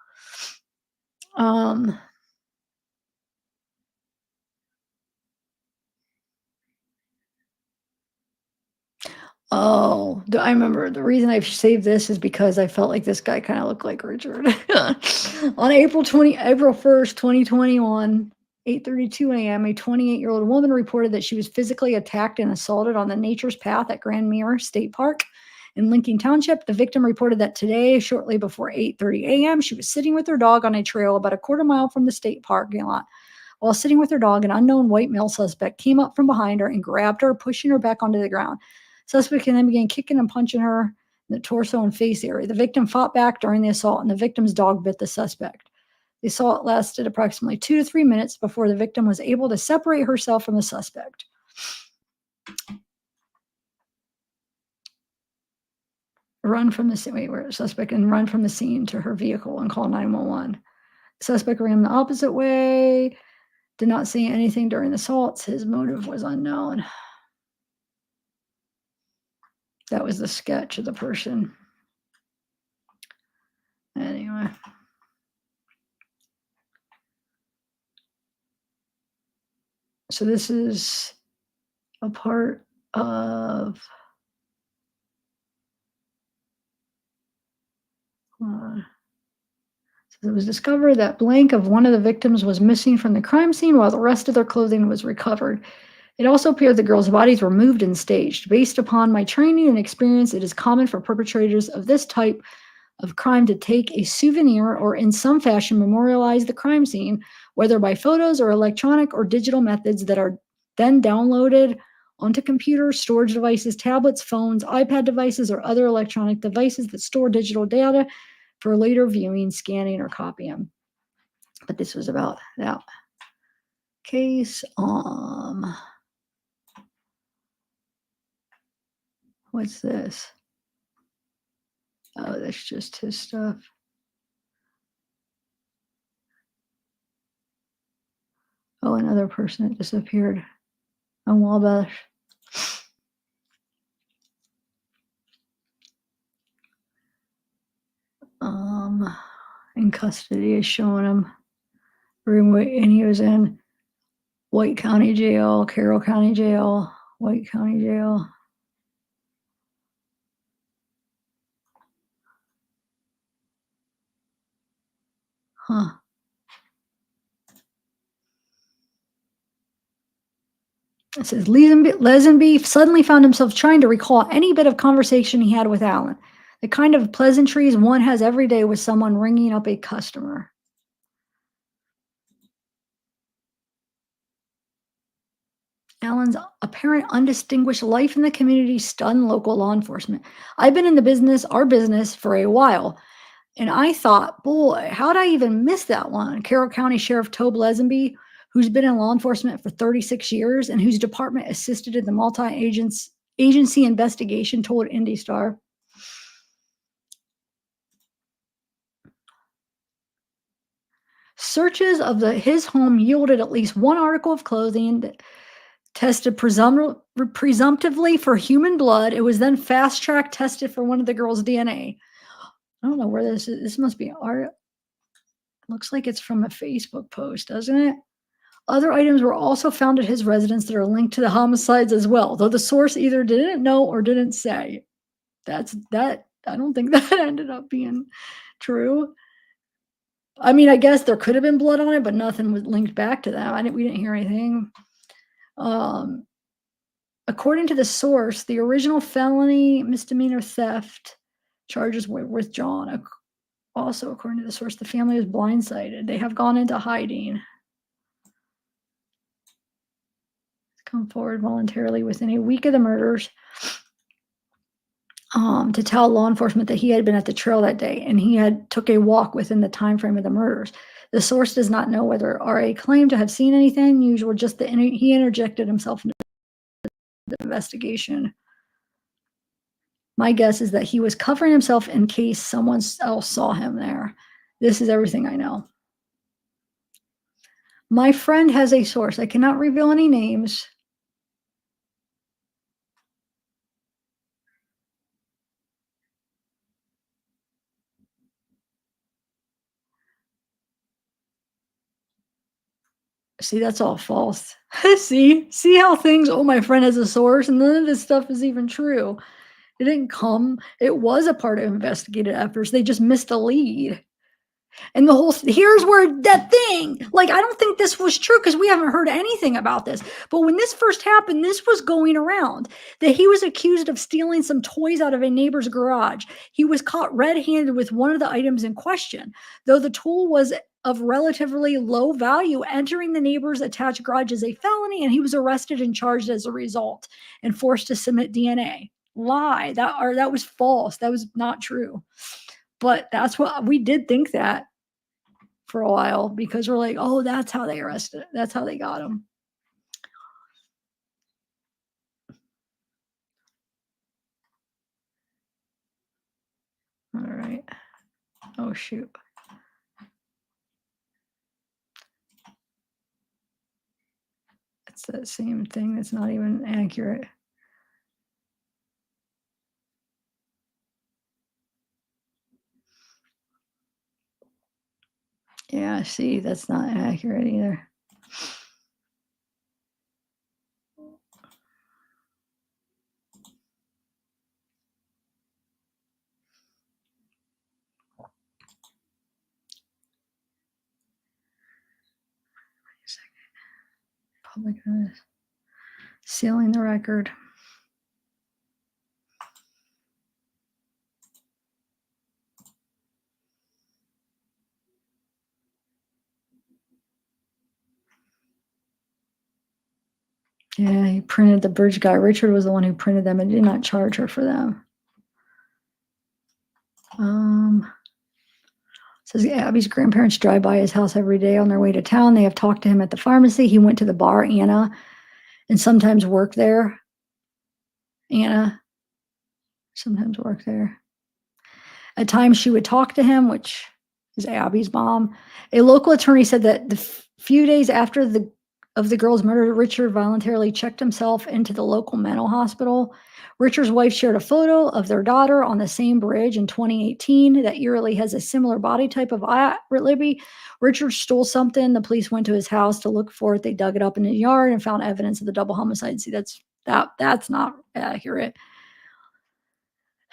Oh, I remember the reason I've saved this is because I felt like this guy kind of looked like Richard. On April 1st, 2021, 8:32 a.m., a 28-year-old woman reported that she was physically attacked and assaulted on the Nature's Path at Grand Mirror State Park in Lincoln Township. The victim reported that today, shortly before 8:30 a.m., she was sitting with her dog on a trail about a quarter mile from the state parking lot. While sitting with her dog, an unknown white male suspect came up from behind her and grabbed her, pushing her back onto the ground. Suspect then began kicking and punching her in the torso and face area. The victim fought back during the assault, and the victim's dog bit the suspect. The assault lasted approximately 2 to 3 minutes before the victim was able to separate herself from the suspect. Run from the scene. Where suspect and run from the scene to her vehicle and call 911. Suspect ran the opposite way. Did not say anything during the assaults. His motive was unknown. That was the sketch of the person. Anyway. So this is a part of It was discovered that blank of one of the victims was missing from the crime scene while the rest of their clothing was recovered. It also appeared the girls' bodies were moved and staged. Based upon my training and experience, it is common for perpetrators of this type of crime to take a souvenir or in some fashion memorialize the crime scene, whether by photos or electronic or digital methods that are then downloaded onto computers, storage devices, tablets, phones, iPad devices, or other electronic devices that store digital data for later viewing, scanning, or copying. But this was about that case. What's this? Oh, that's just his stuff. Oh, another person that disappeared on Wabash. In custody is showing him room, and he was in White County Jail, Carroll County Jail, White County Jail. Huh. It says Lesenby suddenly found himself trying to recall any bit of conversation he had with Allen. The kind of pleasantries one has every day with someone ringing up a customer. Allen's apparent undistinguished life in the community stunned local law enforcement. I've been in our business, for a while, and I thought, boy, how'd I even miss that one? Carroll County Sheriff Tobe Lesenby, who's been in law enforcement for 36 years and whose department assisted in the multi-agency investigation, told Indy Star. Searches of his home yielded at least one article of clothing that tested presumptively for human blood. It was then fast-track tested for one of the girls' DNA. I don't know where this is. This must be art. Looks like it's from a Facebook post, doesn't it? Other items were also found at his residence that are linked to the homicides as well, though the source either didn't know or didn't say. I don't think that ended up being true. I mean, I guess there could have been blood on it, but nothing was linked back to that. We didn't hear anything. According to the source, the original felony misdemeanor theft charges were withdrawn. Also, according to the source, the family was blindsided. They have gone into hiding. Come forward voluntarily within a week of the murders to tell law enforcement that he had been at the trail that day and he took a walk within the time frame of the murders. The source does not know whether RA claimed to have seen anything unusual, just that he interjected himself into the investigation. My guess is that he was covering himself in case someone else saw him there. This is everything I know. My friend has a source. I cannot reveal any names. See, that's all false. See how things, oh, my friend has a source, and none of this stuff is even true. It didn't come, it was a part of investigative efforts. They just missed a lead. And here's where that thing, like, I don't think this was true because we haven't heard anything about this. But when this first happened, this was going around that he was accused of stealing some toys out of a neighbor's garage. He was caught red-handed with one of the items in question. Though the tool was of relatively low value, entering the neighbor's attached garage is a felony, and he was arrested and charged as a result and forced to submit DNA. Lie. That was false. That was not true. But that's what we did think that for a while because we're like, oh, that's how they arrested it. That's how they got him. All right. Oh, shoot. It's that same thing that's not even accurate. Yeah, see, that's not accurate either. Public sealing the record. Yeah, he printed the bridge guy. Richard was the one who printed them and did not charge her for them. Says Abby's grandparents drive by his house every day on their way to town. They have talked to him at the pharmacy. He went to the bar, Anna, and sometimes worked there. Anna sometimes worked there. At times she would talk to him, which is Abby's mom. A local attorney said that the few days after the girl's murder, Richard voluntarily checked himself into the local mental hospital. Richard's wife shared a photo of their daughter on the same bridge in 2018 that eerily has a similar body type of Libby. Richard stole something. The police went to his house to look for it. They dug it up in his yard and found evidence of the double homicide. See, that's not accurate.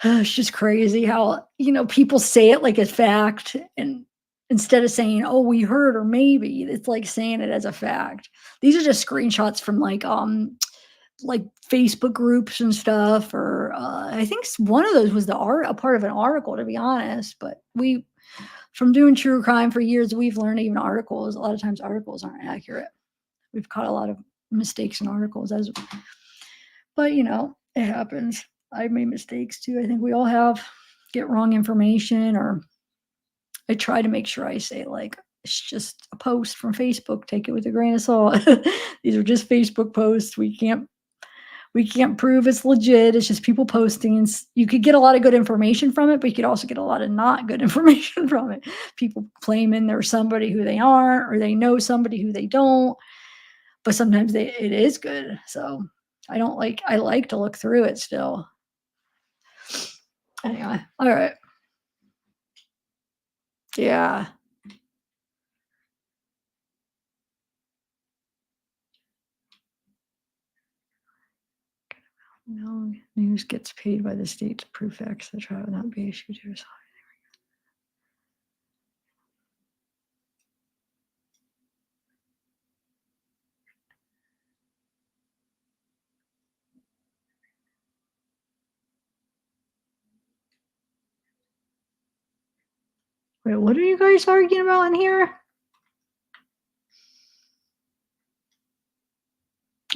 It's just crazy how, people say it like a fact, and instead of saying, oh, we heard, or maybe, it's like saying it as a fact. These are just screenshots from like Facebook groups and stuff, or I think one of those was a part of an article, to be honest. But from doing true crime for years, we've learned even a lot of times articles aren't accurate. We've caught a lot of mistakes in articles, but it happens. I've made mistakes too. I think we all have. Get wrong information, or I try to make sure I say, like, it's just a post from Facebook. Take it with a grain of salt. These are just Facebook posts. We can't prove it's legit. It's just people posting. And you could get a lot of good information from it, but you could also get a lot of not good information from it. People claiming they're somebody who they aren't, or they know somebody who they don't. But sometimes it is good. So I like to look through it still. Anyway, all right. Yeah. No, news gets paid by the state to prove facts that trial not be issued to us. Wait, what are you guys arguing about in here?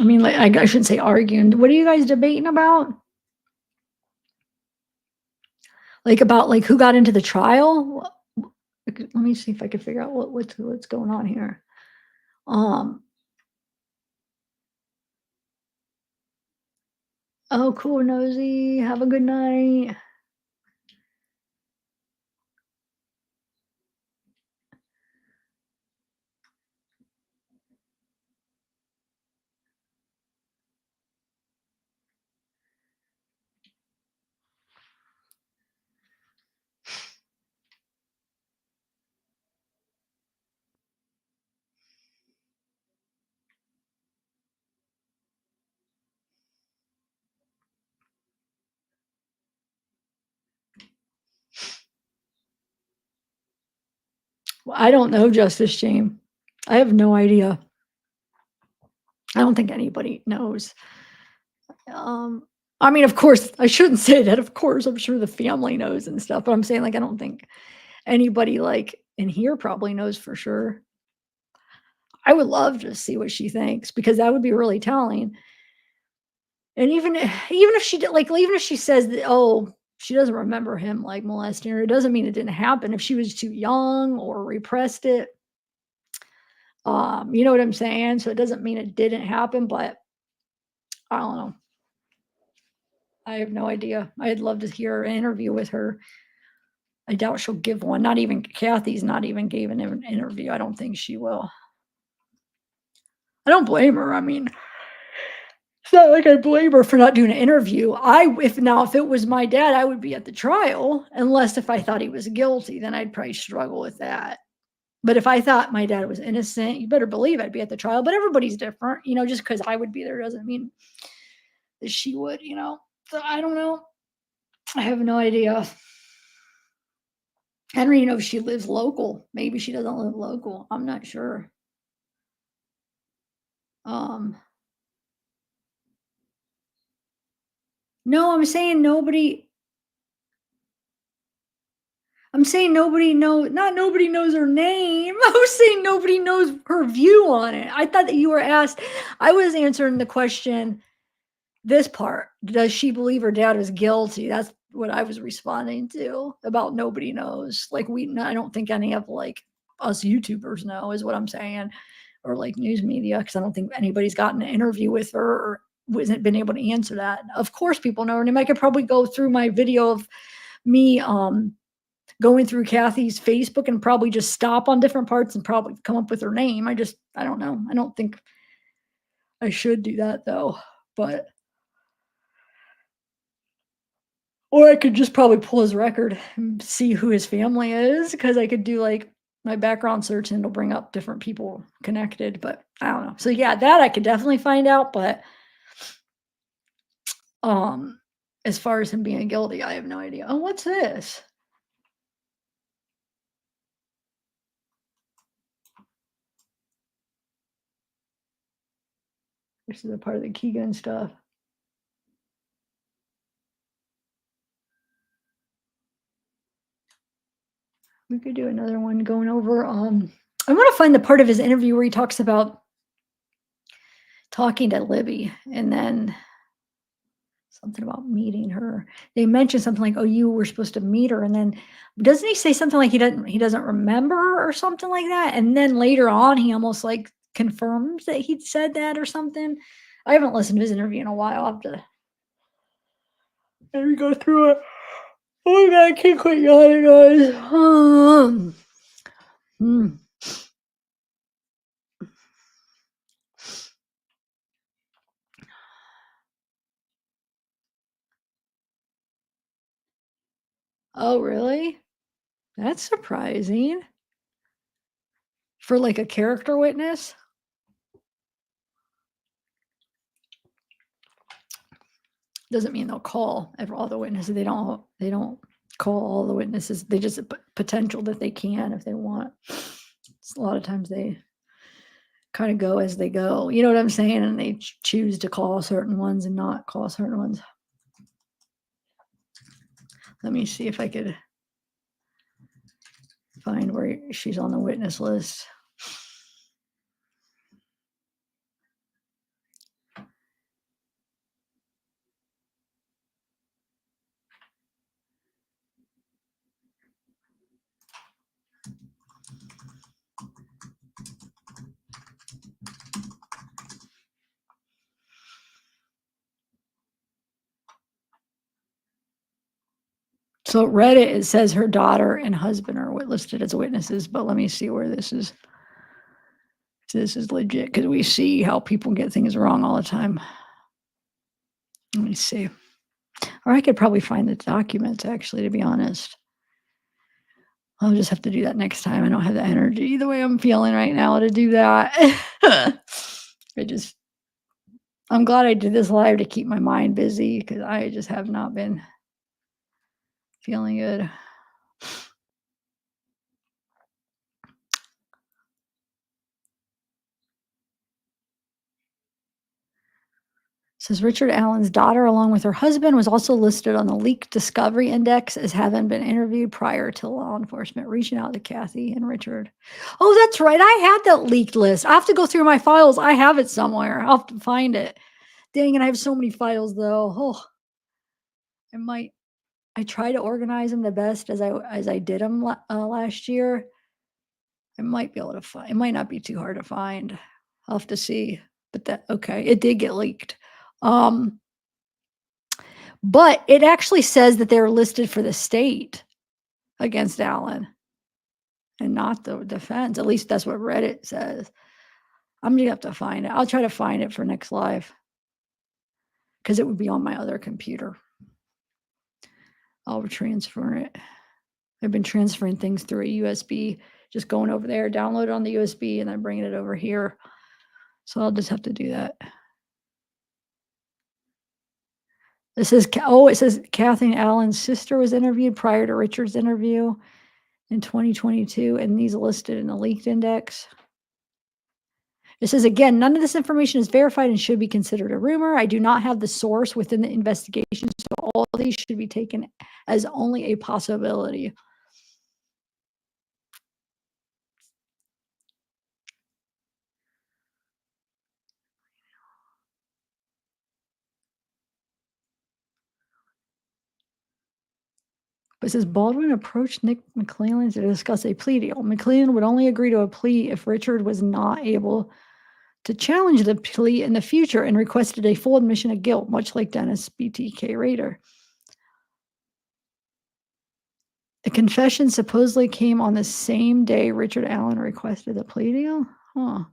I mean, like, I shouldn't say arguing. What are you guys debating about? Like, about like who got into the trial? Let me see if I can figure out what's going on here. Oh, cool, Nosy. Have a good night. Well, I don't know, Justice Shame. I have no idea. I don't think anybody knows. I mean, of course, I shouldn't say that. Of course, I'm sure the family knows and stuff, but I'm saying, like, I don't think anybody like in here probably knows for sure. I would love to see what she thinks, because that would be really telling. And even if she did, like, even if she says that, oh, she doesn't remember him like molesting her, it doesn't mean it didn't happen. If she was too young or repressed it, you know what I'm saying? So it doesn't mean it didn't happen, but I don't know. I have no idea. I'd love to hear an interview with her. I doubt she'll give one. Not even Kathy's not even gave an interview. I don't think she will. I don't blame her. I mean, it's not like I blame her for not doing an interview. If it was my dad, I would be at the trial, unless if I thought he was guilty, then I'd probably struggle with that. But if I thought my dad was innocent, you better believe I'd be at the trial. But everybody's different, just because I would be there doesn't mean that she would, So I don't know. I have no idea. I don't even know if she lives local. Maybe she doesn't live local. I'm not sure. No, I'm saying nobody knows, not nobody knows her name. I was saying nobody knows her view on it. I thought that you were asked, I was answering the question, this part, does she believe her dad was guilty? That's what I was responding to about nobody knows. Like I don't think any of like us YouTubers know is what I'm saying, or like news media, because I don't think anybody's gotten an interview with her or wasn't been able to answer that. Of course people know her name. I could probably go through my video of me going through Kathy's Facebook and probably just stop on different parts and probably come up with her name. I don't know. I don't think I should do that though, but or I could just probably pull his record and see who his family is, because I could do like my background search and it'll bring up different people connected, but I don't know. So yeah, that I could definitely find out, but as far as him being guilty, I have no idea. Oh, what's this? This is a part of the Keegan stuff. We could do another one going over. I want to find the part of his interview where he talks about talking to Libby and then something about meeting her. They mentioned something like, "Oh, you were supposed to meet her," and then doesn't he say something like he doesn't remember or something like that? And then later on, he almost like confirms that he'd said that or something. I haven't listened to his interview in a while. I'll have to maybe go through it. Oh my God, I can't quit yawning, guys. Oh, really? That's surprising. For like a character witness? Doesn't mean they'll call all the witnesses. They don't call all the witnesses. They just potential that they can if they want. A lot of times they kind of go as they go. You know what I'm saying? And they choose to call certain ones and not call certain ones. Let me see if I could find where she's on the witness list. So Reddit, it says her daughter and husband are listed as witnesses, but let me see where this is. This is legit because we see how people get things wrong all the time. Let me see. Or I could probably find the documents, actually, to be honest. I'll just have to do that next time. I don't have the energy the way I'm feeling right now to do that. I'm glad I did this live to keep my mind busy because I just have not been feeling good. Says Richard Allen's daughter, along with her husband, was also listed on the leaked discovery index as having been interviewed prior to law enforcement reaching out to Kathy and Richard. Oh, that's right. I had that leaked list. I have to go through my files. I have it somewhere. I'll have to find it. Dang it, I have so many files though. Oh, I try to organize them the best as I did them last year. I might be able to find. It might not be too hard to find. I'll have to see. But okay, it did get leaked. But it actually says that they're listed for the state against Allen and not the defense. At least that's what Reddit says. I'm gonna have to find it. I'll try to find it for next live because it would be on my other computer. I'll transfer it. I've been transferring things through a USB, just going over there, download it on the USB, and then bringing it over here. So I'll just have to do that. It says Kathleen Allen's sister was interviewed prior to Richard's interview in 2022, and these are listed in the leaked index. It says, again, none of this information is verified and should be considered a rumor. I do not have the source within the investigation, so all of these should be taken as only a possibility. But it says Baldwin approached Nick McClellan to discuss a plea deal. McClellan would only agree to a plea if Richard was not able to challenge the plea in the future and requested a full admission of guilt, much like Dennis BTK Rader. The confession supposedly came on the same day Richard Allen requested the plea deal. Huh.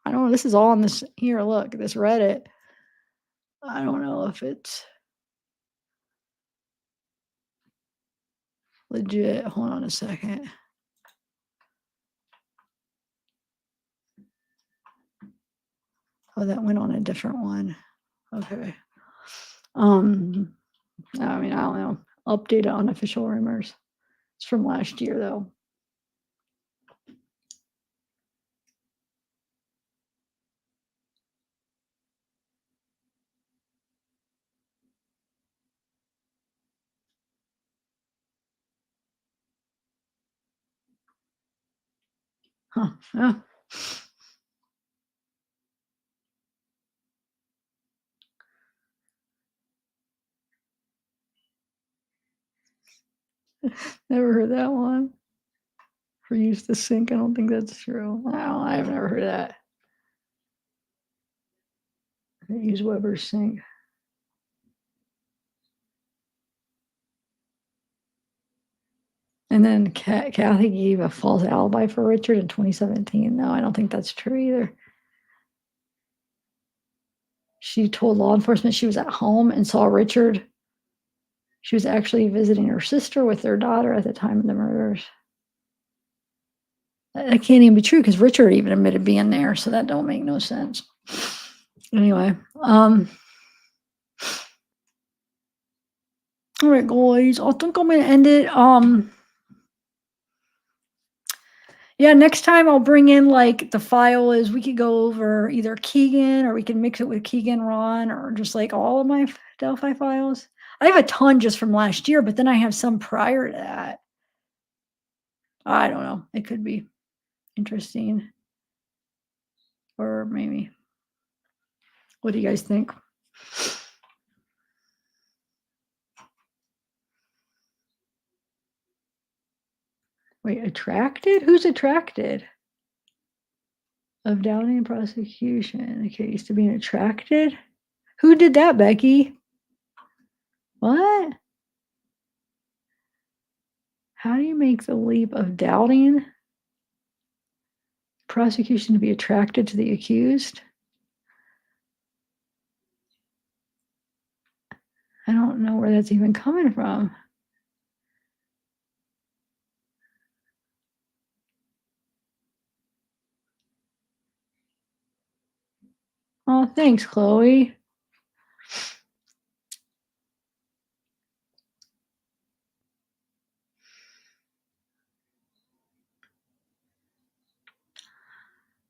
I don't know. This is all on this here. Look, this Reddit. I don't know if it's legit. Hold on a second. Oh, that went on a different one. Okay. I mean, I don't know. Updated unofficial rumors. It's from last year, though. Huh. Yeah. Never heard that one. For use to sync, I don't think that's true. Wow, I've never heard of that. Use Weber sync. And then Kathy gave a false alibi for Richard in 2017. No, I don't think that's true either. She told law enforcement she was at home and saw Richard. She was actually visiting her sister with their daughter at the time of the murders. That can't even be true because Richard even admitted being there, so that don't make no sense. Anyway, all right, guys, I think I'm gonna end it. Yeah, next time I'll bring in like the file is we could go over either Keegan or we can mix it with Keegan Ron or just like all of my Delphi files. I have a ton just from last year, but then I have some prior to that. I don't know. It could be interesting. Or maybe. What do you guys think? Wait, attracted? Who's attracted? Of doubting prosecution. The case to being attracted? Who did that, Becky? What? How do you make the leap of doubting prosecution to be attracted to the accused? I don't know where that's even coming from. Oh, thanks, Chloe.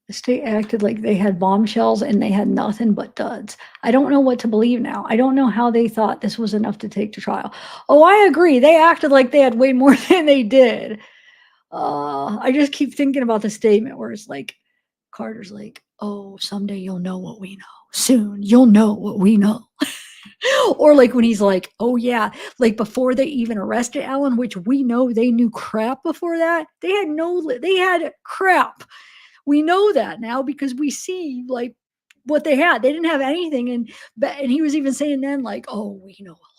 The state acted like they had bombshells and they had nothing but duds. I don't know what to believe now. I don't know how they thought this was enough to take to trial. Oh, I agree. They acted like they had way more than they did. I just keep thinking about the statement where it's like, Carter's like, oh, someday you'll know what we know. Soon you'll know what we know. Or like when he's like, oh yeah, like before they even arrested Alan, which we know they knew crap before that. They had crap. We know that now because we see like what they had. They didn't have anything. And he was even saying then like, oh, we know a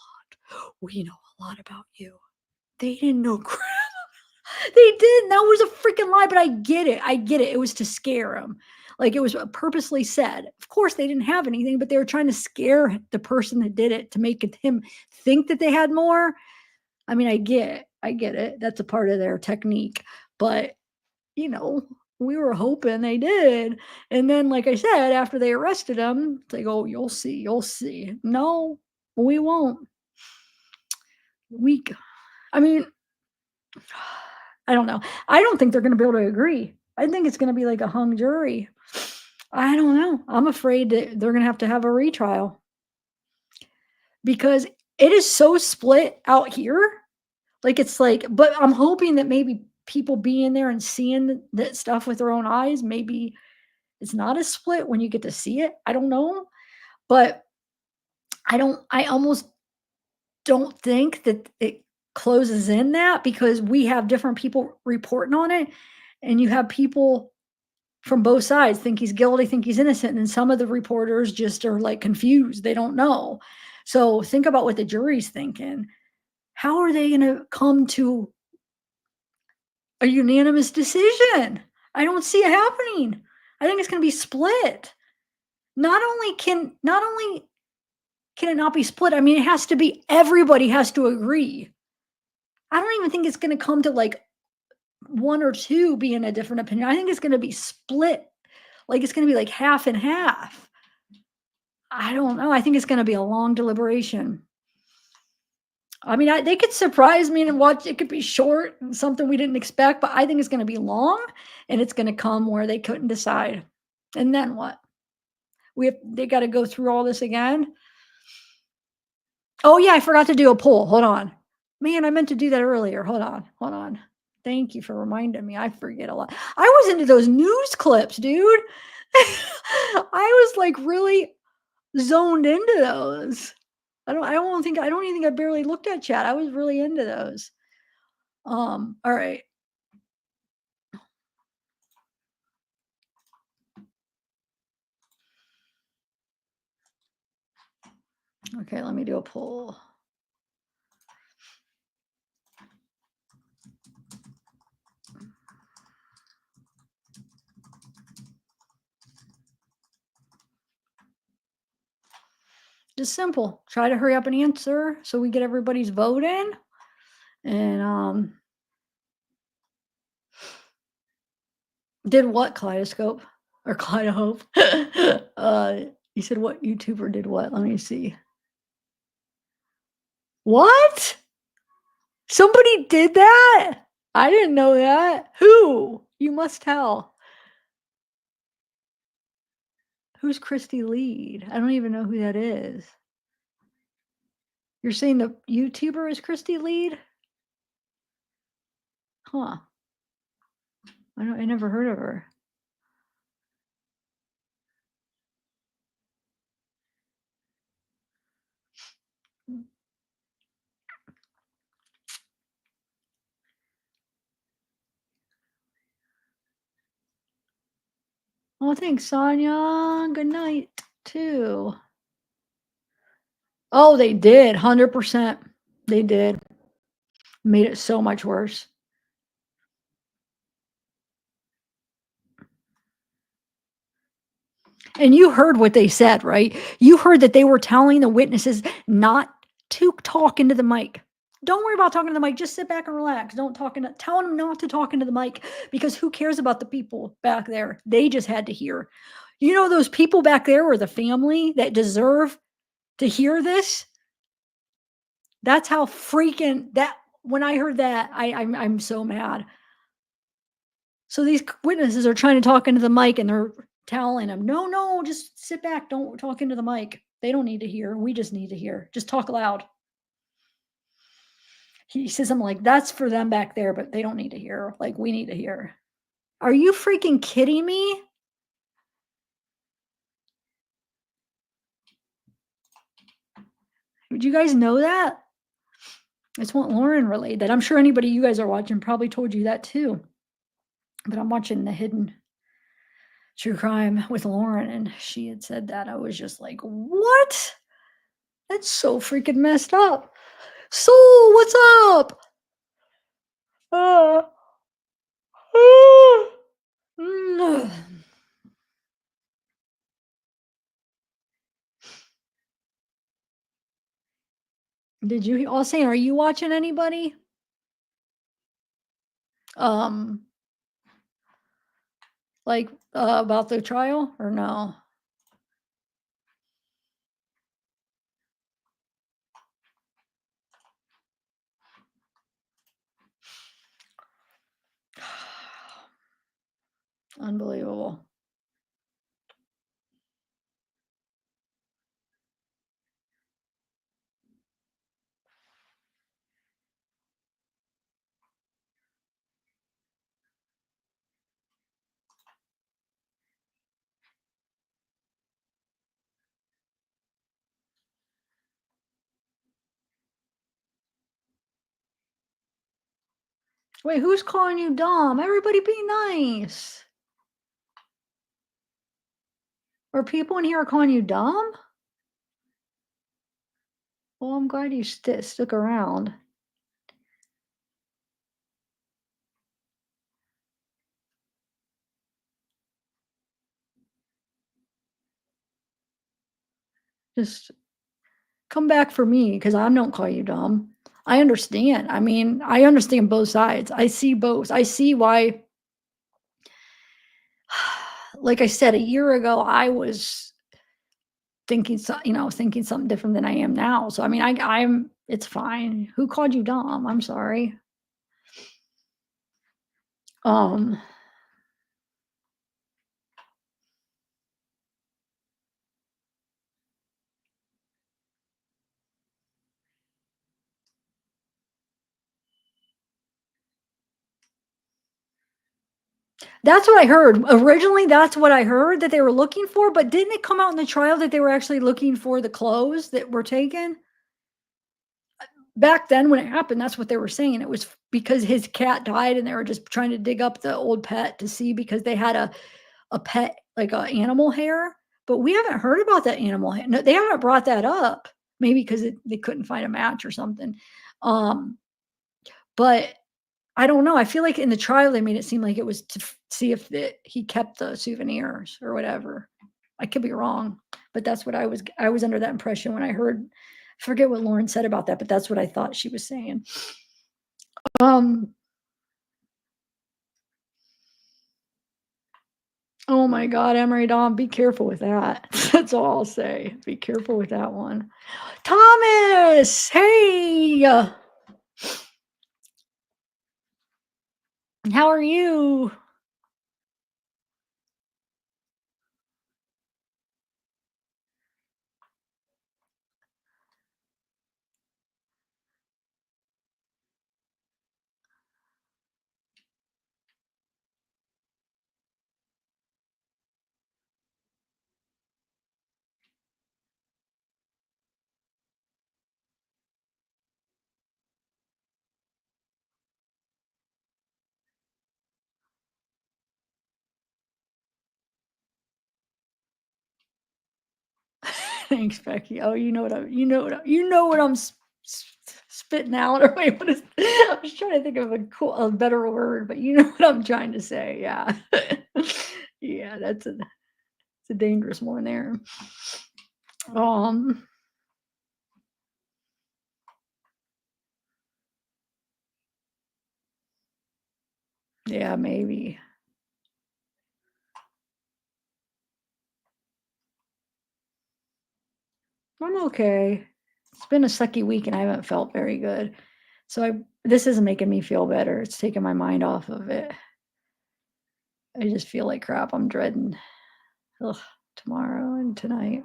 lot. We know a lot about you. They didn't know crap. They didn't. That was a freaking lie, but I get it. It was to scare him. Like it was purposely said. Of course, they didn't have anything, but they were trying to scare the person that did it to make him think that they had more. I mean, I get it. That's a part of their technique. But, you know, we were hoping they did. And then, like I said, after they arrested him, it's like, oh, you'll see. No, we won't. I mean, I don't know. I don't think they're going to be able to agree. I think it's going to be like a hung jury. I don't know. I'm afraid that they're going to have a retrial because it is so split out here. Like, it's like, but I'm hoping that maybe people being there and seeing that stuff with their own eyes, maybe it's not as split when you get to see it. I don't know. But I almost don't think that it closes in that because we have different people reporting on it and you have people from both sides think he's guilty, think he's innocent, and some of the reporters just are like confused. They don't know. So think about what the jury's thinking. How are they going to come to a unanimous decision? I don't see it happening. I think it's going to be split. Not only can it not be split, I mean it has to be everybody has to agree. I don't even think it's going to come to like one or two being a different opinion. I think it's going to be split. Like it's going to be like half and half. I don't know. I think it's going to be a long deliberation. I mean, they could surprise me and watch. It could be short and something we didn't expect, but I think it's going to be long, and it's going to come where they couldn't decide. And then what? They got to go through all this again. Oh yeah, I forgot to do a poll. Hold on, man. I meant to do that earlier. Hold on. Thank you for reminding me. I forget a lot. I was into those news clips, dude. I was like really zoned into those. I don't even think I barely looked at chat. I was really into those. All right. Okay, let me do a poll. Just simple. Try to hurry up and answer so we get everybody's vote in. And did what, Kaleidoscope? Or Kaleidohope? You said what YouTuber did what? Let me see. What? Somebody did that? I didn't know that. Who? You must tell. Who's Christy Lead? I don't even know who that is. You're saying the YouTuber is Christy Lead? Huh. I never heard of her. Oh, thanks, Sonia. Good night, too. Oh, they did. 100%. They did. Made it so much worse. And you heard what they said, right? You heard that they were telling the witnesses not to talk into the mic. Don't worry about talking to the mic. Just sit back and relax. Don't talk into. Tell them not to talk into the mic because who cares about the people back there? They just had to hear. You know, those people back there were the family that deserve to hear this. That's how freaking that. When I heard that, I'm so mad. So these witnesses are trying to talk into the mic and they're telling them, no, just sit back. Don't talk into the mic. They don't need to hear. We just need to hear. Just talk loud. He says, I'm like, that's for them back there, but they don't need to hear. Like, we need to hear. Are you freaking kidding me? Did you guys know that? It's what Lauren relayed that. I'm sure anybody you guys are watching probably told you that too. But I'm watching the Hidden True Crime with Lauren, and she had said that. I was just like, what? That's so freaking messed up. So, what's up? Mm. Did you all saying, are you watching anybody? Like about the trial or no? Unbelievable. Wait, who's calling you dumb? Everybody be nice. Or people in here are calling you dumb? Well, I'm glad you stuck around. Just come back for me because I don't call you dumb. I understand. I mean, I understand both sides. I see both. I see why, like I said, a year ago, I was thinking thinking something different than I am now. So I mean, I'm it's fine. Who called you dumb? I'm sorry. Um That's what I heard. Originally, that's what I heard that they were looking for, but didn't it come out in the trial that they were actually looking for the clothes that were taken? Back then when it happened, that's what they were saying. It was because his cat died and they were just trying to dig up the old pet to see because they had a pet, like a animal hair, but we haven't heard about that animal hair. No, they haven't brought that up. Maybe because they couldn't find a match or something. Um, but I don't know. I feel like in the trial they made it seem like it was to see if he kept the souvenirs or whatever. I could be wrong, but that's what I was under that impression when I heard. I forget what Lauren said about that, but that's what I thought she was saying. Oh my God, Emery Dawn, be careful with that. That's all I'll say. Be careful with that one. Thomas, hey. How are you? Thanks, Becky. Oh, you know what I'm spitting out. Or wait, what is? I was trying to think of a better word, but you know what I'm trying to say. Yeah, yeah, it's a dangerous one there. Yeah, maybe. I'm okay. It's been a sucky week and I haven't felt very good. So this isn't making me feel better. It's taking my mind off of it. I just feel like crap. I'm dreading tomorrow and tonight.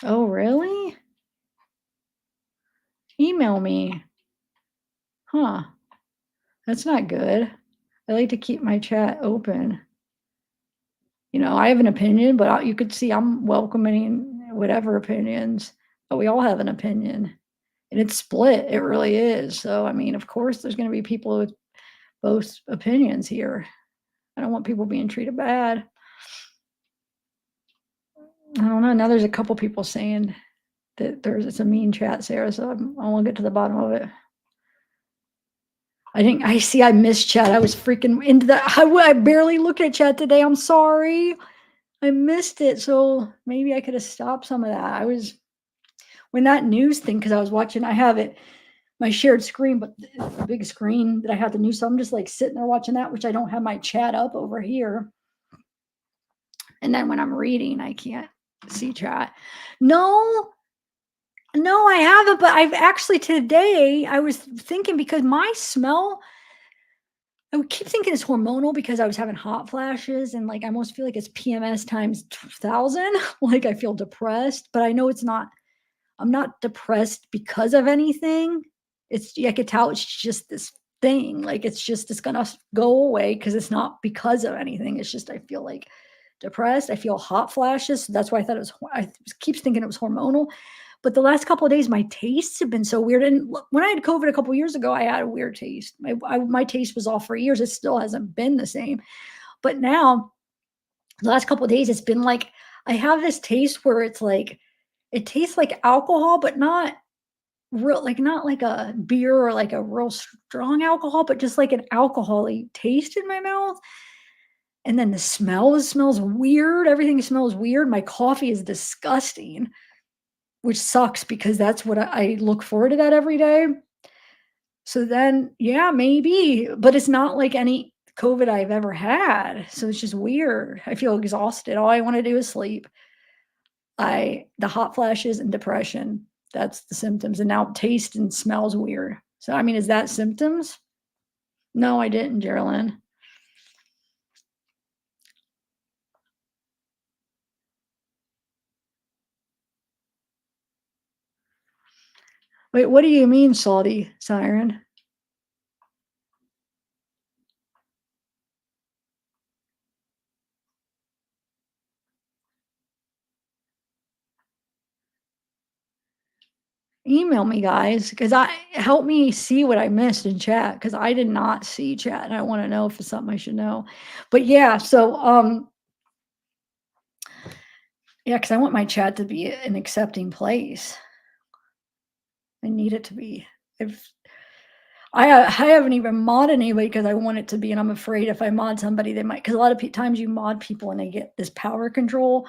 Oh, really? Email me. Huh. That's not good. I like to keep my chat open. I have an opinion, but you could see I'm welcoming whatever opinions, but we all have an opinion and it's split. It really is. So, I mean, of course, there's going to be people with both opinions here. I don't want people being treated bad. I don't know. Now there's a couple people saying that it's a mean chat, Sarah. So I want to get to the bottom of it. I missed chat. I was freaking into that. I barely looked at chat today. I'm sorry. I missed it. So maybe I could have stopped some of that. When that news thing, because I was watching, I have it, my shared screen, but the big screen that I have the news. So I'm just like sitting there watching that, which I don't have my chat up over here. And then when I'm reading, I can't see chat. No, I haven't, but I've actually today, I was thinking because my smell, I would keep thinking it's hormonal because I was having hot flashes and like I almost feel like it's PMS times 1,000. Like I feel depressed, but I know it's not. I'm not depressed because of anything. I could tell it's just this thing. Like it's gonna go away because it's not because of anything. It's just I feel like depressed. I feel hot flashes. So that's why I thought I keep thinking it was hormonal. But the last couple of days, my tastes have been so weird. And when I had COVID a couple of years ago, I had a weird taste. My taste was off for years. It still hasn't been the same. But now, the last couple of days, it's been like I have this taste where it's like it tastes like alcohol, but not real, like not like a beer or like a real strong alcohol, but just like an alcohol-y taste in my mouth. And then the smells weird. Everything smells weird. My coffee is disgusting, which sucks because that's what I look forward to that every day. So then, yeah, maybe, but it's not like any COVID I've ever had. So it's just weird. I feel exhausted. All I want to do is sleep. The hot flashes and depression, that's the symptoms. And now taste and smells weird. So, I mean, is that symptoms? No, I didn't, Geraldine. Wait, what do you mean, salty siren? Email me, guys, because help me see what I missed in chat, because I did not see chat and I want to know if it's something I should know. But yeah, so yeah, because I want my chat to be an accepting place. I need it to be. If I haven't even modded anybody because I want it to be, and I'm afraid if I mod somebody, they might, because a lot of times you mod people and they get this power control,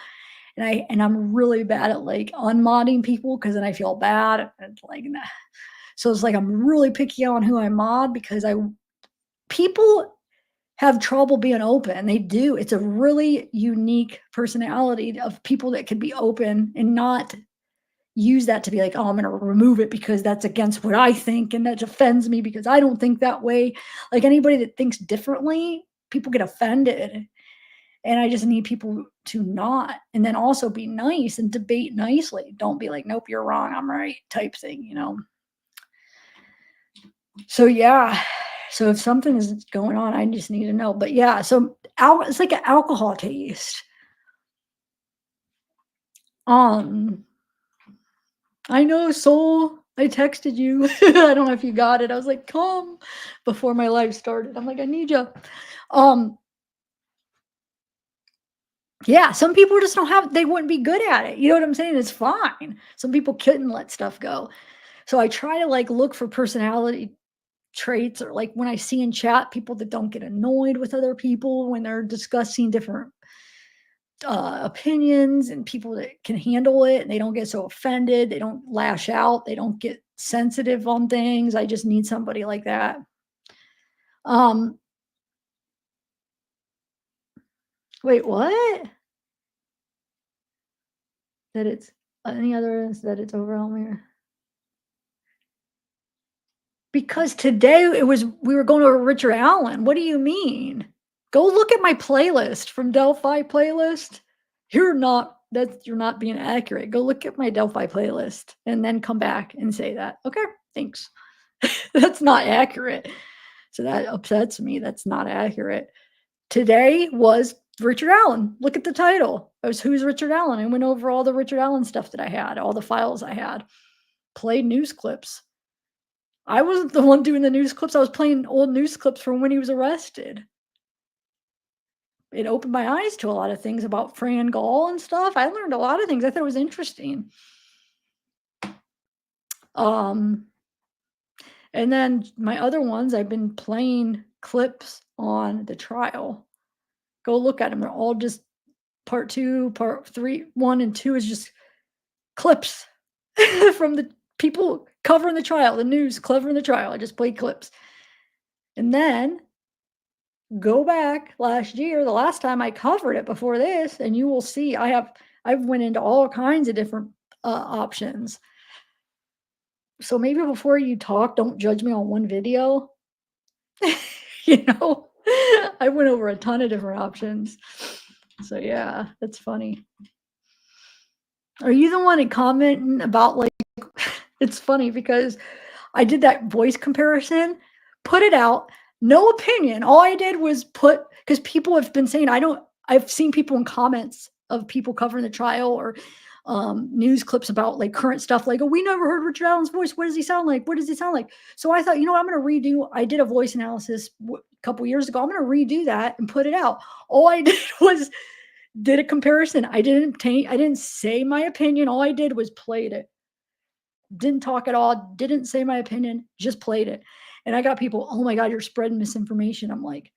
and I'm really bad at like unmodding people because then I feel bad. And like, nah. So it's like I'm really picky on who I mod because people have trouble being open. They do. It's a really unique personality of people that can be open and not use that to be like, oh, I'm going to remove it because that's against what I think and that offends me because I don't think that way. Like anybody that thinks differently, people get offended. And I just need people to not, and then also be nice and debate nicely. Don't be like, nope, you're wrong, I'm right type thing, you know? So yeah, so if something is going on, I just need to know. But yeah, so it's like an alcohol taste. I know, Soul. I texted you. I don't know if you got it. I was like, come before my live started. I'm like, I need you. Yeah, some people just don't have, they wouldn't be good at it. You know what I'm saying? It's fine. Some people couldn't let stuff go. So I try to like look for personality traits, or like when I see in chat people that don't get annoyed with other people when they're discussing different opinions, and people that can handle it and they don't get so offended, they don't lash out, they don't get sensitive on things. I just need somebody like that. Wait, what? That it's any other, that it's overwhelming? Because today we were going over Richard Allen. What do you mean? Go look at my playlist from Delphi playlist. You're not being accurate. Go look at my Delphi playlist and then come back and say that. Okay, thanks. That's not accurate. So that upsets me. That's not accurate. Today was Richard Allen. Look at the title. It was Who's Richard Allen? I went over all the Richard Allen stuff that I had, all the files I had. Played news clips. I wasn't the one doing the news clips. I was playing old news clips from when he was arrested. It opened my eyes to a lot of things about Fran Gall and stuff. I learned a lot of things. I thought it was interesting. And then my other ones, I've been playing clips on the trial. Go look at them. They're all just part 2, part 3, 1 and 2 is just clips from the people covering the trial, the news covering the trial. I just played clips. And then go back last year, the last time I covered it before this, and you will see I've went into all kinds of different options. So maybe before you talk, don't judge me on one video. You know, I went over a ton of different options. So yeah, that's funny. Are you the one commenting about like, it's funny because I did that voice comparison, put it out, no opinion. All I did was because people have been saying, I've seen people in comments of people covering the trial or news clips about like current stuff, like, oh, we never heard Richard Allen's voice. What does he sound like? What does he sound like? So I thought, you know, I'm going to redo. I did a voice analysis a couple years ago. I'm going to redo that and put it out. All I did was did a comparison. I didn't say my opinion. All I did was played it. Didn't talk at all. Didn't say my opinion. Just played it. And I got people, oh my God, you're spreading misinformation. I'm like,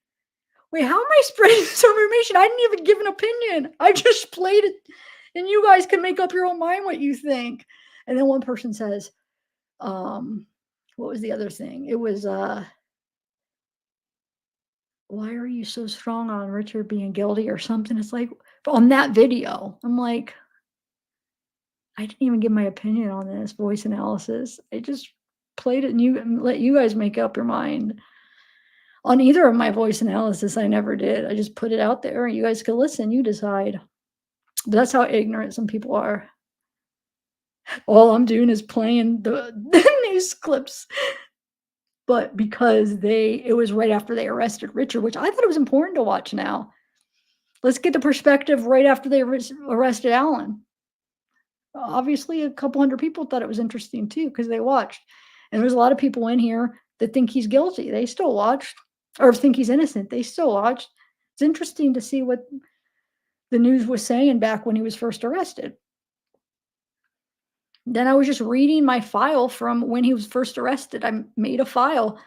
wait, how am I spreading misinformation? I didn't even give an opinion. I just played it. And you guys can make up your own mind what you think. And then one person says, what was the other thing? It was, why are you so strong on Richard being guilty or something? It's like, on that video, I'm like, I didn't even give my opinion on this voice analysis. I just played it and let you guys make up your mind. On either of my voice analysis, I never did. I just put it out there. You guys can listen. You decide. But that's how ignorant some people are. All I'm doing is playing the news clips. But because it was right after they arrested Richard, which I thought it was important to watch now. Let's get the perspective right after they arrested Allen. Obviously, a couple hundred people thought it was interesting too, because they watched. And there's a lot of people in here that think he's guilty. They still watched, or think he's innocent. They still watched. It's interesting to see what the news was saying back when he was first arrested. Then I was just reading my file from when he was first arrested. I made a file.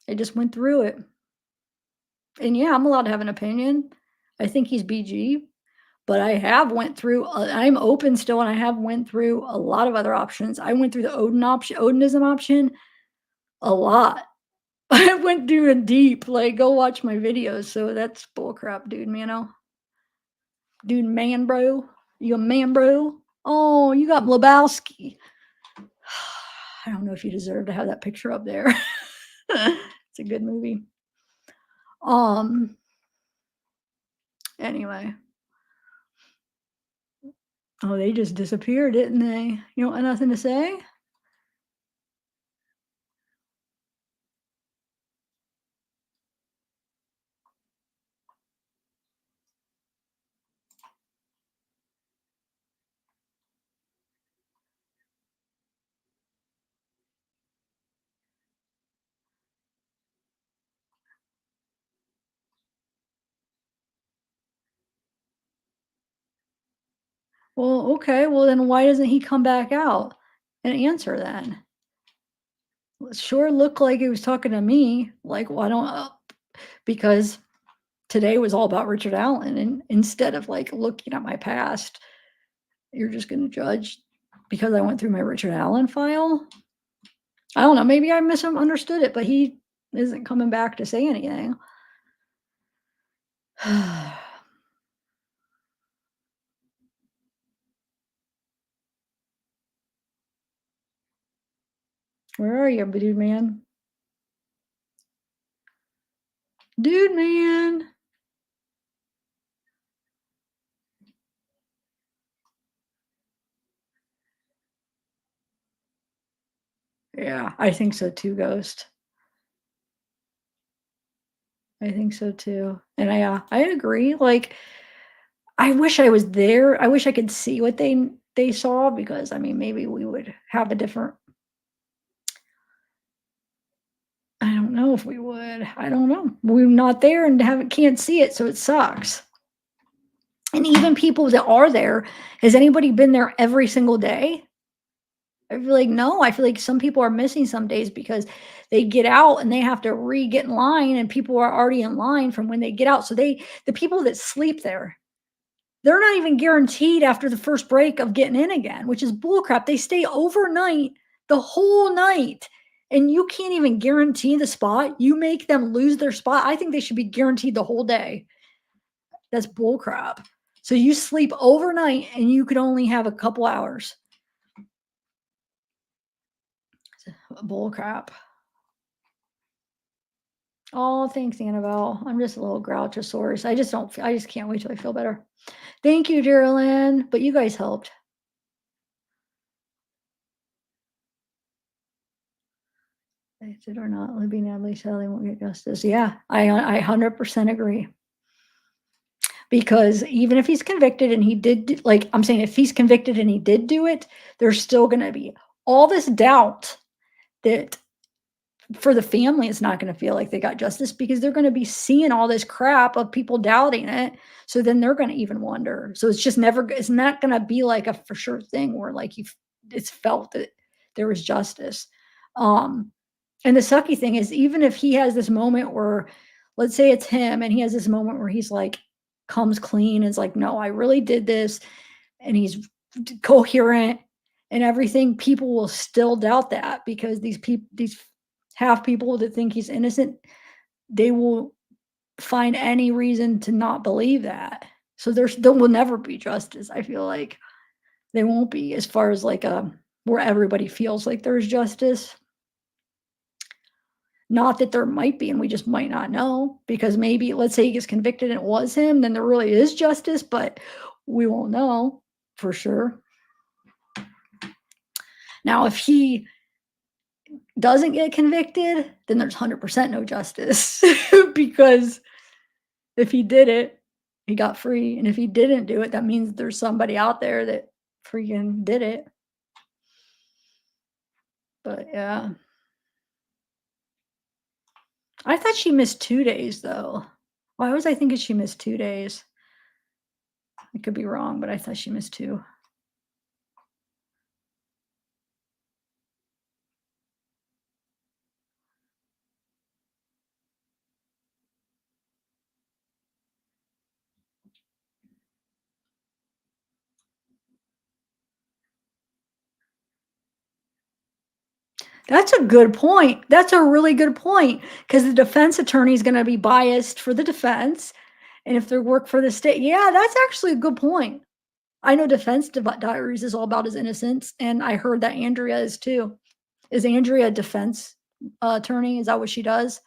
I just went through it. And yeah, I'm allowed to have an opinion. I think he's BG, but I have went through, I'm open still, and I have went through a lot of other options. I went through the Odinism option a lot. I went through it deep, like go watch my videos. So that's bullcrap, dude, you know? Dude, man, bro. You a man, bro? Oh, you got Lebowski. I don't know if you deserve to have that picture up there. It's a good movie. Anyway. Oh, they just disappeared, didn't they? You don't have nothing to say? Well, okay. Well, then why doesn't he come back out and answer then? It sure looked like he was talking to me. Like, why don't, because today was all about Richard Allen. And instead of like looking at my past, you're just going to judge because I went through my Richard Allen file. I don't know. Maybe I misunderstood it, but he isn't coming back to say anything. Where are you, dude, man? Dude, man. Yeah, I think so too, Ghost. I think so too. And I agree. Like, I wish I was there. I wish I could see what they saw, because I mean, maybe we would have a different, I don't know if we would. I don't know. We're not there and can't see it, so it sucks. And even people that are there, has anybody been there every single day? I feel like no. I feel like some people are missing some days because they get out and they have to get in line, and people are already in line from when they get out. So the people that sleep there, they're not even guaranteed after the first break of getting in again, which is bullcrap. They stay overnight, the whole night, and you can't even guarantee the spot. You make them lose their spot. I think they should be guaranteed the whole day. That's bullcrap. So you sleep overnight and you could only have a couple hours. Bullcrap. Oh, thanks, Annabelle. I'm just a little grouchosaurus. I just can't wait till I feel better. Thank you, Geraldine. But you guys helped. They did or not, Libby, Natalie, Sally won't get justice. Yeah, I 100% agree. because even if he's convicted and he did, like I'm saying, if he's convicted and he did do it, there's still going to be all this doubt that for the family, it's not going to feel like they got justice because they're going to be seeing all this crap of people doubting it. So then they're going to even wonder. So it's just never, it's not going to be like a for sure thing where like it's felt that there was justice. And the sucky thing is, even if he has this moment where, let's say it's him and he has this moment where he's like, comes clean and is like, no, I really did this. And he's coherent and everything, people will still doubt that because these half people that think he's innocent, they will find any reason to not believe that. So there will never be justice. I feel like there won't be, as far as like where everybody feels like there's justice. Not that there might be, and we just might not know, because maybe, let's say he gets convicted and it was him, then there really is justice, but we won't know for sure. Now, if he doesn't get convicted, then there's 100% no justice because if he did it, he got free. And if he didn't do it, that means there's somebody out there that freaking did it. But yeah. I thought she missed 2 days though. Why was I thinking she missed 2 days? I could be wrong, but I thought she missed 2. That's a good point. That's a really good point, because the defense attorney is going to be biased for the defense. And if they work for the state, yeah, that's actually a good point. I know defense diaries is all about his innocence, and I heard that Andrea is too. Is Andrea a defense attorney? Is that what she does?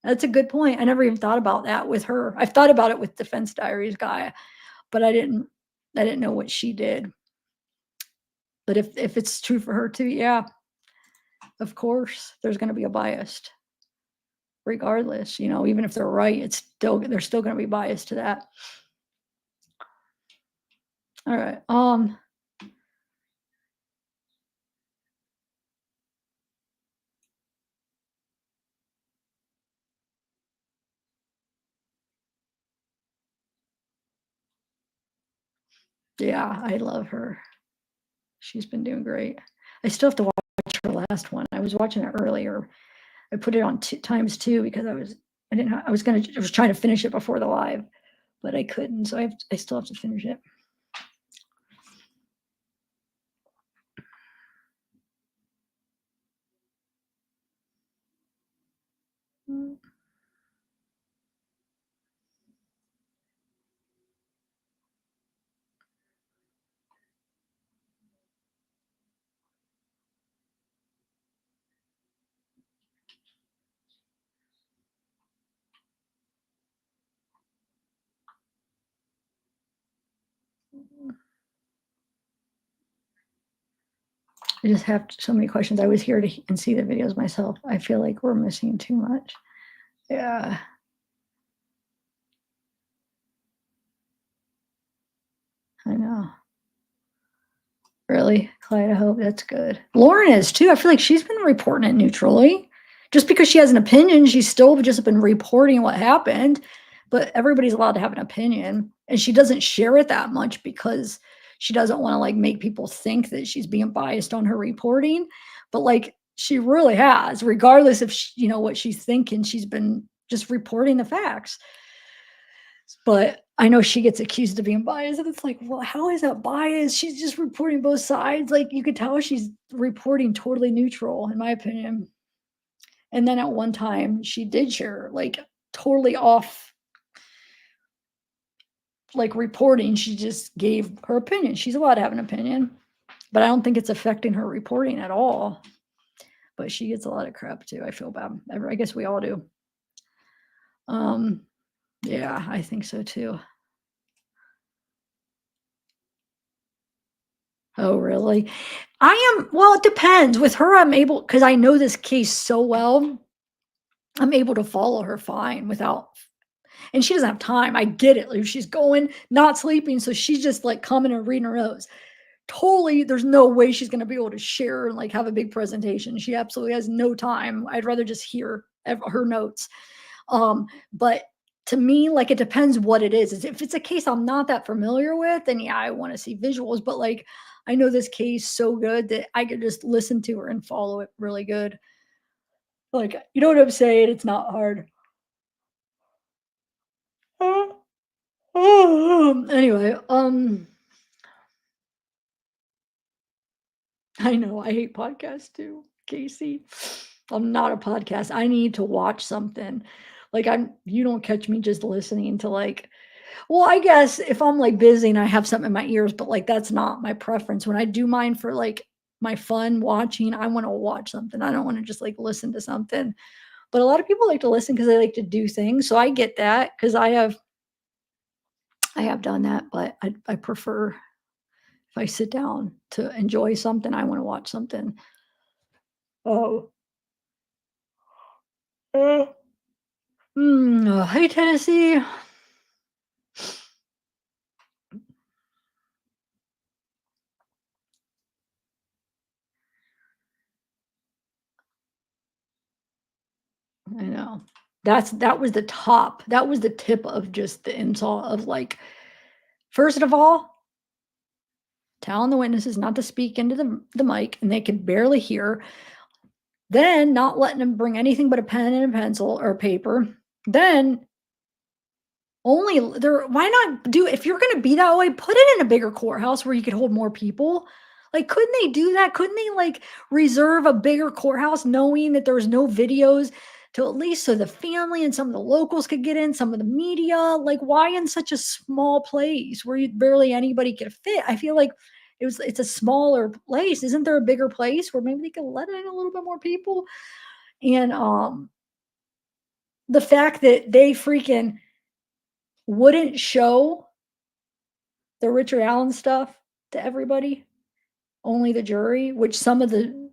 That's a good point. I never even thought about that with her. I've thought about it with defense diaries guy, but I didn't know what she did. But if it's true for her too, yeah, of course, there's going to be a bias. Regardless, you know, even if they're right, they're still going to be biased to that. All right. Yeah, I love her. She's been doing great. I still have to watch her last one. I was watching it earlier. I put it on ×2 because I was trying to finish it before the live, but I couldn't. So I still have to finish it. I just have so many questions. I was here and see the videos myself. I feel like we're missing too much. Yeah. I know. Really, Clyde, I hope that's good. Lauren is too. I feel like she's been reporting it neutrally. Just because she has an opinion, she's still just been reporting what happened. But everybody's allowed to have an opinion. And she doesn't share it that much because she doesn't want to like make people think that she's being biased on her reporting. But like she really has, regardless of you know what she's thinking, she's been just reporting the facts. But I know she gets accused of being biased, and it's like, well, how is that biased? She's just reporting both sides. Like you could tell she's reporting totally neutral, in my opinion. And then at one time she did share like totally off like reporting. She just gave her opinion. She's allowed to have an opinion, but I don't think it's affecting her reporting at all. But she gets a lot of crap too. I feel bad. I guess we all do. Yeah, I think so too. Oh, really? Well, it depends. With her, I'm able, because I know this case so well, I'm able to follow her fine without, And she doesn't have time. I get it. Like, she's going, not sleeping. So she's just like coming and reading her notes. Totally, there's no way she's going to be able to share and like have a big presentation. She absolutely has no time. I'd rather just hear her notes. But to me, like, it depends what it is. If it's a case I'm not that familiar with, then yeah, I want to see visuals. But like, I know this case so good that I could just listen to her and follow it really good. Like, you know what I'm saying? It's not hard. Anyway, I know I hate podcasts too, Casey. I'm not a podcast. I need to watch something. Like, you don't catch me just listening to like, well, I guess if I'm like busy and I have something in my ears, but like that's not my preference. When I do mine for like my fun watching, I want to watch something. I don't want to just like listen to something. But a lot of people like to listen because they like to do things. So I get that because I have done that, but I prefer if I sit down to enjoy something, I want to watch something. Oh. Hey, Tennessee. I know. That was the top. That was the tip of just the insult of like, first of all, telling the witnesses not to speak into the mic and they could barely hear. Then not letting them bring anything but a pen and a pencil or paper. Then why not do, if you're going to be that way, put it in a bigger courthouse where you could hold more people. Like, couldn't they do that? Couldn't they like reserve a bigger courthouse knowing that there was no videos to at least so the family and some of the locals could get in, some of the media? Like, why in such a small place where barely anybody could fit? I feel like it's a smaller place. Isn't there a bigger place where maybe they could let in a little bit more people? And the fact that they freaking wouldn't show the Richard Allen stuff to everybody, only the jury, which some of the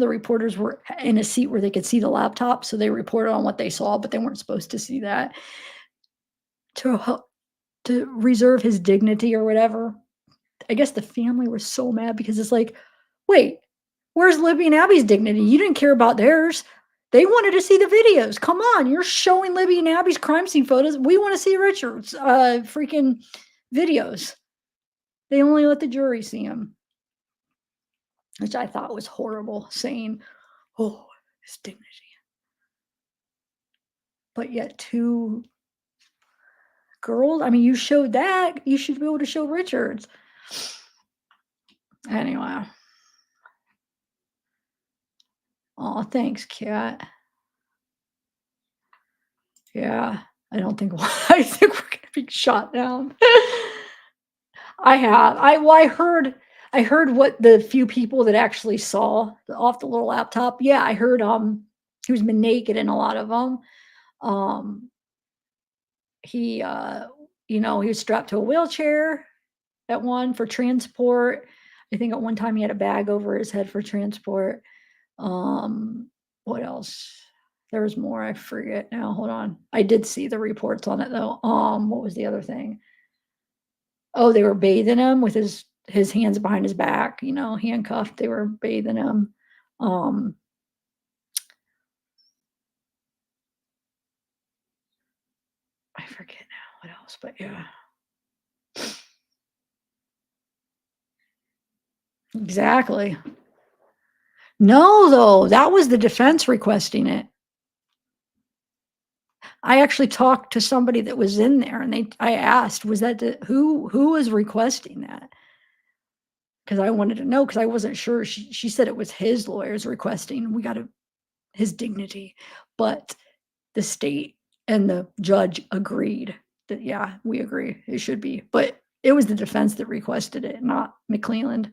reporters were in a seat where they could see the laptop, so they reported on what they saw, but they weren't supposed to see that. To reserve his dignity or whatever. I guess the family was so mad because it's like, wait, where's Libby and Abby's dignity? You didn't care about theirs. They wanted to see the videos. Come on, you're showing Libby and Abby's crime scene photos. We want to see Richard's freaking videos. They only let the jury see them, which I thought was horrible, saying, oh, his dignity. But yet 2 girls, I mean, you showed that. You should be able to show Richard's. Anyway. Oh, thanks, Kat. Yeah, I think we're gonna be shot down. I heard what the few people that actually saw off the little laptop. Yeah, I heard he was been naked in a lot of them. He he was strapped to a wheelchair at one for transport. I think at one time he had a bag over his head for transport. What else? There was more. I forget now. Hold on. I did see the reports on it though. What was the other thing? Oh, they were bathing him with his hands behind his back, handcuffed. They were bathing him. I forget now what else, but yeah. Exactly. No, though, that was the defense requesting it. I actually talked to somebody that was in there, and I asked, was that who was requesting that? Because I wanted to know, because I wasn't sure. She said it was his lawyers requesting. We got his dignity, but the state and the judge agreed that yeah, we agree it should be. But it was the defense that requested it, not McClelland.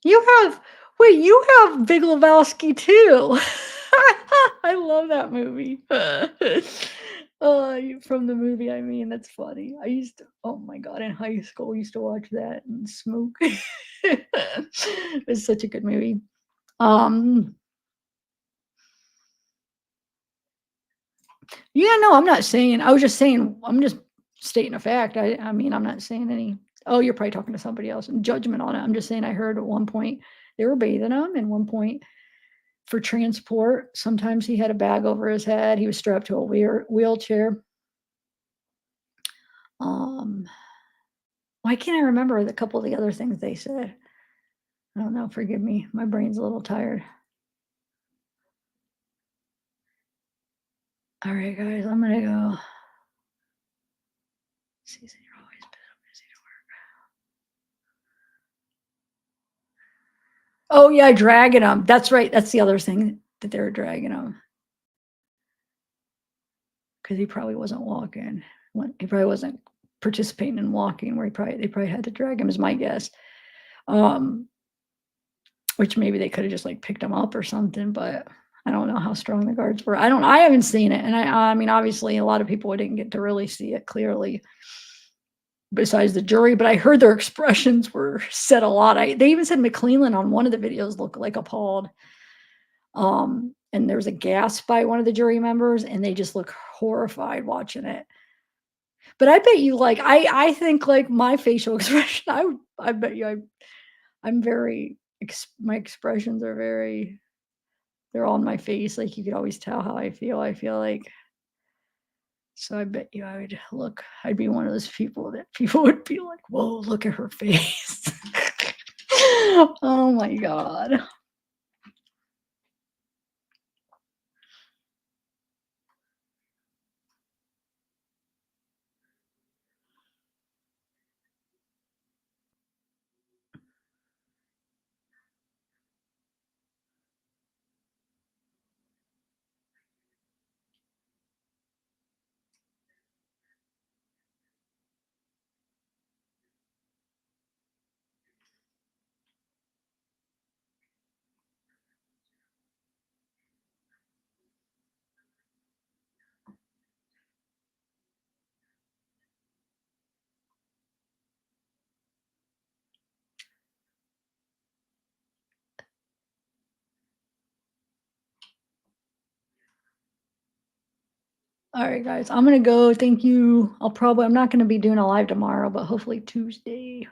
You have Big Lebowski too. I love that movie. Oh, you from the movie. I mean, that's funny. I used to, oh my God, in high school, we used to watch that and smoke. It was such a good movie. Yeah, no, I'm not saying, I was just saying, I'm just stating a fact. I mean, I'm not saying any, oh, you're probably talking to somebody else and judgment on it. I'm just saying I heard at one point they were bathing him, and one point for transport, sometimes he had a bag over his head. He was strapped to a wheelchair. Why can't I remember the couple of the other things they said? I don't know, forgive me. My brain's a little tired. All right, guys, I'm gonna go. Season, you're always busy to work. Oh yeah, dragging him. That's right. That's the other thing that they were dragging him. Because he probably wasn't walking. He probably wasn't participating in walking, where they probably had to drag him, is my guess. Which maybe they could have just like picked him up or something, but I don't know how strong the guards were. I haven't seen it. And I mean, obviously a lot of people didn't get to really see it clearly besides the jury, but I heard their expressions were said a lot. They even said McClellan on one of the videos looked like appalled. And there was a gasp by one of the jury members, and they just look horrified watching it. But I bet you, like, I think like my facial expression, I bet you I'm very, my expressions are very, they're all in my face. Like you could always tell how I feel like. So I bet you I'd be one of those people that people would be like, whoa, look at her face. Oh my God. All right, guys, I'm going to go. Thank you. I'm not going to be doing a live tomorrow, but hopefully Tuesday.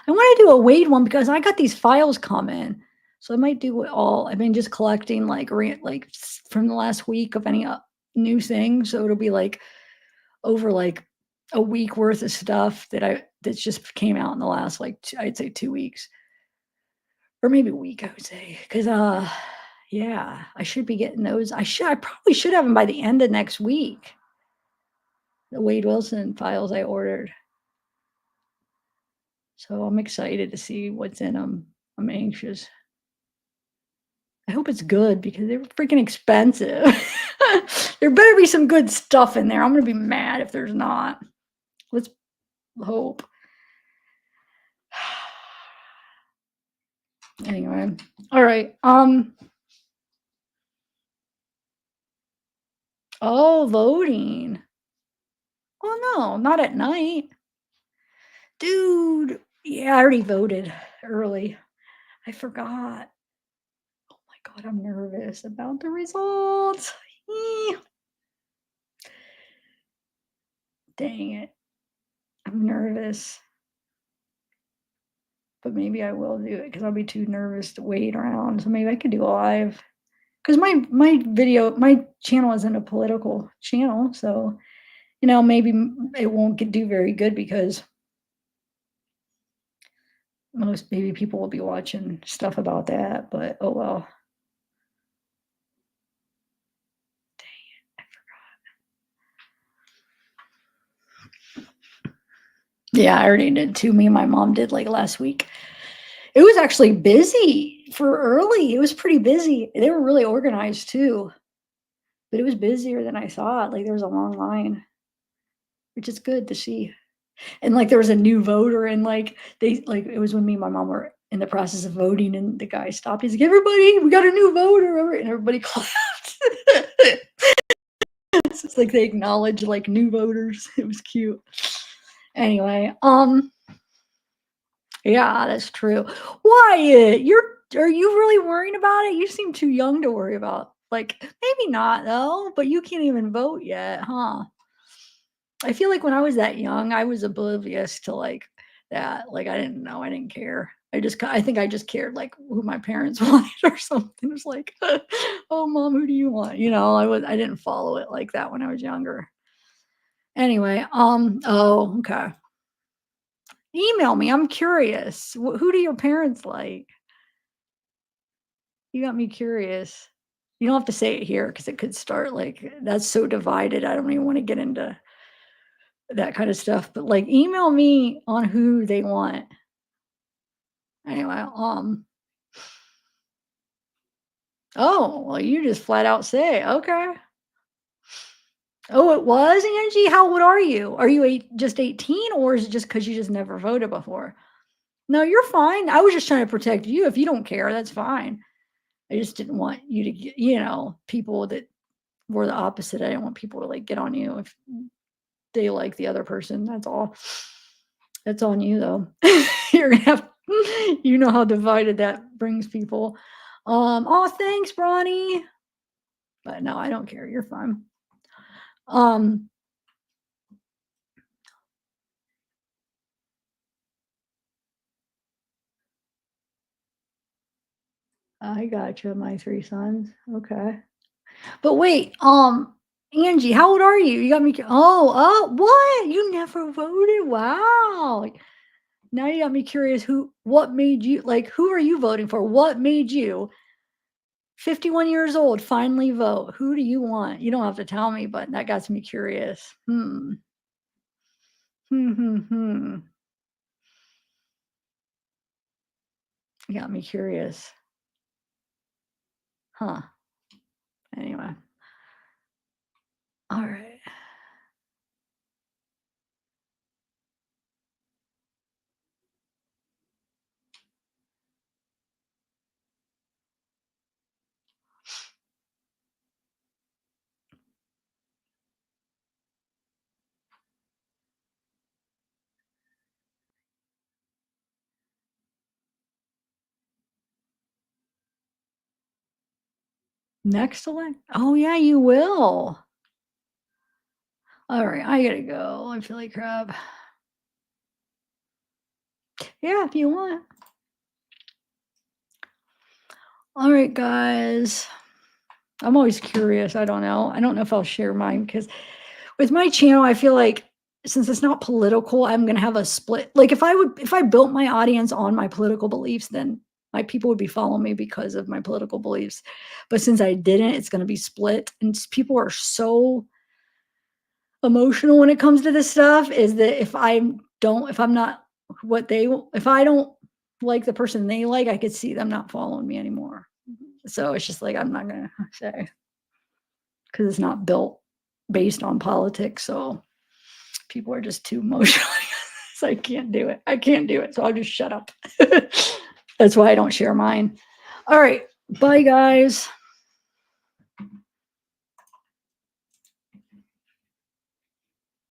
I want to do a Wade one because I got these files coming. So I might do it all. I've been just collecting like from the last week of any new things. So it'll be like over like a week worth of stuff that just came out in the last I'd say 2 weeks. Or maybe a week, I would say. Because yeah, I should be getting those. I probably should have them by the end of next week. The Wade Wilson files I ordered. So I'm excited to see what's in them. I'm anxious. I hope it's good because they're freaking expensive. There better be some good stuff in there. I'm going to be mad if there's not. Let's hope. Anyway. All right. Oh, voting. Oh, no, not at night. Dude. Yeah, I already voted early. I forgot. Oh my God, I'm nervous about the results. Dang it. I'm nervous. But maybe I will do it because I'll be too nervous to wait around. So maybe I could do a live. Because my channel isn't a political channel. So, maybe it won't do very good because maybe people will be watching stuff about that. But oh well. Yeah, I already did too. Me and my mom did like last week. It was actually busy for early. It was pretty busy. They were really organized too. But it was busier than I thought. Like there was a long line, which is good to see. And like there was a new voter, and it was when me and my mom were in the process of voting, and the guy stopped. He's like, "Everybody, we got a new voter," and everybody clapped. It's like they acknowledge like new voters. It was cute. Anyway, yeah, that's true. Wyatt, are you really worrying about it? You seem too young to worry about. Like, maybe not though, but you can't even vote yet, huh? I feel like when I was that young, I was oblivious to like that. Like, I didn't know, I didn't care. I think I just cared like who my parents wanted or something. It was like, oh mom, who do you want? You know, I didn't follow it like that when I was younger. Anyway, oh, okay. Email me. I'm curious. Who do your parents like? You got me curious. You don't have to say it here because it could start like that's so divided. I don't even want to get into that kind of stuff. But like, email me on who they want. Anyway, oh, well, you just flat out say, okay. Oh, it was Angie. How old are you? Are you just 18, or is it just because you just never voted before? No, you're fine. I was just trying to protect you. If you don't care, that's fine. I just didn't want you to get, people that were the opposite. I didn't want people to like get on you if they like the other person. That's all. That's on you though. You're gonna have, you know how divided that brings people. Oh, thanks, Bronny. But no, I don't care. You're fine. I gotcha, my 3 sons. Okay. But wait, Angie, how old are you? You got me. Oh, what? You never voted? Wow. Now you got me curious. What made you like? Who are you voting for? What made you, 51 years old, finally vote? Who do you want? You don't have to tell me, but that got me curious. Hmm. You got me curious. Huh. Anyway. All right. Next elect? Oh yeah, you will. All right, I gotta go. I feel like crap. Yeah, if you want. All right, guys. I'm always curious. I don't know. I don't know if I'll share mine because with my channel, I feel like since it's not political, I'm gonna have a split. Like if I built my audience on my political beliefs, then my people would be following me because of my political beliefs. But since I didn't, it's gonna be split. And people are so emotional when it comes to this stuff, is that if I don't like the person they like, I could see them not following me anymore. So it's just like, I'm not gonna say, because it's not built based on politics. So people are just too emotional. So I can't do it. So I'll just shut up. That's why I don't share mine. All right. Bye, guys.